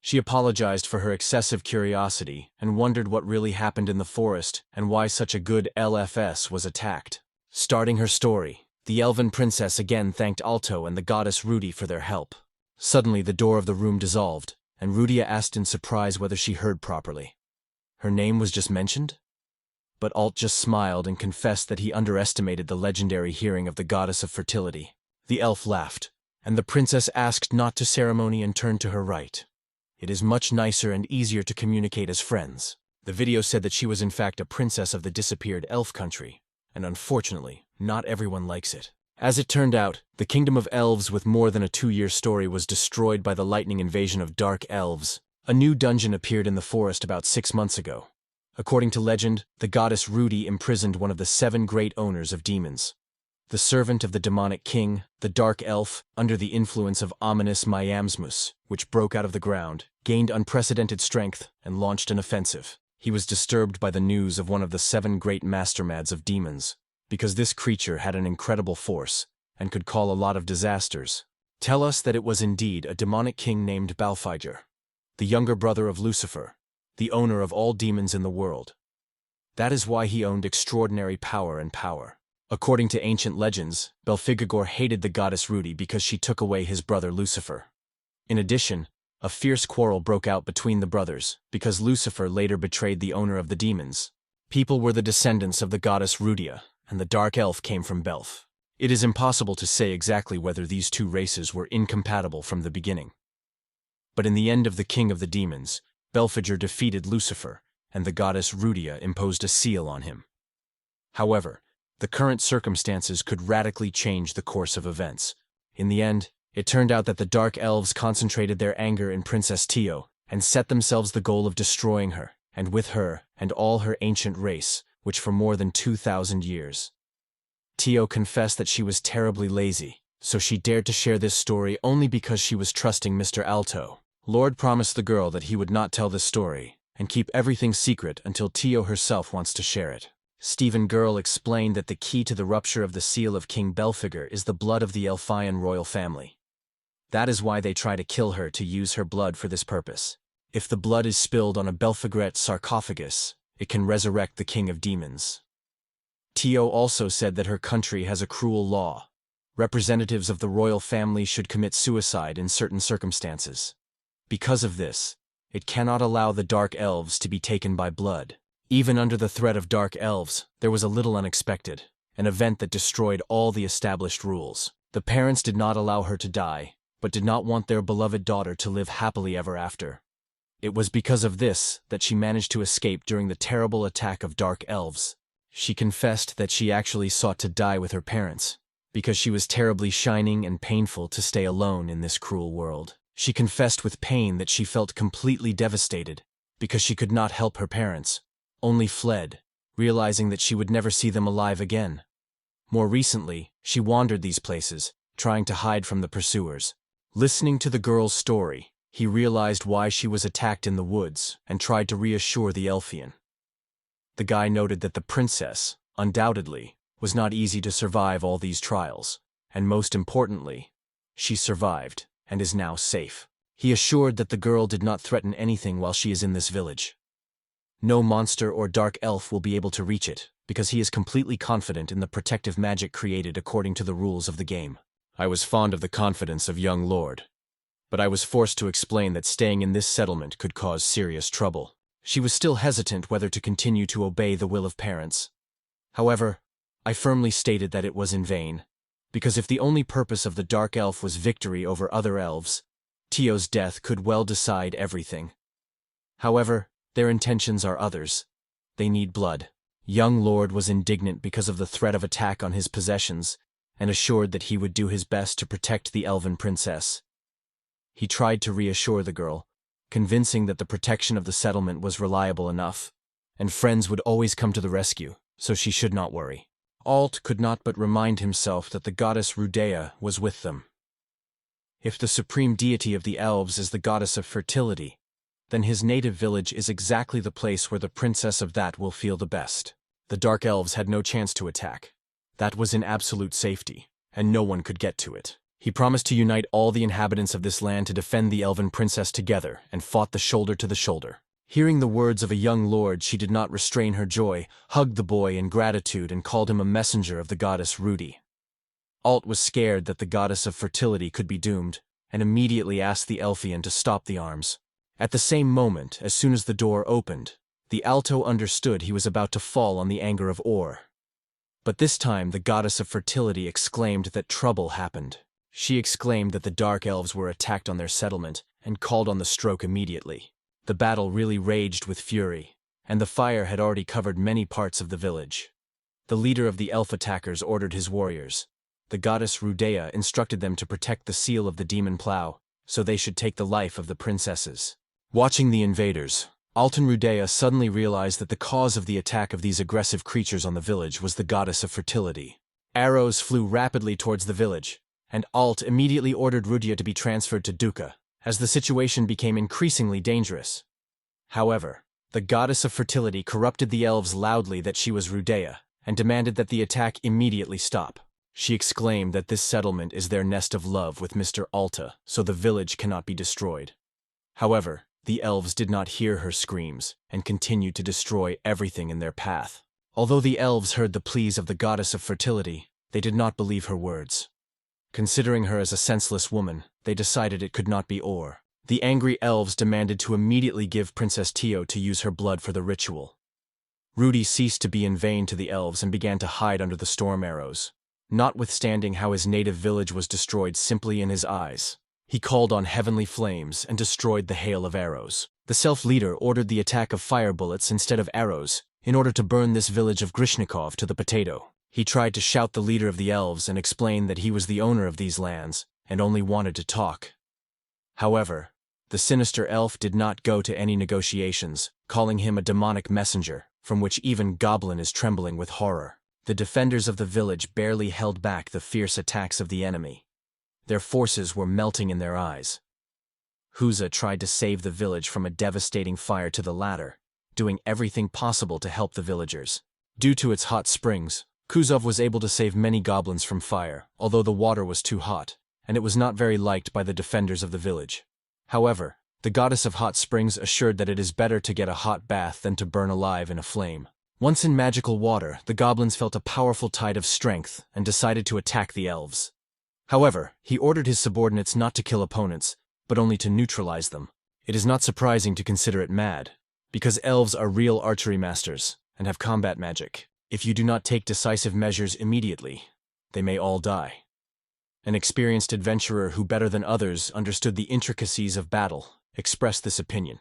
She apologized for her excessive curiosity and wondered what really happened in the forest and why such a good LFS was attacked. Starting her story, the elven princess again thanked Alto and the goddess Rudy for their help. Suddenly the door of the room dissolved, and Rudia asked in surprise whether she heard properly. Her name was just mentioned? But Alt just smiled and confessed that he underestimated the legendary hearing of the goddess of fertility. The elf laughed, and the princess asked not to ceremony and turned to her right. It is much nicer and easier to communicate as friends. The video said that she was in fact a princess of the disappeared elf country, and unfortunately, not everyone likes it. As it turned out, the kingdom of elves with more than a 2-year story was destroyed by the lightning invasion of dark elves. A new dungeon appeared in the forest about 6 months ago. According to legend, the goddess Rudy imprisoned one of the 7 great owners of demons. The servant of the demonic king, the dark elf, under the influence of ominous Myamsmus, which broke out of the ground, gained unprecedented strength and launched an offensive. He was disturbed by the news of one of the 7 great mastermads of demons, because this creature had an incredible force and could call a lot of disasters. Tell us that it was indeed a demonic king named Balfiger, the younger brother of Lucifer, the owner of all demons in the world. That is why he owned extraordinary power and power. According to ancient legends, Belphegor hated the goddess Rudy because she took away his brother Lucifer. In addition, a fierce quarrel broke out between the brothers because Lucifer later betrayed the owner of the demons. People were the descendants of the goddess Rudia, and the dark elf came from Belf. It is impossible to say exactly whether these 2 races were incompatible from the beginning. But in the end of the king of the demons, Belphegor defeated Lucifer, and the goddess Rudia imposed a seal on him. However, the current circumstances could radically change the course of events. In the end, it turned out that the dark elves concentrated their anger in Princess Tio and set themselves the goal of destroying her, and with her and all her ancient race, which for more than 2,000 years. Tio confessed that she was terribly lazy, so she dared to share this story only because she was trusting Mr. Alto. Lord promised the girl that he would not tell this story and keep everything secret until Tio herself wants to share it. Stephen Girl explained that the key to the rupture of the seal of King Belphegor is the blood of the Elfian royal family. That is why they try to kill her to use her blood for this purpose. If the blood is spilled on a Belphegret sarcophagus, it can resurrect the king of demons. Tio also said that her country has a cruel law. Representatives of the royal family should commit suicide in certain circumstances. Because of this, it cannot allow the dark elves to be taken by blood. Even under the threat of dark elves, there was a little unexpected, an event that destroyed all the established rules. The parents did not allow her to die, but did not want their beloved daughter to live happily ever after. It was because of this that she managed to escape during the terrible attack of dark elves. She confessed that she actually sought to die with her parents, because she was terribly shining and painful to stay alone in this cruel world. She confessed with pain that she felt completely devastated, because she could not help her parents, only fled, realizing that she would never see them alive again. More recently, she wandered these places, trying to hide from the pursuers. Listening to the girl's story, He realized why she was attacked in the woods and tried to reassure the Elfian. The guy noted that the princess, undoubtedly, was not easy to survive all these trials, and most importantly, she survived and is now safe. He assured that the girl did not threaten anything while she is in this village. No monster or dark elf will be able to reach it, because he is completely confident in the protective magic created according to the rules of the game. I was fond of the confidence of young Lord, but I was forced to explain that staying in this settlement could cause serious trouble. She was still hesitant whether to continue to obey the will of parents. However, I firmly stated that it was in vain, because if the only purpose of the dark elf was victory over other elves, Tio's death could well decide everything. However, their intentions are others. They need blood. Young Lord was indignant because of the threat of attack on his possessions, and assured that he would do his best to protect the Elven princess. He tried to reassure the girl, convincing that the protection of the settlement was reliable enough, and friends would always come to the rescue, so she should not worry. Alt could not but remind himself that the goddess Rudea was with them. If the supreme deity of the elves is the goddess of fertility, then his native village is exactly the place where the princess of that will feel the best. The dark elves had no chance to attack. That was in absolute safety, and no one could get to it. He promised to unite all the inhabitants of this land to defend the Elven princess together, and fought the shoulder to the shoulder. Hearing the words of a young lord, she did not restrain her joy, hugged the boy in gratitude, and called him a messenger of the goddess Rudi. Alt was scared that the goddess of fertility could be doomed, and immediately asked the Elfian to stop the arms. At the same moment, as soon as the door opened, the Alto understood he was about to fall on the anger of Or. But this time the goddess of fertility exclaimed that trouble happened. She exclaimed that the dark elves were attacked on their settlement, and called on the stroke immediately. The battle really raged with fury, and the fire had already covered many parts of the village. The leader of the elf attackers ordered his warriors. The goddess Rudea instructed them to protect the seal of the demon plow, so they should take the life of the princesses. Watching the invaders, Alt and Rudea suddenly realized that the cause of the attack of these aggressive creatures on the village was the goddess of fertility. Arrows flew rapidly towards the village, and Alt immediately ordered Rudea to be transferred to Duca, as the situation became increasingly dangerous. However, the goddess of fertility corrupted the elves loudly that she was Rudea, and demanded that the attack immediately stop. She exclaimed that this settlement is their nest of love with Mr. Alta, so the village cannot be destroyed. However, the elves did not hear her screams, and continued to destroy everything in their path. Although the elves heard the pleas of the goddess of fertility, they did not believe her words. Considering her as a senseless woman, they decided it could not be Or. The angry elves demanded to immediately give Princess Tio to use her blood for the ritual. Rudi ceased to be in vain to the elves and began to hide under the storm arrows. Notwithstanding how his native village was destroyed simply in his eyes, he called on heavenly flames and destroyed the hail of arrows. The self-leader ordered the attack of fire bullets instead of arrows, in order to burn this village of Grishnikov to the potato. He tried to shout the leader of the elves and explain that he was the owner of these lands, and only wanted to talk. However, the sinister elf did not go to any negotiations, calling him a demonic messenger, from which even Goblin is trembling with horror. The defenders of the village barely held back the fierce attacks of the enemy. Their forces were melting in their eyes. Huza tried to save the village from a devastating fire to the latter, doing everything possible to help the villagers. Due to its hot springs, Kuzov was able to save many goblins from fire, although the water was too hot, and it was not very liked by the defenders of the village. However, the goddess of hot springs assured that it is better to get a hot bath than to burn alive in a flame. Once in magical water, the goblins felt a powerful tide of strength and decided to attack the elves. However, he ordered his subordinates not to kill opponents, but only to neutralize them. It is not surprising to consider it mad, because elves are real archery masters and have combat magic. If you do not take decisive measures immediately, they may all die. An experienced adventurer who better than others understood the intricacies of battle expressed this opinion,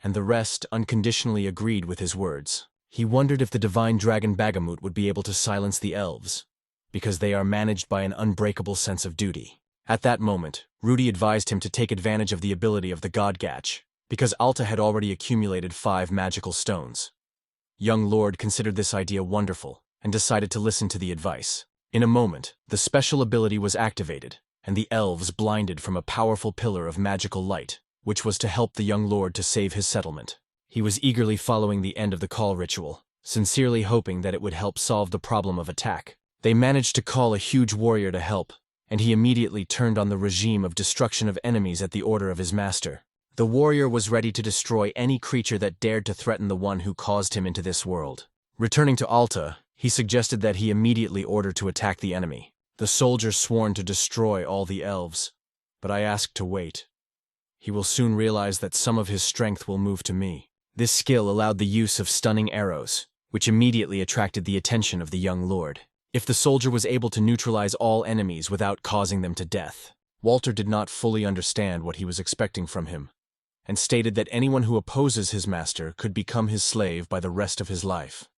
and the rest unconditionally agreed with his words. He wondered if the divine dragon Bagamut would be able to silence the elves, because they are managed by an unbreakable sense of duty. At that moment, Rudi advised him to take advantage of the ability of the god Gatch, because Alta had already accumulated 5 magical stones. Young Lord considered this idea wonderful, and decided to listen to the advice. In a moment, the special ability was activated, and the elves blinded from a powerful pillar of magical light. which was to help the young lord to save his settlement. He was eagerly following the end of the call ritual, sincerely hoping that it would help solve the problem of attack. They managed to call a huge warrior to help, and he immediately turned on the regime of destruction of enemies at the order of his master. The warrior was ready to destroy any creature that dared to threaten the one who caused him into this world. Returning to Alta, he suggested that he immediately order to attack the enemy. The soldier sworn to destroy all the elves, but I asked to wait. He will soon realize that some of his strength will move to me. This skill allowed the use of stunning arrows, which immediately attracted the attention of the young lord. If the soldier was able to neutralize all enemies without causing them to death, Walter did not fully understand what he was expecting from him, and stated that anyone who opposes his master could become his slave by the rest of his life.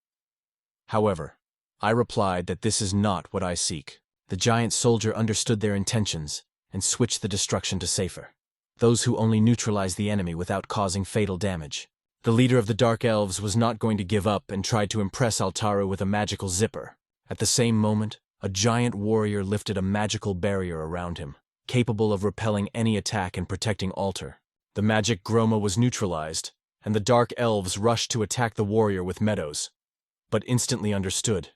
However, I replied that this is not what I seek. The giant soldier understood their intentions and switched the destruction to safer. Those who only neutralize the enemy without causing fatal damage. The leader of the Dark Elves was not going to give up and tried to impress Altaru with a magical zipper. At the same moment, a giant warrior lifted a magical barrier around him, capable of repelling any attack and protecting Altar. The magic Groma was neutralized, and the Dark Elves rushed to attack the warrior with meadows, but instantly understood.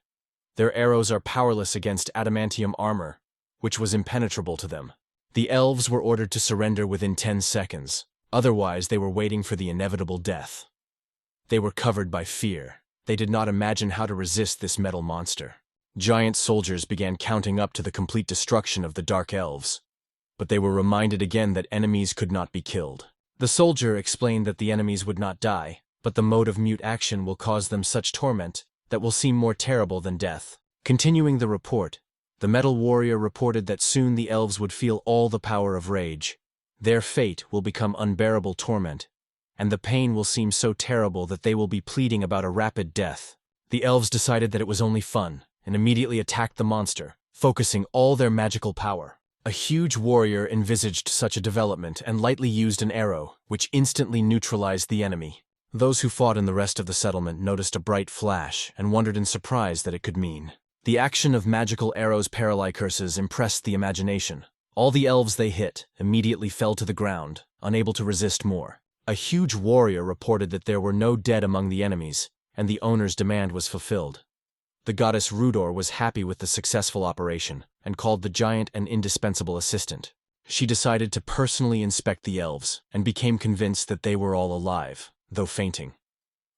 Their arrows are powerless against adamantium armor, which was impenetrable to them. The elves were ordered to surrender within 10 seconds, otherwise they were waiting for the inevitable death. They were covered by fear. They did not imagine how to resist this metal monster. Giant soldiers began counting up to the complete destruction of the Dark Elves, but they were reminded again that enemies could not be killed. The soldier explained that the enemies would not die, but the mode of mute action will cause them such torment that will seem more terrible than death. Continuing the report, the metal warrior reported that soon the elves would feel all the power of rage. Their fate will become unbearable torment, and the pain will seem so terrible that they will be pleading about a rapid death. The elves decided that it was only fun, and immediately attacked the monster, focusing all their magical power. A huge warrior envisaged such a development and lightly used an arrow, which instantly neutralized the enemy. Those who fought in the rest of the settlement noticed a bright flash and wondered in surprise that it could mean. The action of magical arrows' paralyze curses impressed the imagination. All the elves they hit immediately fell to the ground, unable to resist more. A huge warrior reported that there were no dead among the enemies, and the owner's demand was fulfilled. The goddess Rudor was happy with the successful operation and called the giant an indispensable assistant. She decided to personally inspect the elves and became convinced that they were all alive, though fainting.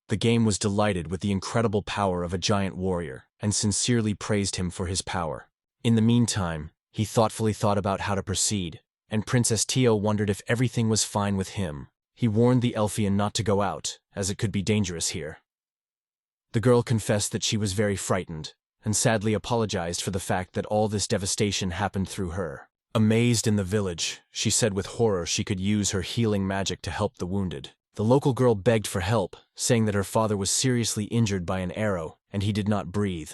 The game was delighted with the incredible power of a giant warrior and sincerely praised him for his power. In the meantime, he thoughtfully thought about how to proceed, and Princess Tio wondered if everything was fine with him. He warned the Elfian not to go out, as it could be dangerous here. The girl confessed that she was very frightened, and sadly apologized for the fact that all this devastation happened through her. Amazed in the village, she said with horror she could use her healing magic to help the wounded. The local girl begged for help, saying that her father was seriously injured by an arrow, and he did not breathe.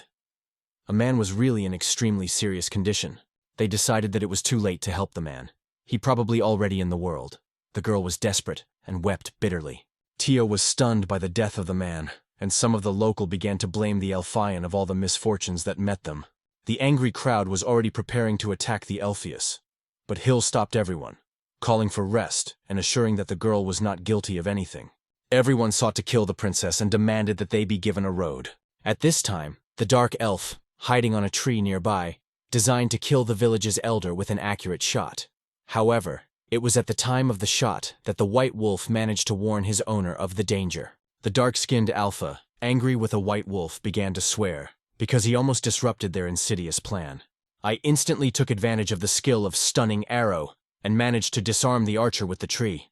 A man was really in extremely serious condition. They decided that it was too late to help the man. He probably already in the world. The girl was desperate and wept bitterly. Tio was stunned by the death of the man, and some of the local began to blame the Elfian of all the misfortunes that met them. The angry crowd was already preparing to attack the Elfius, but Hill stopped everyone, calling for rest and assuring that the girl was not guilty of anything. Everyone sought to kill the princess and demanded that they be given a road. At this time, the dark elf, hiding on a tree nearby, designed to kill the village's elder with an accurate shot. However, it was at the time of the shot that the white wolf managed to warn his owner of the danger. The dark-skinned alpha, angry with a white wolf, began to swear, because he almost disrupted their insidious plan. I instantly took advantage of the skill of stunning arrow, and managed to disarm the archer with the tree.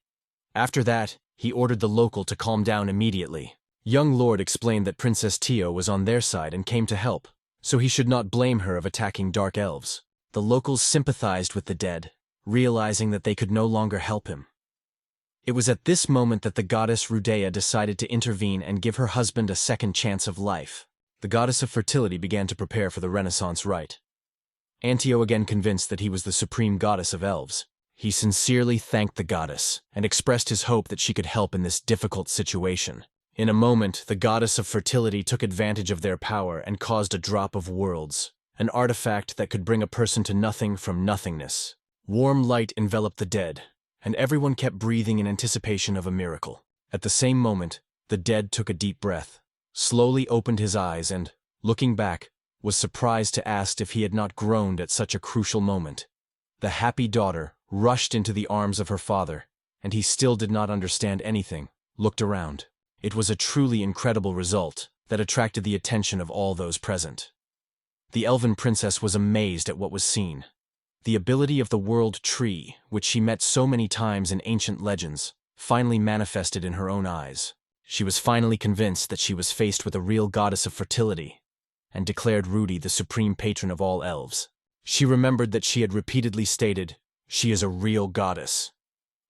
After that, he ordered the local to calm down immediately. Young Lord explained that Princess Tio was on their side and came to help, so he should not blame her of attacking dark elves. The locals sympathized with the dead, realizing that they could no longer help him. It was at this moment that the goddess Rudea decided to intervene and give her husband a second chance of life. The goddess of fertility began to prepare for the Renaissance rite. Antio again convinced that he was the supreme goddess of elves. He sincerely thanked the goddess and expressed his hope that she could help in this difficult situation. In a moment, the goddess of fertility took advantage of their power and caused a drop of worlds, an artifact that could bring a person to nothing from nothingness. Warm light enveloped the dead, and everyone kept breathing in anticipation of a miracle. At the same moment, the dead took a deep breath, slowly opened his eyes and, looking back, was surprised to ask if he had not groaned at such a crucial moment. The happy daughter rushed into the arms of her father, and he still did not understand anything, looked around. It was a truly incredible result that attracted the attention of all those present. The elven princess was amazed at what was seen. The ability of the world tree, which she met so many times in ancient legends, finally manifested in her own eyes. She was finally convinced that she was faced with a real goddess of fertility, and declared Rudy the supreme patron of all elves. She remembered that she had repeatedly stated, "She is a real goddess."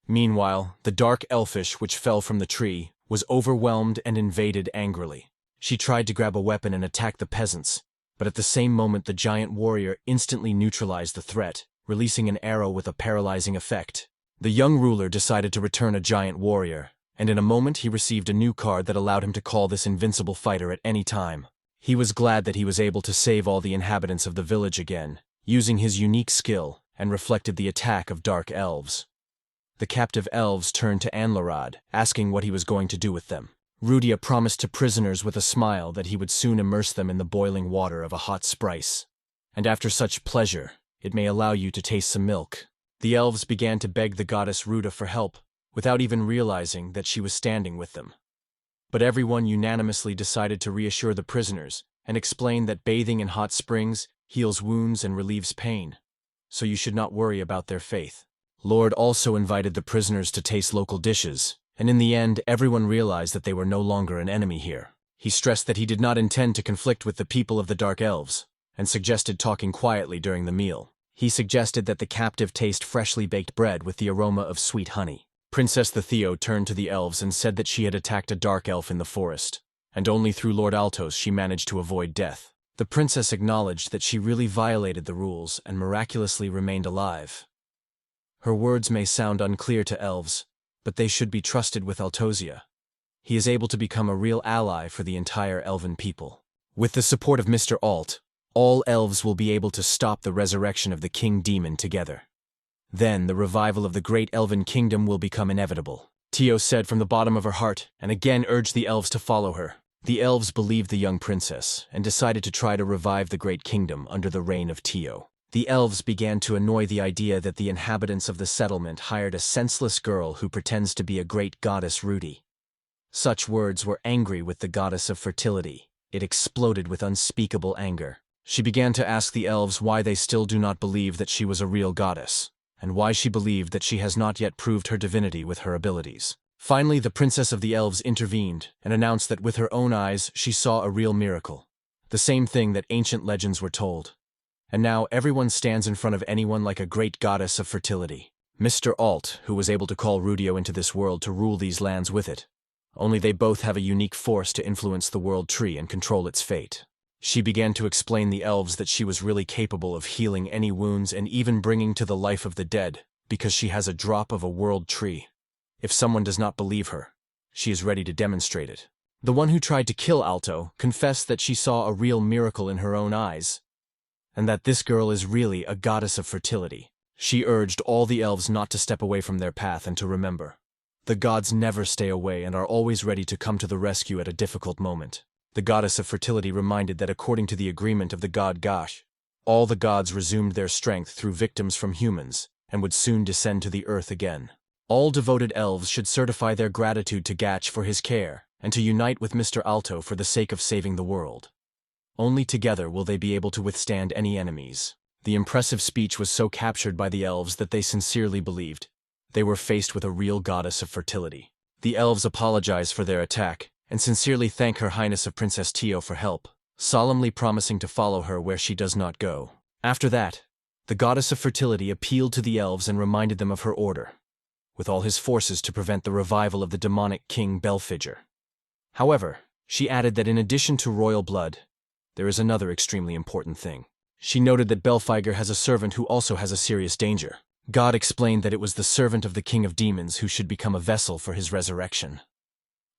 Meanwhile, the dark elfish which fell from the tree was overwhelmed and invaded angrily. She tried to grab a weapon and attack the peasants, but at the same moment the giant warrior instantly neutralized the threat, releasing an arrow with a paralyzing effect. The young ruler decided to return a giant warrior, and in a moment he received a new card that allowed him to call this invincible fighter at any time. He was glad that he was able to save all the inhabitants of the village again, using his unique skill, and reflected the attack of dark elves. The captive elves turned to Anlarad, asking what he was going to do with them. Rudia promised to prisoners with a smile that he would soon immerse them in the boiling water of a hot sprice. And after such pleasure, it may allow you to taste some milk. The elves began to beg the goddess Ruda for help, without even realizing that she was standing with them. But everyone unanimously decided to reassure the prisoners and explain that bathing in hot springs heals wounds and relieves pain, so you should not worry about their faith. Lord also invited the prisoners to taste local dishes, and in the end everyone realized that they were no longer an enemy here. He stressed that he did not intend to conflict with the people of the Dark Elves, and suggested talking quietly during the meal. He suggested that the captive taste freshly baked bread with the aroma of sweet honey. Princess Theo turned to the elves and said that she had attacked a dark elf in the forest, and only through Lord Altos she managed to avoid death. The princess acknowledged that she really violated the rules and miraculously remained alive. Her words may sound unclear to elves, but they should be trusted with Altosia. He is able to become a real ally for the entire elven people. With the support of Mr. Alt, all elves will be able to stop the resurrection of the king demon together. Then the revival of the great elven kingdom will become inevitable. Tio said from the bottom of her heart, and again urged the elves to follow her. The elves believed the young princess, and decided to try to revive the great kingdom under the reign of Tio. The elves began to annoy the idea that the inhabitants of the settlement hired a senseless girl who pretends to be a great goddess Rudy. Such words were angry with the goddess of fertility. It exploded with unspeakable anger. She began to ask the elves why they still do not believe that she was a real goddess, and why she believed that she has not yet proved her divinity with her abilities. Finally, the princess of the elves intervened and announced that with her own eyes she saw a real miracle, the same thing that ancient legends were told. And now everyone stands in front of anyone like a great goddess of fertility. Mr. Alt, who was able to call Rudio into this world to rule these lands with it. Only they both have a unique force to influence the world tree and control its fate. She began to explain the elves that she was really capable of healing any wounds and even bringing to the life of the dead, because she has a drop of a world tree. If someone does not believe her, she is ready to demonstrate it. The one who tried to kill Alto confessed that she saw a real miracle in her own eyes, and that this girl is really a goddess of fertility. She urged all the elves not to step away from their path and to remember. The gods never stay away and are always ready to come to the rescue at a difficult moment. The goddess of fertility reminded that according to the agreement of the god Gash, all the gods resumed their strength through victims from humans and would soon descend to the earth again. All devoted elves should certify their gratitude to Gach for his care and to unite with Mr. Alto for the sake of saving the world. Only together will they be able to withstand any enemies. The impressive speech was so captured by the elves that they sincerely believed they were faced with a real goddess of fertility. The elves apologize for their attack and sincerely thank Her Highness of Princess Tio for help, solemnly promising to follow her where she does not go. After that, the goddess of fertility appealed to the elves and reminded them of her order, with all his forces to prevent the revival of the demonic king Belfiger. However, she added that in addition to royal blood, there is another extremely important thing. She noted that Belfiger has a servant who also has a serious danger. God explained that it was the servant of the king of demons who should become a vessel for his resurrection.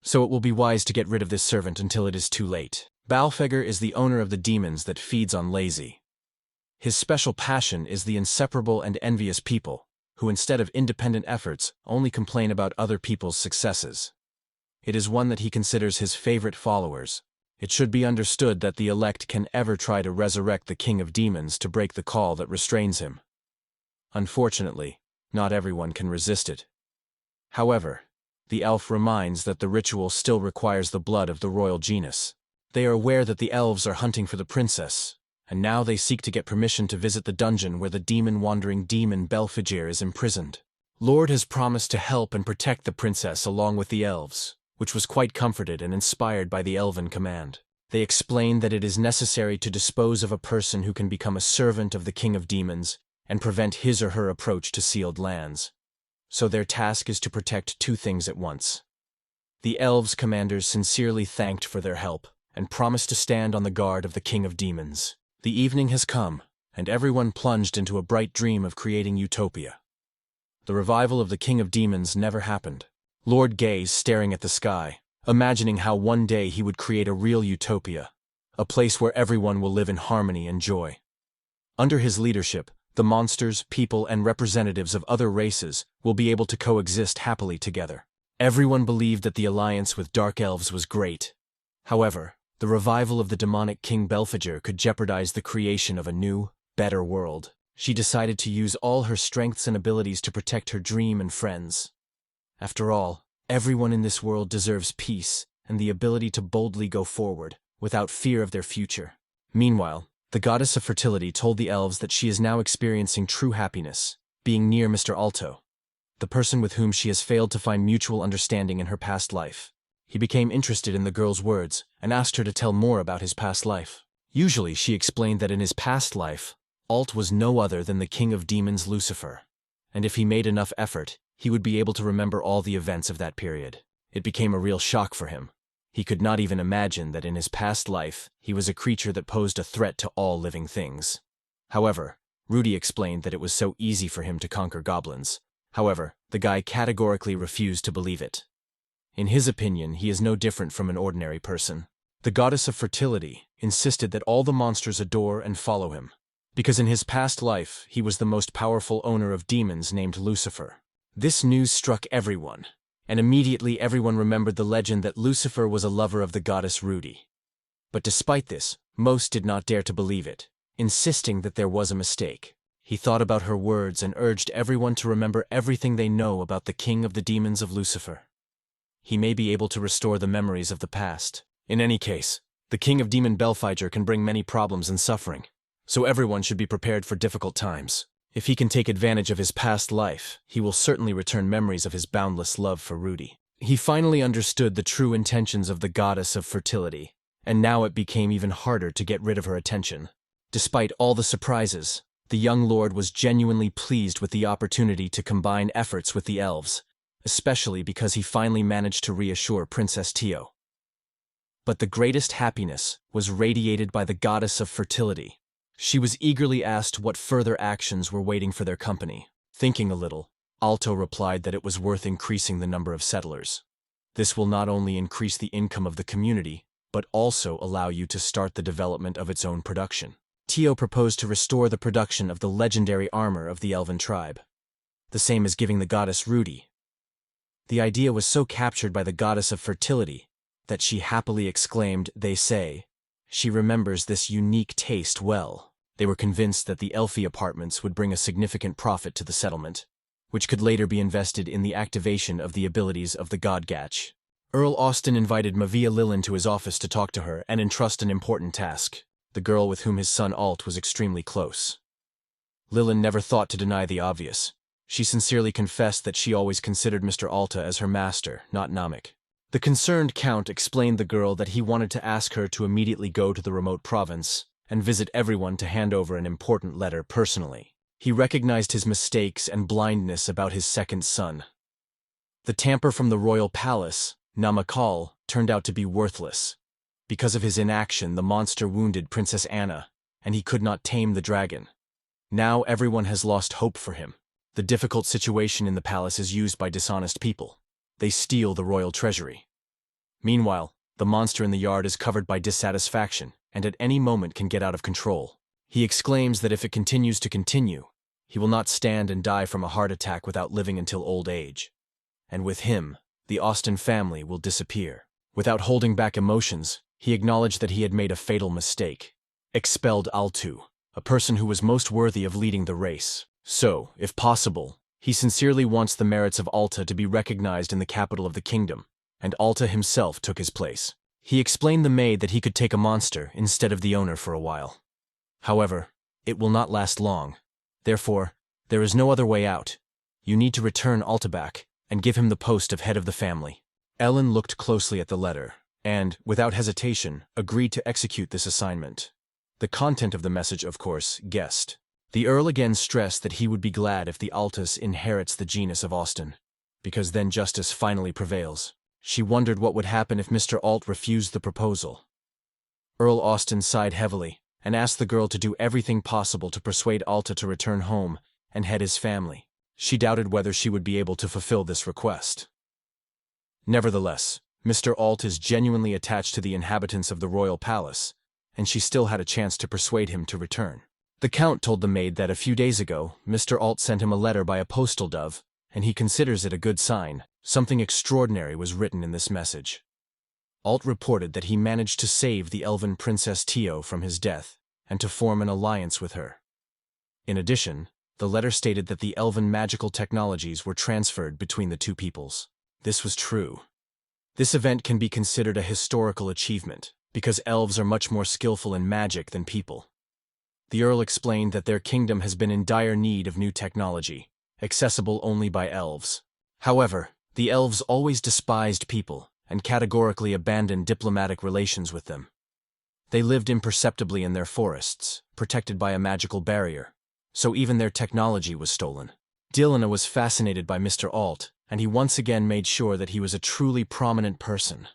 So it will be wise to get rid of this servant until it is too late. Balfeger is the owner of the demons that feeds on lazy. His special passion is the inseparable and envious people, who instead of independent efforts only complain about other people's successes. It is one that he considers his favorite followers. It should be understood that the elect can ever try to resurrect the king of demons to break the call that restrains him. Unfortunately, not everyone can resist it. However, the elf reminds that the ritual still requires the blood of the royal genus. They are aware that the elves are hunting for the princess, and now they seek to get permission to visit the dungeon where the demon-wandering demon Belphegor is imprisoned. Lord has promised to help and protect the princess along with the elves, which was quite comforted and inspired by the Elven command. They explain that it is necessary to dispose of a person who can become a servant of the king of demons and prevent his or her approach to sealed lands. So their task is to protect two things at once. The elves' commanders sincerely thanked for their help and promised to stand on the guard of the king of demons. The evening has come, and everyone plunged into a bright dream of creating utopia. The revival of the king of demons never happened. Lord gazed, staring at the sky, imagining how one day he would create a real utopia, a place where everyone will live in harmony and joy. Under his leadership, the monsters, people, and representatives of other races will be able to coexist happily together. Everyone believed that the alliance with dark elves was great. However, the revival of the demonic King Belphegor could jeopardize the creation of a new, better world. She decided to use all her strengths and abilities to protect her dream and friends. After all, everyone in this world deserves peace and the ability to boldly go forward, without fear of their future. Meanwhile, the goddess of fertility told the elves that she is now experiencing true happiness, being near Mr. Alto, the person with whom she has failed to find mutual understanding in her past life. He became interested in the girl's words and asked her to tell more about his past life. Usually, she explained that in his past life, Alt was no other than the king of demons Lucifer, and if he made enough effort, he would be able to remember all the events of that period. It became a real shock for him. He could not even imagine that in his past life, he was a creature that posed a threat to all living things. However, Rudy explained that it was so easy for him to conquer goblins. However, the guy categorically refused to believe it. In his opinion, he is no different from an ordinary person. The goddess of fertility insisted that all the monsters adore and follow him, because in his past life, he was the most powerful owner of demons named Lucifer. This news struck everyone, and immediately everyone remembered the legend that Lucifer was a lover of the goddess Rudy. But despite this, most did not dare to believe it, insisting that there was a mistake. He thought about her words and urged everyone to remember everything they know about the king of the demons of Lucifer. He may be able to restore the memories of the past. In any case, the king of demon Belphegor can bring many problems and suffering, so everyone should be prepared for difficult times. If he can take advantage of his past life, he will certainly return memories of his boundless love for Rudy. He finally understood the true intentions of the goddess of fertility, and now it became even harder to get rid of her attention. Despite all the surprises, the young lord was genuinely pleased with the opportunity to combine efforts with the elves, especially because he finally managed to reassure Princess Tio. But the greatest happiness was radiated by the goddess of fertility. She was eagerly asked what further actions were waiting for their company. Thinking a little, Alto replied that it was worth increasing the number of settlers. This will not only increase the income of the community, but also allow you to start the development of its own production. Tio proposed to restore the production of the legendary armor of the Elven tribe, the same as giving the goddess Rudy. The idea was so captured by the goddess of fertility that she happily exclaimed, "They say, she remembers this unique taste well." They were convinced that the Elfie apartments would bring a significant profit to the settlement, which could later be invested in the activation of the abilities of the Godgatch. Earl Austin invited Mavia Lilin to his office to talk to her and entrust an important task. The girl with whom his son Alt was extremely close. Lilin never thought to deny the obvious. She sincerely confessed that she always considered Mr. Alta as her master, not Namek. The concerned count explained the girl that he wanted to ask her to immediately go to the remote province and visit everyone to hand over an important letter personally. He recognized his mistakes and blindness about his second son. The tamper from the royal palace, Namakiel, turned out to be worthless. Because of his inaction, the monster wounded Princess Anna, and he could not tame the dragon. Now everyone has lost hope for him. The difficult situation in the palace is used by dishonest people. They steal the royal treasury. Meanwhile, the monster in the yard is covered by dissatisfaction, and at any moment can get out of control. He exclaims that if it continues to continue, He will not stand and die from a heart attack without living until old age. And with him, the Austen family will disappear. Without holding back emotions, he acknowledged that he had made a fatal mistake. Expelled Altu, a person who was most worthy of leading the race. So, if possible, he sincerely wants the merits of Alta to be recognized in the capital of the kingdom, and Alta himself took his place. He explained the maid that he could take a monster instead of the owner for a while. However, it will not last long. Therefore, there is no other way out. You need to return Alta back and give him the post of head of the family. Ellen looked closely at the letter and, without hesitation, agreed to execute this assignment. The content of the message, of course, guessed. The Earl again stressed that he would be glad if the Altus inherits the genus of Austen, because then justice finally prevails. She wondered what would happen if Mr. Alt refused the proposal. Earl Austen sighed heavily and asked the girl to do everything possible to persuade Alta to return home and head his family. She doubted whether she would be able to fulfill this request. Nevertheless, Mr. Alt is genuinely attached to the inhabitants of the royal palace, and she still had a chance to persuade him to return. The Count told the maid that a few days ago, Mr. Alt sent him a letter by a postal dove, and he considers it a good sign. Something extraordinary was written in this message. Alt reported that he managed to save the Elven Princess Tio from his death, and to form an alliance with her. In addition, the letter stated that the Elven magical technologies were transferred between the two peoples. This was true. This event can be considered a historical achievement, because elves are much more skillful in magic than people. The Earl explained that their kingdom has been in dire need of new technology, accessible only by elves. However, the elves always despised people and categorically abandoned diplomatic relations with them. They lived imperceptibly in their forests, protected by a magical barrier, so even their technology was stolen. Dilana was fascinated by Mr. Alt, and he once again made sure that he was a truly prominent person.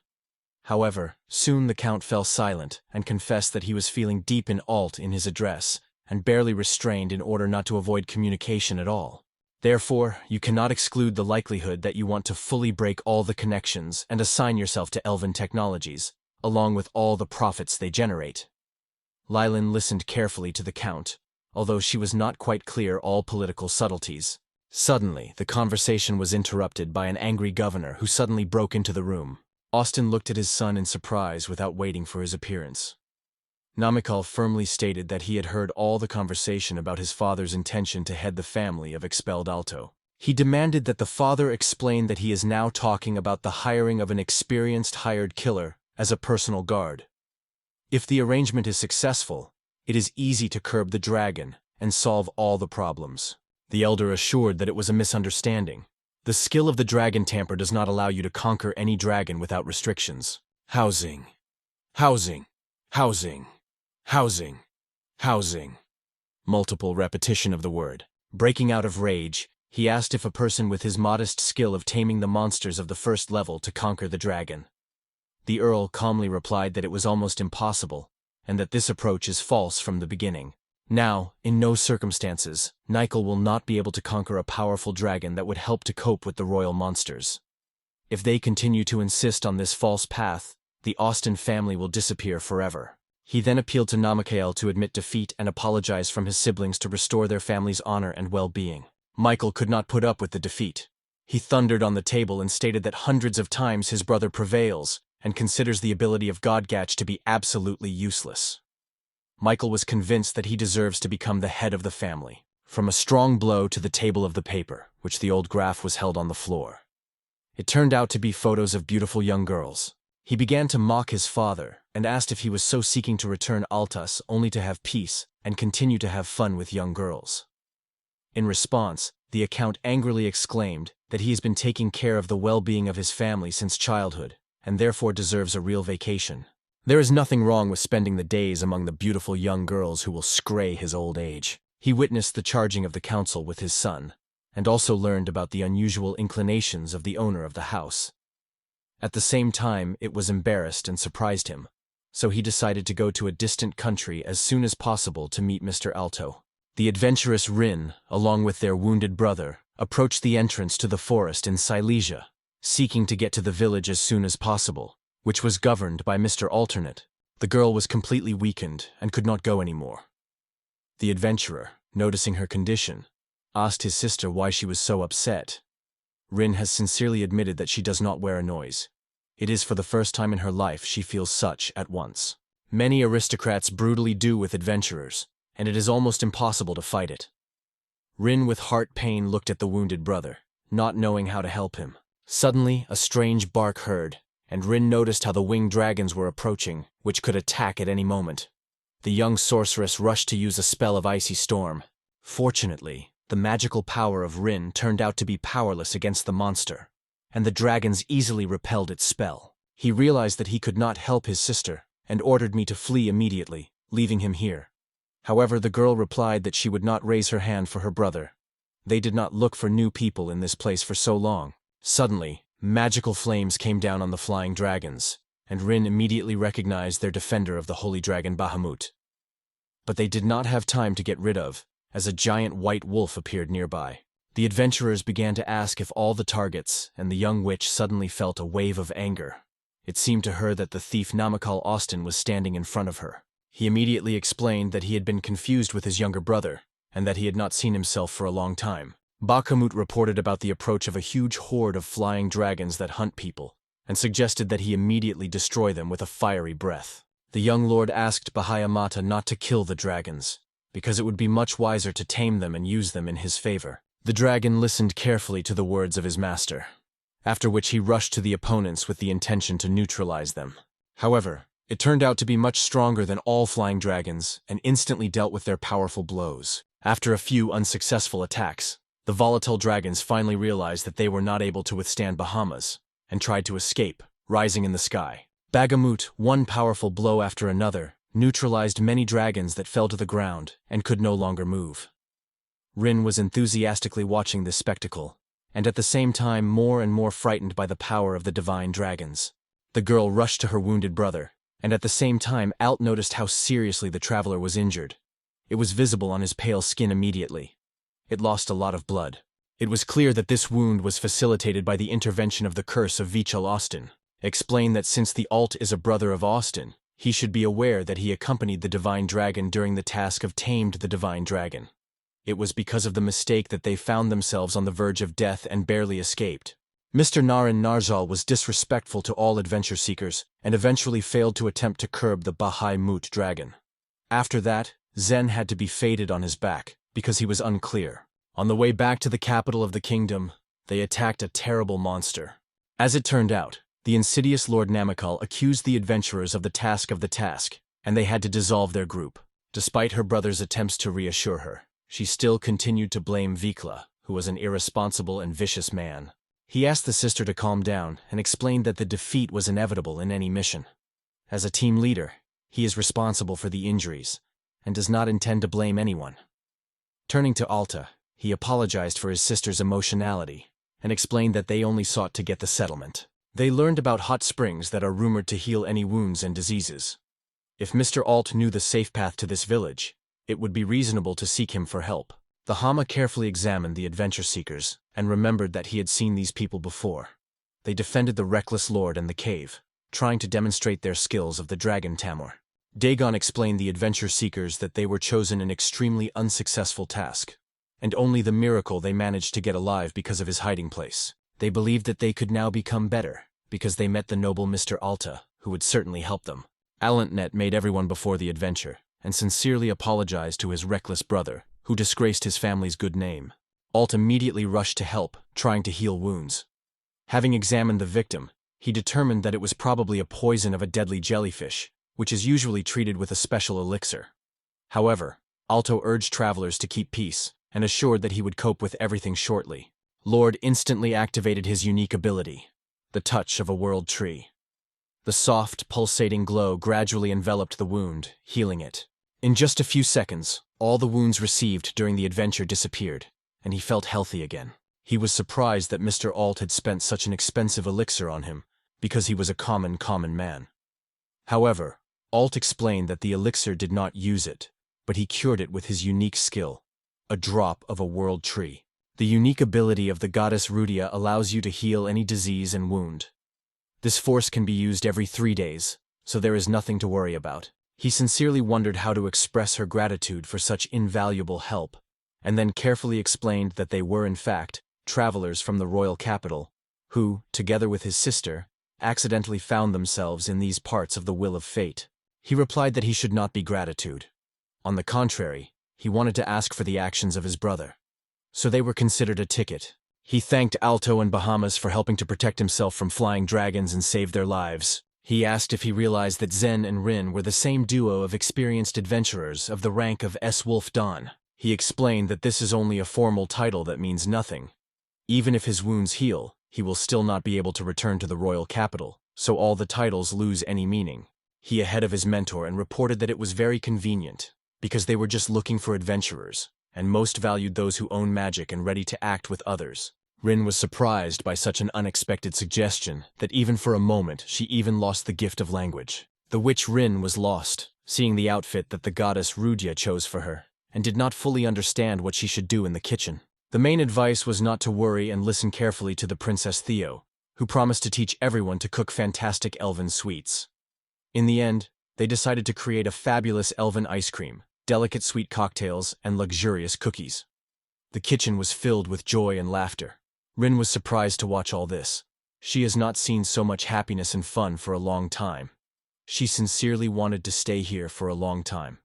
However, soon the Count fell silent and confessed that he was feeling deep in Alt in his address and barely restrained in order not to avoid communication at all. Therefore, you cannot exclude the likelihood that you want to fully break all the connections and assign yourself to Elven technologies, along with all the profits they generate. Lylin listened carefully to the Count, although she was not quite clear all political subtleties. Suddenly, the conversation was interrupted by an angry governor who suddenly broke into the room. Austen looked at his son in surprise without waiting for his appearance. Namakiel firmly stated that he had heard all the conversation about his father's intention to head the family of expelled Alto. He demanded that the father explain that he is now talking about the hiring of an experienced hired killer as a personal guard. If the arrangement is successful, it is easy to curb the dragon and solve all the problems. The elder assured that it was a misunderstanding. The skill of the dragon tamper does not allow you to conquer any dragon without restrictions. Housing. Housing. Housing. Housing. Housing. Multiple repetition of the word. Breaking out of rage, he asked if a person with his modest skill of taming the monsters of the first level to conquer the dragon. The Earl calmly replied that it was almost impossible, and that this approach is false from the beginning. Now, in no circumstances, Namakiel will not be able to conquer a powerful dragon that would help to cope with the royal monsters. If they continue to insist on this false path, the Austen family will disappear forever. He then appealed to Namakiel to admit defeat and apologize from his siblings to restore their family's honor and well-being. Michael could not put up with the defeat. He thundered on the table and stated that hundreds of times his brother prevails and considers the ability of Godgatch to be absolutely useless. Michael was convinced that he deserves to become the head of the family. From a strong blow to the table of the paper, which the old graph was held on the floor. It turned out to be photos of beautiful young girls. He began to mock his father and asked if he was so seeking to return Altas only to have peace and continue to have fun with young girls. In response, the account angrily exclaimed that he has been taking care of the well-being of his family since childhood and therefore deserves a real vacation. There is nothing wrong with spending the days among the beautiful young girls who will scray his old age. He witnessed the charging of the council with his son, and also learned about the unusual inclinations of the owner of the house. At the same time, it was embarrassed and surprised him, so he decided to go to a distant country as soon as possible to meet Mr. Alto. The adventurous Rin, along with their wounded brother, approached the entrance to the forest in Silesia, seeking to get to the village as soon as possible, which was governed by Mr. Alternate. The girl was completely weakened and could not go anymore. The adventurer, noticing her condition, asked his sister why she was so upset. Rin has sincerely admitted that she does not wear a noise. It is for the first time in her life she feels such at once. Many aristocrats brutally do with adventurers, and it is almost impossible to fight it. Rin with heart pain looked at the wounded brother, not knowing how to help him. Suddenly, a strange bark heard, and Rin noticed how the winged dragons were approaching, which could attack at any moment. The young sorceress rushed to use a spell of icy storm. Fortunately, the magical power of Rin turned out to be powerless against the monster, and the dragons easily repelled its spell. He realized that he could not help his sister, and ordered me to flee immediately, leaving him here. However, the girl replied that she would not raise her hand for her brother. They did not look for new people in this place for so long. Suddenly, magical flames came down on the flying dragons, and Rin immediately recognized their defender of the holy dragon Bahamut. But they did not have time to get rid of, as a giant white wolf appeared nearby. The adventurers began to ask if all the targets, and the young witch suddenly felt a wave of anger. It seemed to her that the thief Namakiel Austin was standing in front of her. He immediately explained that he had been confused with his younger brother, and that he had not seen himself for a long time. Bahamut reported about the approach of a huge horde of flying dragons that hunt people, and suggested that he immediately destroy them with a fiery breath. The young lord asked Bahayamata not to kill the dragons, because it would be much wiser to tame them and use them in his favor. The dragon listened carefully to the words of his master, after which he rushed to the opponents with the intention to neutralize them. However, it turned out to be much stronger than all flying dragons and instantly dealt with their powerful blows. After a few unsuccessful attacks, the volatile dragons finally realized that they were not able to withstand Bahamas, and tried to escape, rising in the sky. Bahamut, one powerful blow after another, neutralized many dragons that fell to the ground and could no longer move. Rin was enthusiastically watching this spectacle, and at the same time more and more frightened by the power of the divine dragons. The girl rushed to her wounded brother, and at the same time Alt noticed how seriously the traveler was injured. It was visible on his pale skin immediately. It lost a lot of blood. It was clear that this wound was facilitated by the intervention of the curse of Vichel Austin. Explained that since the Alt is a brother of Austin, he should be aware that he accompanied the divine dragon during the task of tamed the divine dragon. It was because of the mistake that they found themselves on the verge of death and barely escaped. Mr. Naran Narjal was disrespectful to all adventure seekers and eventually failed to attempt to curb the Bahamut dragon. After that, Zen had to be fated on his back because he was unclear. On the way back to the capital of the kingdom, they attacked a terrible monster. As it turned out, the insidious Lord Namakiel accused the adventurers of the task, and they had to dissolve their group. Despite her brother's attempts to reassure her, she still continued to blame Vikla, who was an irresponsible and vicious man. He asked the sister to calm down and explained that the defeat was inevitable in any mission. As a team leader, he is responsible for the injuries and does not intend to blame anyone. Turning to Alta, he apologized for his sister's emotionality and explained that they only sought to get the settlement. They learned about hot springs that are rumored to heal any wounds and diseases. If Mr. Alt knew the safe path to this village, it would be reasonable to seek him for help. The Hama carefully examined the adventure seekers and remembered that he had seen these people before. They defended the reckless lord and the cave, trying to demonstrate their skills of the dragon Tamor. Dagon explained the adventure seekers that they were chosen an extremely unsuccessful task, and only the miracle they managed to get alive because of his hiding place. They believed that they could now become better, because they met the noble Mr. Alta, who would certainly help them. Alantnet made everyone before the adventure, and sincerely apologized to his reckless brother, who disgraced his family's good name. Alt immediately rushed to help, trying to heal wounds. Having examined the victim, he determined that it was probably a poison of a deadly jellyfish, which is usually treated with a special elixir. However, Alto urged travelers to keep peace, and assured that he would cope with everything shortly. Lord instantly activated his unique ability, the touch of a world tree. The soft, pulsating glow gradually enveloped the wound, healing it. In just a few seconds, all the wounds received during the adventure disappeared, and he felt healthy again. He was surprised that Mr. Alt had spent such an expensive elixir on him, because he was a common man. However, Alt explained that the elixir did not use it, but he cured it with his unique skill, a drop of a world tree. The unique ability of the goddess Rudia allows you to heal any disease and wound. This force can be used every 3 days, so there is nothing to worry about. He sincerely wondered how to express her gratitude for such invaluable help, and then carefully explained that they were in fact travelers from the royal capital, who, together with his sister, accidentally found themselves in these parts of the will of fate. He replied that he should not be gratitude. On the contrary, he wanted to ask for the actions of his brother. So they were considered a ticket. He thanked Alto and Bahamas for helping to protect himself from flying dragons and save their lives. He asked if he realized that Zen and Rin were the same duo of experienced adventurers of the rank of S. Wolf Dawn. He explained that this is only a formal title that means nothing. Even if his wounds heal, he will still not be able to return to the royal capital, so all the titles lose any meaning. He ahead of his mentor and reported that it was very convenient, because they were just looking for adventurers, and most valued those who own magic and ready to act with others. Rin was surprised by such an unexpected suggestion that even for a moment she even lost the gift of language. The witch Rin was lost, seeing the outfit that the goddess Rudya chose for her, and did not fully understand what she should do in the kitchen. The main advice was not to worry and listen carefully to the Princess Theo, who promised to teach everyone to cook fantastic elven sweets. In the end, they decided to create a fabulous elven ice cream, delicate sweet cocktails, and luxurious cookies. The kitchen was filled with joy and laughter. Rin was surprised to watch all this. She has not seen so much happiness and fun for a long time. She sincerely wanted to stay here for a long time.